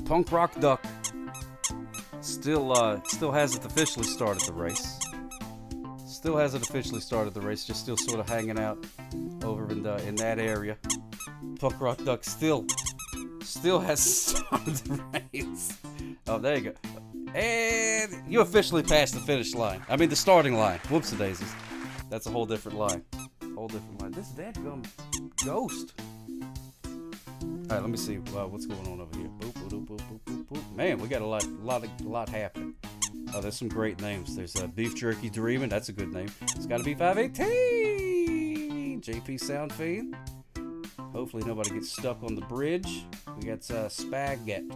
Punk Rock Duck still hasn't officially started the race. Still hasn't officially started the race. Just still sort of hanging out over in that area. Punk Rock Duck still hasn't started the race. Oh, there you go. And you officially passed the finish line. I mean, the starting line. Whoopsie daisies. That's a whole different line. Whole different line. This dadgum ghost. All right, let me see what's going on over here. Boop, boop, boop, boop, boop, boop, boop. Man, we got a lot happening. Oh, there's some great names. There's Beef Jerky Dreamin'. That's a good name. It's got to be 518. JP Sound Fiend. Hopefully nobody gets stuck on the bridge. We got Spaghetti.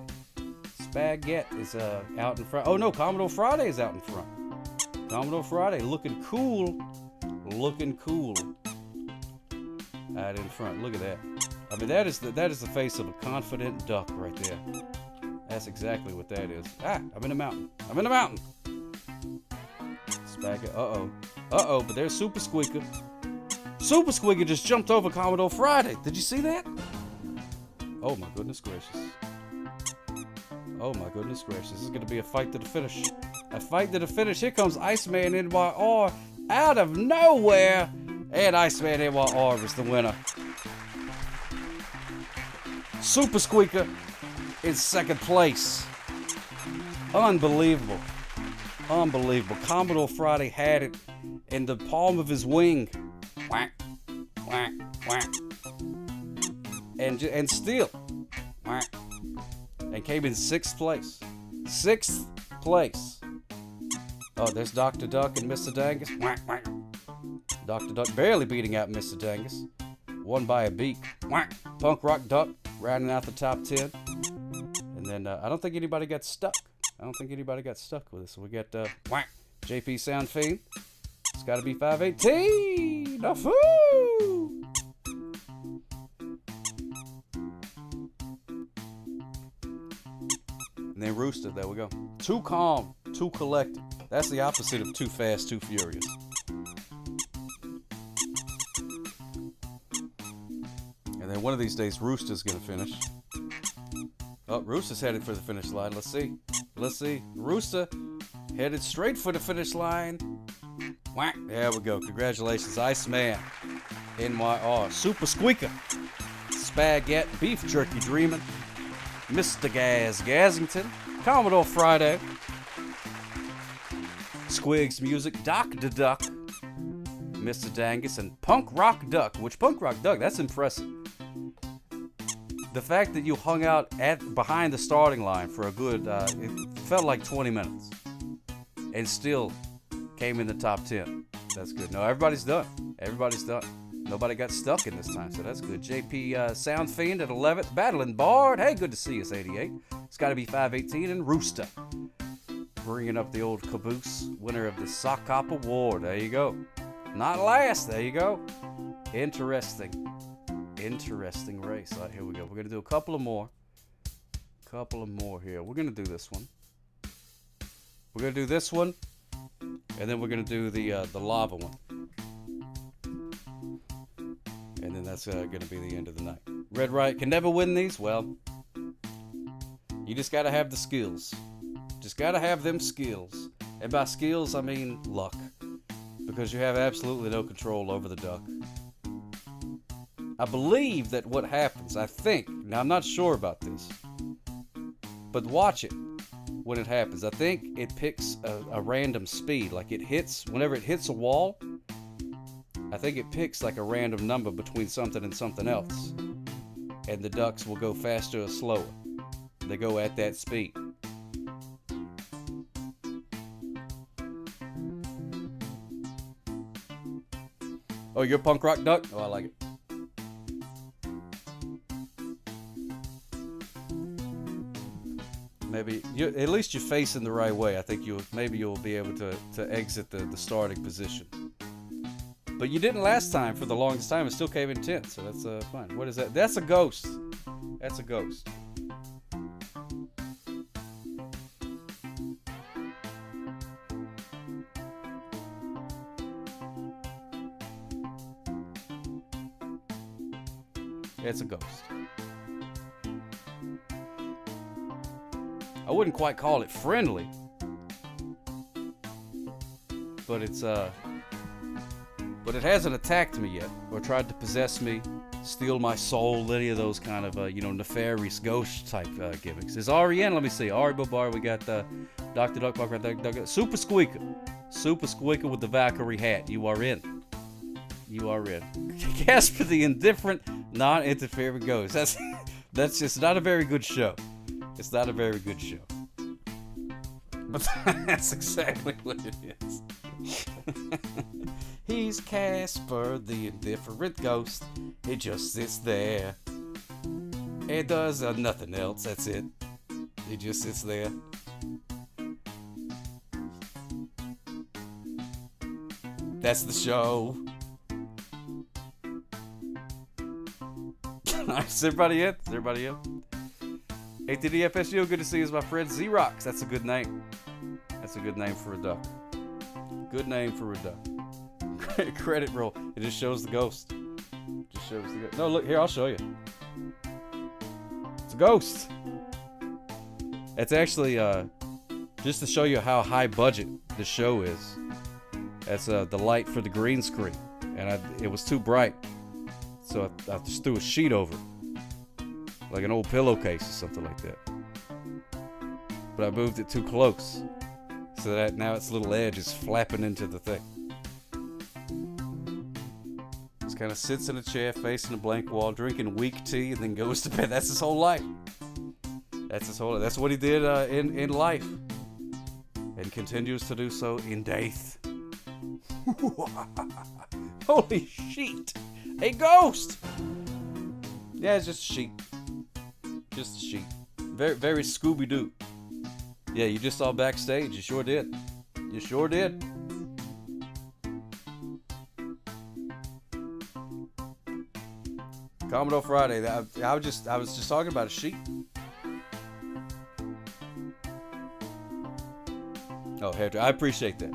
Spaghetti is out in front. Oh no, Commodore Friday is out in front. Commodore Friday looking cool. Looking cool. Out in front. Look at that. I mean, that is the face of a confident duck right there. That's exactly what that is. Ah, I'm in the mountain. I'm in the mountain. Spaghetti. Uh-oh. Uh-oh, but there's Super Squeaker. Super Squeaker just jumped over Commodore Friday. Did you see that? Oh my goodness gracious. Oh my goodness gracious. This is going to be a fight to the finish. A fight to the finish. Here comes Iceman NYR out of nowhere. And Iceman NYR is the winner. Super Squeaker in second place. Unbelievable. Unbelievable. Commodore Friday had it in the palm of his wing. Whack, whack, whack. And still. Whack. And came in 6th place. 6th place. Oh, there's Dr. Duck and Mr. Dangus. Whack, whack. Dr. Duck barely beating out Mr. Dangus. Won by a beak. Whack. Punk Rock Duck rounding out the top 10. And then I don't think anybody got stuck. I don't think anybody got stuck with us. So we got whack. JP Sound Fiend. It's got to be 518. Nafoo! And then Rooster, there we go. Too calm, too collected. That's the opposite of too fast, too furious. And then one of these days, Rooster's gonna finish. Oh, Rooster's headed for the finish line. Let's see. Let's see. Rooster headed straight for the finish line. Whack. There we go. Congratulations, Iceman NYR. Super Squeaker. Spaghetti. Beef Jerky Dreamin'. Mr. Gazington, Commodore Friday, Squigs music, Doc the Duck, Mr. Dangus, and Punk Rock Duck, which Punk Rock Duck, that's impressive. The fact that you hung out behind the starting line for a good, it felt like 20 minutes, and still came in the top 10. That's good. No, everybody's done. Everybody's done. Nobody got stuck in this time, so that's good. JP Sound Fiend at 11th. Battling Bard. Hey, good to see us, 88. It's got to be 518. And Rooster. Bringing up the old caboose. Winner of the Sock Hop Award. There you go. Not last. There you go. Interesting. Interesting race. All right, here we go. We're going to do a couple of more. Here. We're going to do this one. We're going to do this one. And then we're going to do the lava one. And then that's going to be the end of the night. Red Riot can never win these. Well, you just got to have the skills. Just got to have them skills. And by skills, I mean luck. Because you have absolutely no control over the duck. I believe that what happens, I think, now I'm not sure about this, but watch it when it happens. I think it picks a random speed. Like it hits, whenever it hits a wall, I think it picks like a random number between something and something else. And the ducks will go faster or slower. They go at that speed. Oh, you're a punk rock duck? Oh, I like it. Maybe at least you're facing the right way. I think maybe you'll be able to exit the starting position. But you didn't last time for the longest time. It still came in 10th, so that's fine. What is that? That's a ghost. That's a ghost. It's a ghost. I wouldn't quite call it friendly, but it hasn't attacked me yet, or tried to possess me, steal my soul, any of those kind of, nefarious ghost type gimmicks. Is Ari in? Let me see. Ari Bobar, we got Dr. Duck, Super Squeaker. Super Squeaker with the Valkyrie hat. You are in. You are in. Casper the Indifferent, non-interfering ghost. That's just not a very good show. It's not a very good show. But that's exactly what it is. He's Casper, the indifferent ghost. He just sits there and does nothing else. That's it. He just sits there. That's the show. Is everybody in? Is everybody in? ATDFSU, good to see you, is my friend Xerox. That's a good name. That's a good name for a duck. Good name for a duck. Credit roll. It just shows the ghost. Just shows the ghost. No, look here. I'll show you. It's a ghost. It's actually just to show you how high budget the show is. That's the light for the green screen, and it was too bright, so I just threw a sheet over it. Like an old pillowcase or something like that. But I moved it too close, so that now its little edge is flapping into the thing. Just kind of sits in a chair facing a blank wall, drinking weak tea, and then goes to bed. That's his whole life. That's his whole life. That's what he did in life. And continues to do so in death. Holy shit! A ghost! Yeah, it's just a sheet. Just a sheet. Very, very Scooby-Doo. Yeah, you just saw backstage. You sure did. You sure did. Commodore Friday. I was just talking about a sheet. Oh, hairdryer. I appreciate that.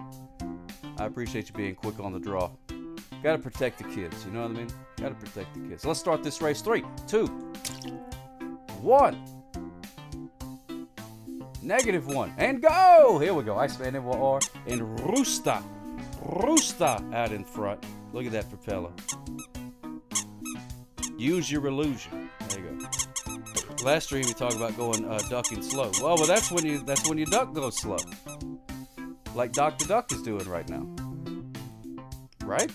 I appreciate you being quick on the draw. Gotta protect the kids, you know what I mean? Gotta protect the kids. Let's start this race. 3, 2, 1. -1. And go! Here we go. Iceman R and Rooster. Rooster out in front. Look at that propeller. Use your illusion. There you go. Last stream we talked about going ducking slow. Well, that's when you duck goes slow. like Dr. Duck is doing right now. Right?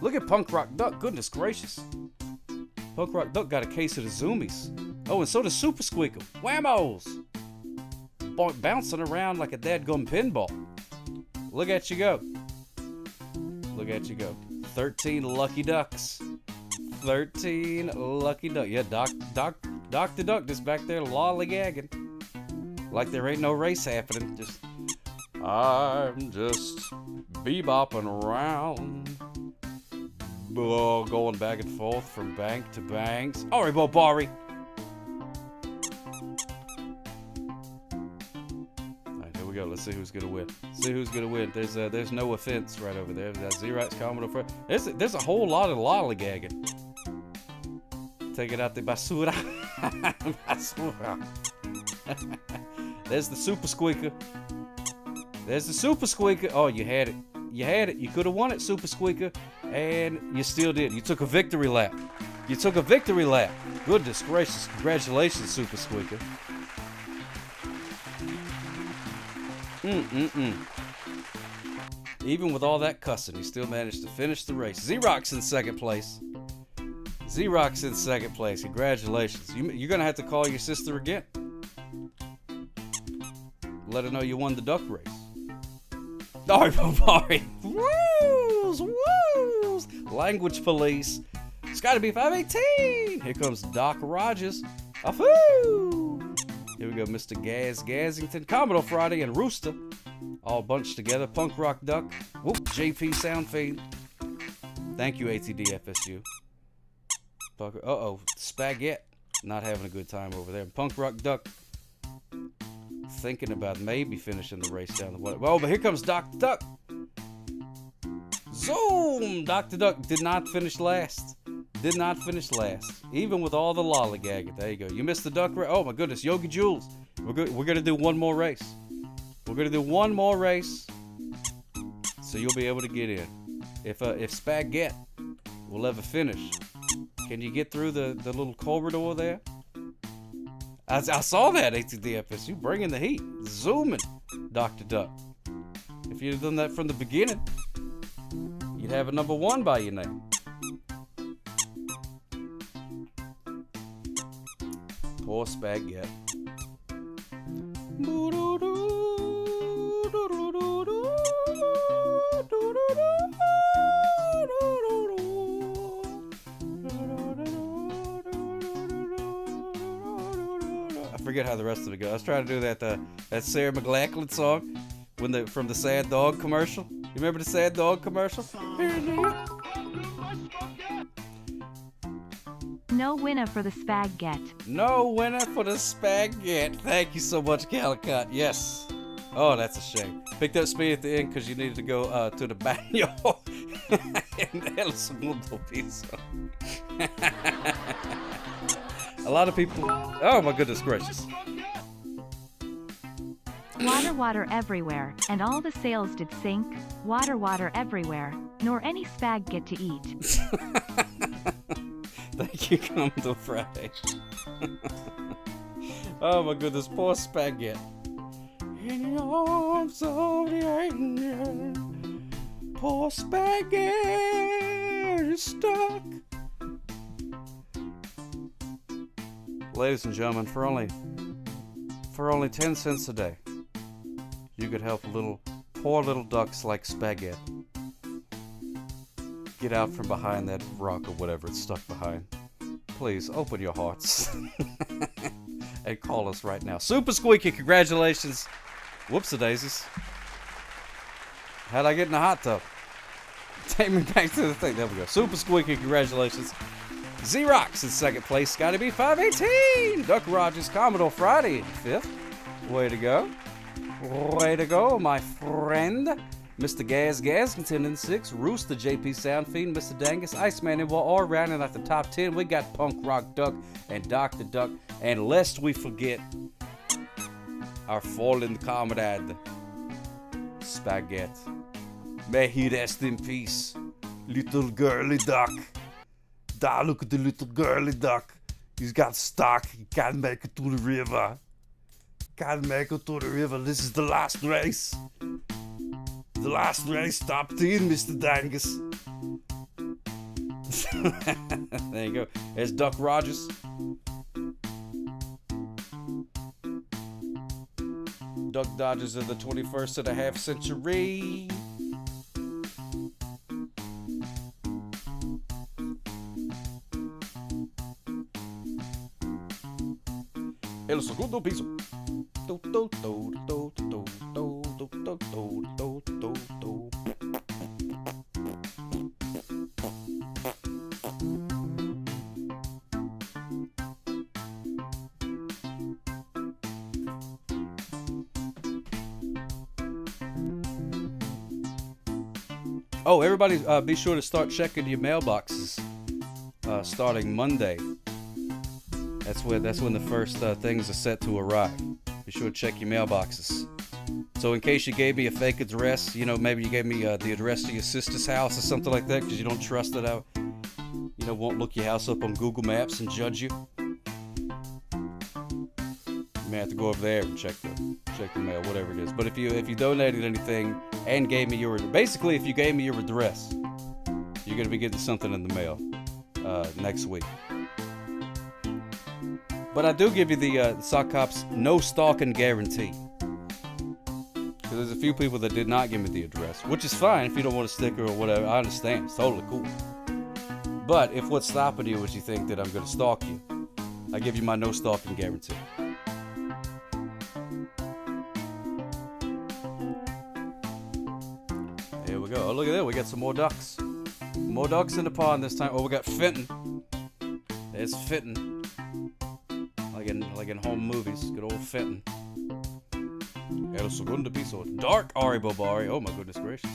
Look at Punk Rock Duck. Goodness gracious. Punk Rock Duck got a case of the Zoomies. Oh, and so does Super Squeaker. Whammos! Bouncing around like a dadgum pinball. Look at you go. Look at you go. 13 lucky ducks. 13 lucky ducks. Yeah, Dr. Duck just back there lollygagging. Like there ain't no race happening. Just, I'm just bebopping around. Going back and forth from bank to banks. All right, Bobari. All right, here we go. Let's see who's gonna win. See who's gonna win. There's no offense right over there. That's Xerox Commodore. There's a whole lot of lollygagging. Take it out the basura. Basura. There's the Super Squeaker. There's the Super Squeaker. Oh, you had it. You had it. You could have won it, Super Squeaker. And you still did. You took a victory lap. You took a victory lap. Goodness gracious. Congratulations, Super Squeaker. Even with all that cussing, he still managed to finish the race. Xerox in second place. Xerox in second place. Congratulations. You're going to have to call your sister again. Let her know you won the duck race. Sorry. Woos! Woos! Language police. It's got to be 518. Here comes Doc Rogers. Afoo! Here we go, Mr. Gazington, Commodore Friday, and Rooster. All bunched together. Punk Rock Duck. Whoop, JP Sound Fiend. Thank you, ATDFSU. Uh-oh, Spaghetti. Not having a good time over there. Punk Rock Duck. Thinking about maybe finishing the race down the way. Well, but here comes Dr. Duck. Zoom! Dr. Duck did not finish last. Did not finish last. Even with all the lollygagging. There you go. You missed the duck race. Oh my goodness. Yogi Jules. We're going to do one more race. We're going to do one more race. So you'll be able to get in. If Spaghetti will ever finish. Can you get through the little corridor there? I saw that, ATDFS. You bringing the heat. Zooming, Dr. Duck. If you'd have done that from the beginning, you'd have a number 1 by your name. Poor Spaghetti. I forget how the rest of it goes. I was trying to do that Sarah McLachlan song from the Sad Dog commercial. You remember the Sad Dog commercial? No winner for the spaghetti. No winner for the spaghetti. Thank you so much, Calicut. Yes. Oh, that's a shame. Picked up speed at the end because you needed to go to the baño. En el segundo piso. A lot of people. Oh my goodness gracious. Water everywhere, and all the sails did sink. Water everywhere, nor any spag get to eat. Thank you, Commodore Friday. Oh my goodness, poor Spaghetti. In the arms of the angel, poor Spaghetti is stuck. Ladies and gentlemen, for only 10 cents a day, you could help poor little ducks like Spaghetti get out from behind that rock or whatever it's stuck behind. Please open your hearts and call us right now. Super Squeaky, congratulations. Whoops-a-daisies. How'd I get in the hot tub? Take me back to the thing. There we go. Super Squeaky, congratulations. Xerox in second place. Gotta be 518. Duck Rogers, Commodore Friday in fifth. Way to go. Way to go, my friend. Mr. Gazington in 6th, Rooster, JP Sound Fiend, Mr. Dangus, Iceman, and we're all rounding out the top 10. We got Punk Rock Duck and Dr. Duck. And lest we forget our fallen comrade, Spaghetti. May he rest in peace, little girly duck. Look at the little girly duck. He's got stuck. He can't make it to the river. Gotta make it to the river. This is the last race. The last race, top 10, Mr. Dangus. There you go. There's Duck Rogers. Duck Dodgers of the 21st and a half century. El segundo piso. Oh, everybody, be sure to start checking your mailboxes starting Monday. That's when the first things are set to arrive. Be sure to check your mailboxes. So in case you gave me a fake address, you know, maybe you gave me the address to your sister's house or something like that because you don't trust that I, you know, won't look your house up on Google Maps and judge you. You may have to go over there and check the mail, whatever it is. But if you donated anything and gave me your, basically if you gave me your address, you're gonna be getting something in the mail next week. But I do give you the Sock Cops no stalking guarantee. Because there's a few people that did not give me the address, which is fine if you don't want a sticker or whatever. I understand. It's totally cool. But if what's stopping you is you think that I'm going to stalk you, I give you my no stalking guarantee. Here we go. Oh, look at that. We got some more ducks. More ducks in the pond this time. Oh, we got Fenton. There's Fenton. Like in home movies. Good old Fenton. El segundo piso. Dark Ari Bobari. Oh my goodness gracious.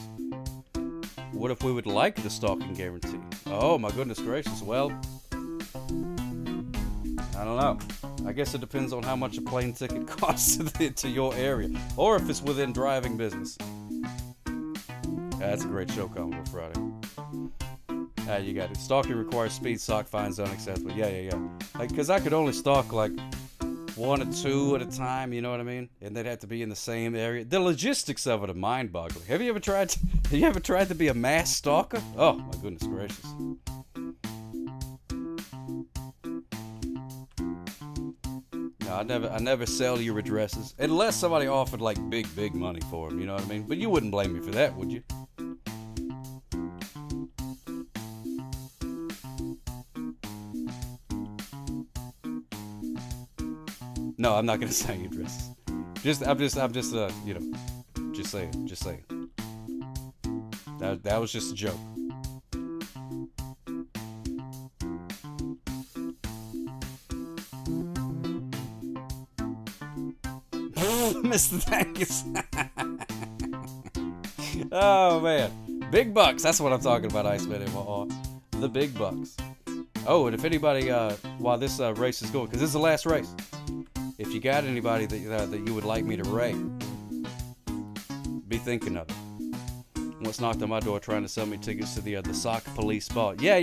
What if we would like the stalking guarantee? Oh my goodness gracious. Well, I don't know. I guess it depends on how much a plane ticket costs to your area. Or if it's within driving business. That's a great show, Commodore Friday. You got it. Stalking requires speed, sock fines unacceptable. Yeah. Like, because I could only stalk like 1 or 2 at a time, you know what I mean? And they'd have to be in the same area. The logistics of it are mind-boggling. Have you ever tried to be a mass stalker? Oh, my goodness gracious. No, I never sell your addresses. Unless somebody offered like big money for them, you know what I mean? But you wouldn't blame me for that, would you? No, I'm not gonna say your addresses. I'm just you know, just saying. That was just a joke. Mr. Thankus. Oh man, big bucks. That's what I'm talking about, Iceman. The big bucks. Oh, and if anybody, while this race is going, because this is the last race. If you got anybody that you would like me to rate, be thinking of it. Once knocked on my door trying to sell me tickets to the Sock Police ball. Yeah.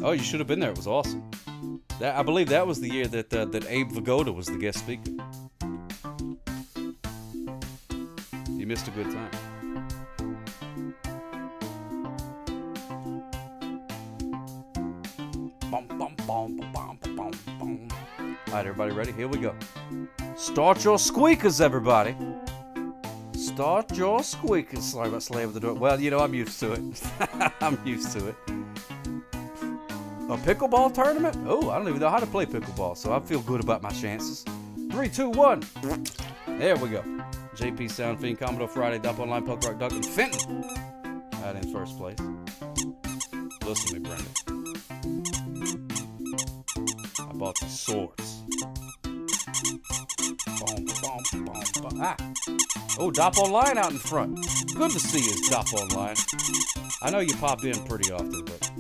Oh, you should have been there. It was awesome. I believe that was the year that Abe Vigoda was the guest speaker. You missed a good time. All right, everybody ready? Here we go. Start your squeakers, everybody. Start your squeakers. Sorry about slamming the door. Well, you know, I'm used to it. I'm used to it. A pickleball tournament? Oh, I don't even know how to play pickleball, so I feel good about my chances. 3, 2, 1. There we go. JP Sound Fiend, Commodore Friday, Dump Online, Punk Rock Duck, and Fenton. Out in first place. Listen to me, Brenda. I bought these swords. Ah. Oh, Dop Online out in front. Good to see you, Dop Online. I know you pop in pretty often, but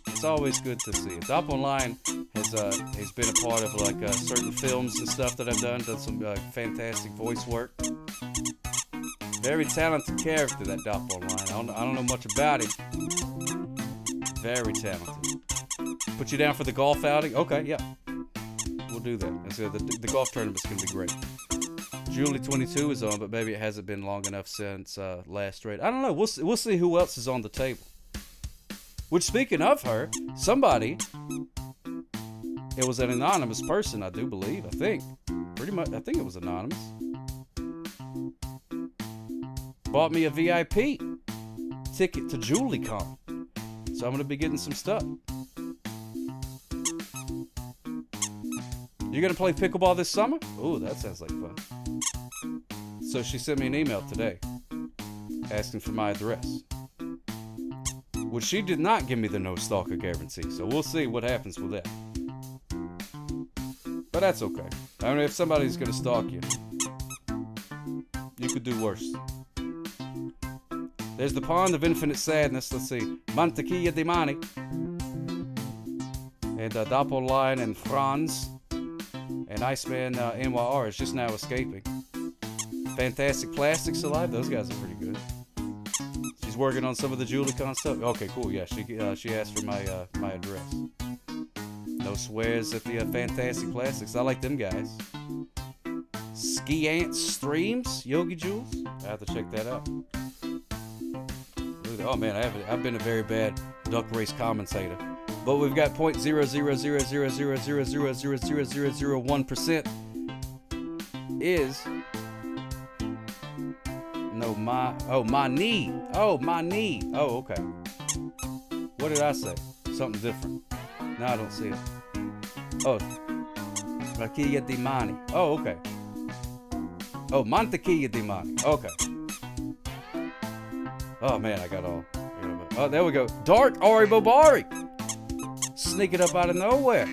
it's always good to see you. Dop Online has been a part of like certain films and stuff that I've done some fantastic voice work. Very talented character, that Dop Online. I don't know much about him. Very talented. Put you down for the golf outing? Okay, yeah. We'll do that. And so the golf tournament's going to be great. Julie 22 is on, but maybe it hasn't been long enough since last raid. I don't know. We'll see who else is on the table. Which, speaking of her, somebody, it was an anonymous person, I do believe. I think it was anonymous. Bought me a VIP ticket to JulieCon. So I'm going to be getting some stuff. You going to play pickleball this summer? Ooh, that sounds like fun. So she sent me an email today asking for my address. Which she did not give me the no stalker guarantee. So we'll see what happens with that. But that's okay. I mean, if somebody's going to stalk you, you could do worse. There's the Pond of Infinite Sadness. Let's see. Mantequilla di Mani. And Doppelline and Franz. And Iceman NYR is just now escaping. Fantastic Plastics Alive. Those guys are pretty good. She's working on some of the JulieCon stuff. Okay, cool. Yeah, she asked for my address. No swears at the Fantastic Plastics. I like them guys. Ski Ant Streams, Yogi Jules. I have to check that out. Oh man, I've been a very bad duck race commentator. But we've got 0.0000000000001% is my knee. Oh, my knee. Oh, okay. What did I say? Something different. No, I don't see it. Oh, Mantequilla di Mani. Oh, okay. Oh, Mantequilla di Mani. Okay. Oh man, I got all. Oh, there we go. Dark Ari Bobari. Sneaking up out of nowhere.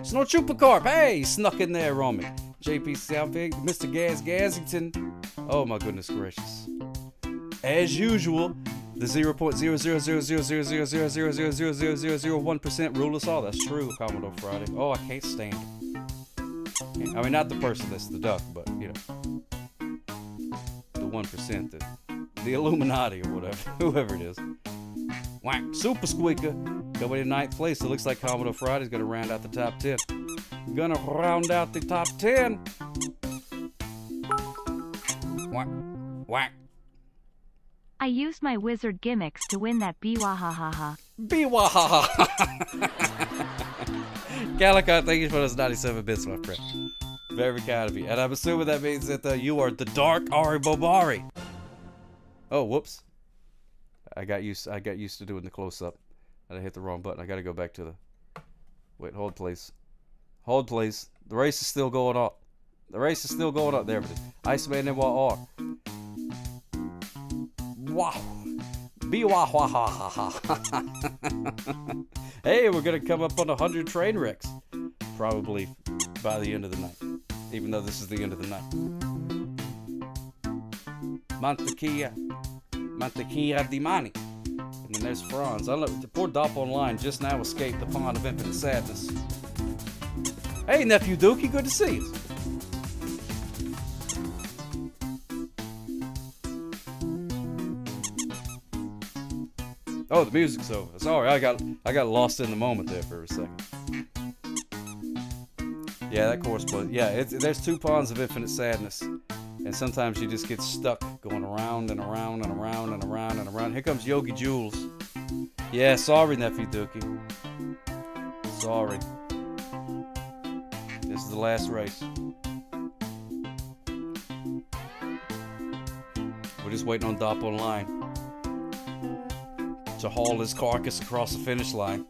Snow Chupacarp. Hey, he snuck in there on me. JP Soundpig, Mr. Gazzington. Oh my goodness gracious. As usual, the 0.0000000000001% rule us all. That's true, Commodore Friday. Oh, I can't stand it. I mean, not the person that's the duck, but you know, the 1%, the Illuminati or whatever, whoever it is. Whack, Super Squeaker coming in 9th place. It looks like Commodore Friday's gonna round out the top 10. Gonna round out the top 10. Whack, whack. I used my wizard gimmicks to win that Biwahahaha. Biwahahaha. Calico, thank you for those 97 bits, my friend. Very kind of you. And I'm assuming that means that you are the Dark Ari Bobari. Oh, whoops. I got used to doing the close-up. And I hit the wrong button. I gotta go back to the... Wait, hold please. Hold please. The race is still going on. The race is still going on. There it is. Iceman NYR. Wow. Hey, we're gonna come up on 100 train wrecks. Probably by the end of the night. Even though this is the end of the night. Mantequilla di Mani. And then there's Franz. I don't know, the poor Dopp Online just now escaped the Pond of Infinite Sadness. Hey, Nephew Dookie, good to see you. Oh, the music's over. Sorry, I got lost in the moment there for a second. Yeah, that chorus, but yeah, there's 2 ponds of infinite sadness, and sometimes you just get stuck going around and around and around and around and around. Here comes Yogi Jules. Yeah, sorry, Nephew Dookie. Sorry. This is the last race. We're just waiting on Dopp Online to haul his carcass across the finish line.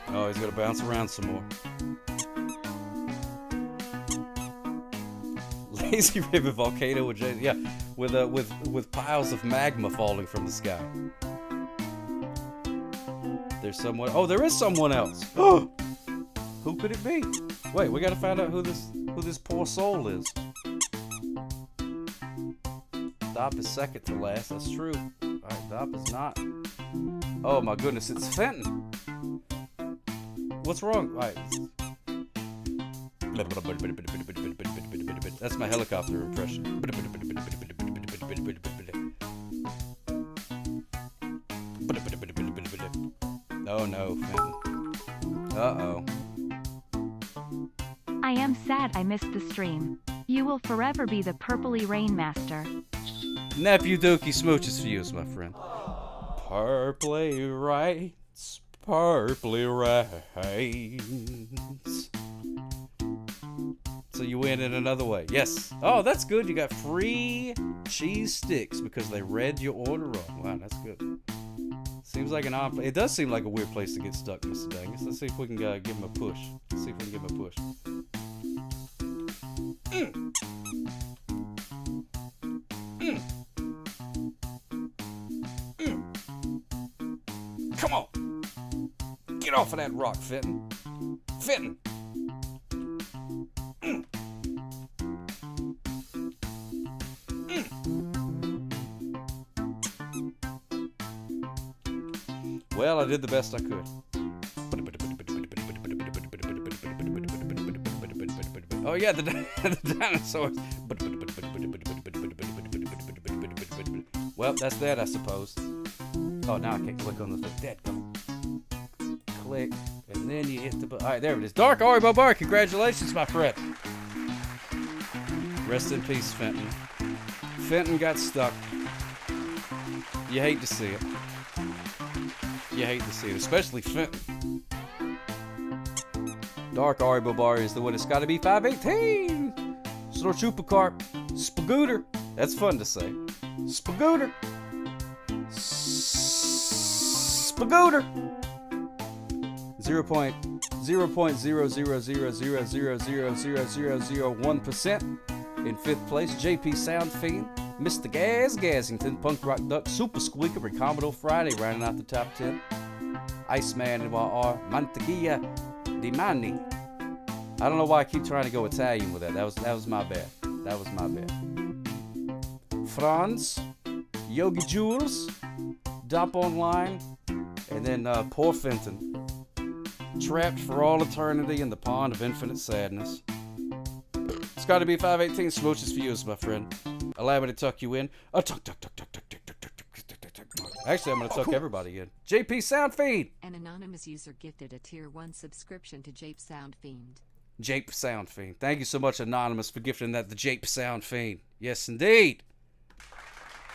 Oh, he's gonna bounce around some more. Lazy River Volcano with with piles of magma falling from the sky. There's someone. Oh, there is someone else. Who could it be? Wait, we gotta find out who this poor soul is. Dopp is second to last. That's true. Alright, Dopp is not. Oh my goodness, it's Fenton. What's wrong? Alright. That's my helicopter impression. Oh no, Fenton. Uh-oh. I am sad I missed the stream. You will forever be the purpley rain master. Nephew Dookie smooches for you, my friend. Purpley rights, purpley rights. So you win in another way. Yes. Oh, that's good. You got free cheese sticks because they read your order wrong. Wow, that's good. Seems like an odd. It does seem like a weird place to get stuck, Mr. Dangus. Let's see if we can give him a push. Let's see if we can give him a push. Come on. Get off of that rock, Fenton. Fenton. Well, I did the best I could. Oh yeah, the dinosaurs. Well, that's that, I suppose. Oh, now I can't click on the thing. Click, and then you hit the button. All right, there it is. Dark Ari Bobar, congratulations, my friend. Rest in peace, Fenton. Fenton got stuck. You hate to see it. You hate to see it, especially Fenton. Dark Ari Bobar is the one. It's got to be 518. Storchupacarp. Spagooter. That's fun to say. Spagooter. Spagooter. 0.00000000001% in 5th place. JP Sound Fiend. Mr. Gaz Gassington, Punk Rock Duck, Super Squeaker, Recommodore Friday, rounding out the top 10. Iceman R. Mantequilla Di Mani. I don't know why I keep trying to go Italian with that. That was my bad. That was my bad. Franz, Yogi Jules, Dop Online, and then poor Fenton. Trapped for all eternity in the pond of infinite sadness. It's got to be 518 smooches for you, my friend. Allow me to tuck you in. Tuck. Actually, I'm going to tuck everybody in. JP Sound Fiend. An anonymous user gifted a Tier 1 subscription to Jape Sound Fiend. Jape Sound Fiend. Thank you so much, Anonymous, for gifting that the Jape Sound Fiend. Yes, indeed.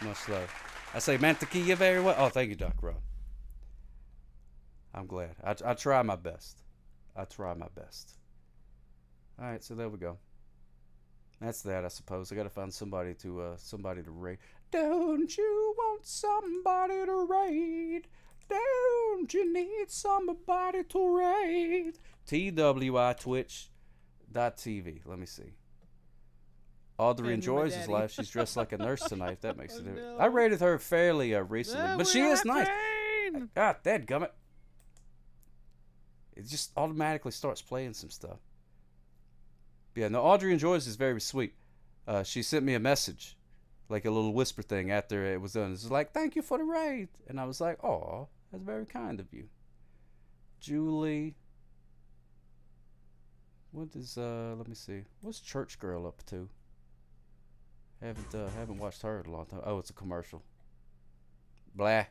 Much love. I say Mantequilla very well. Oh, thank you, Doc Rod. I'm glad. I try my best. I try my best. All right, so there we go. That's that, I suppose. I gotta find somebody to raid. Don't you want somebody to raid? Don't you need somebody to raid? TWI Twitch.tv. Let me see. Audrey enjoys his life. She's dressed like a nurse tonight. If that makes it. No. I rated her fairly recently, but she is nice. God, dadgummit. It just automatically starts playing some stuff. Yeah, no, Audrey enjoys is very sweet. She sent me a message, like a little whisper thing after it was done. It's like, thank you for the raid. And I was like, oh, that's very kind of you. Julie. What is, let me see. What's Church Girl up to? Haven't watched her in a long time. Oh, it's a commercial. Blah.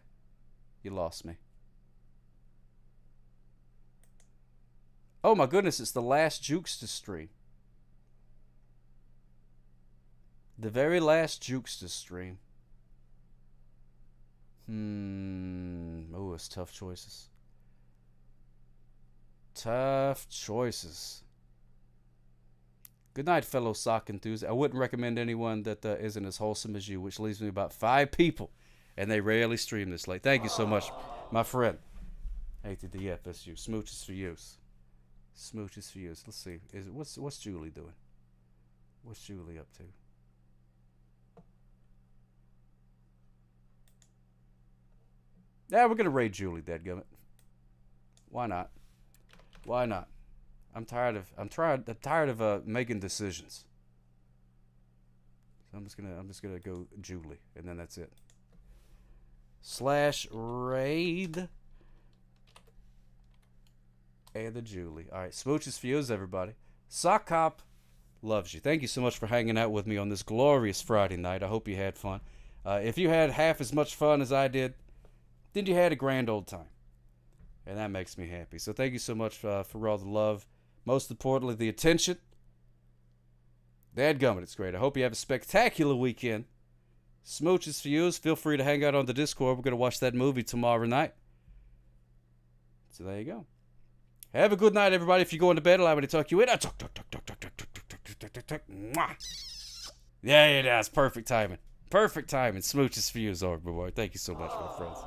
You lost me. Oh my goodness, it's the last Jukester stream. The very last Jukester stream. Oh, it's tough choices. Tough choices. Good night, fellow sock enthusiasts. I wouldn't recommend anyone that isn't as wholesome as you, which leaves me about 5 people, and they rarely stream this late. Thank you so much, my friend. ATDFSU. Smooches for use. Smooches for use. Let's see. What's Julie doing? What's Julie up to? Yeah, we're gonna raid Julie, dadgummit. Why not? Why not? I'm tired of making decisions. So I'm just gonna go Julie, and then that's it. /raid and the Julie. All right, smooches for yous, everybody. Sock Cop loves you. Thank you so much for hanging out with me on this glorious Friday night. I hope you had fun. If you had half as much fun as I did, then you had a grand old time. And that makes me happy. So thank you so much for all the love. Most importantly, the attention. Dadgummit, it's great. I hope you have a spectacular weekend. Smooches for you. Feel free to hang out on the Discord. We're going to watch that movie tomorrow night. So there you go. Have a good night, everybody. If you're going to bed, allow me to tuck you in. Yeah, that's perfect timing. Perfect timing. Smooches for you, Zorba boy. Thank you so much, my friends.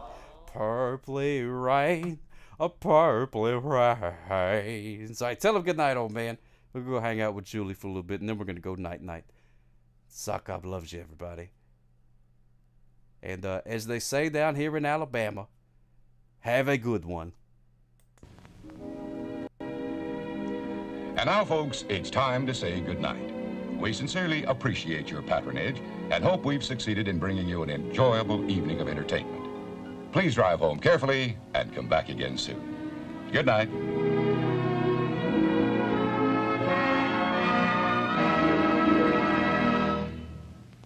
Purpley rain, a purpley rain. So I tell him good night, old man. We'll go hang out with Julie for a little bit, and then we're going to go night-night. Sock up loves you, everybody. And as they say down here in Alabama, have a good one. And now, folks, it's time to say goodnight. We sincerely appreciate your patronage and hope we've succeeded in bringing you an enjoyable evening of entertainment. Please drive home carefully and come back again soon. Good night.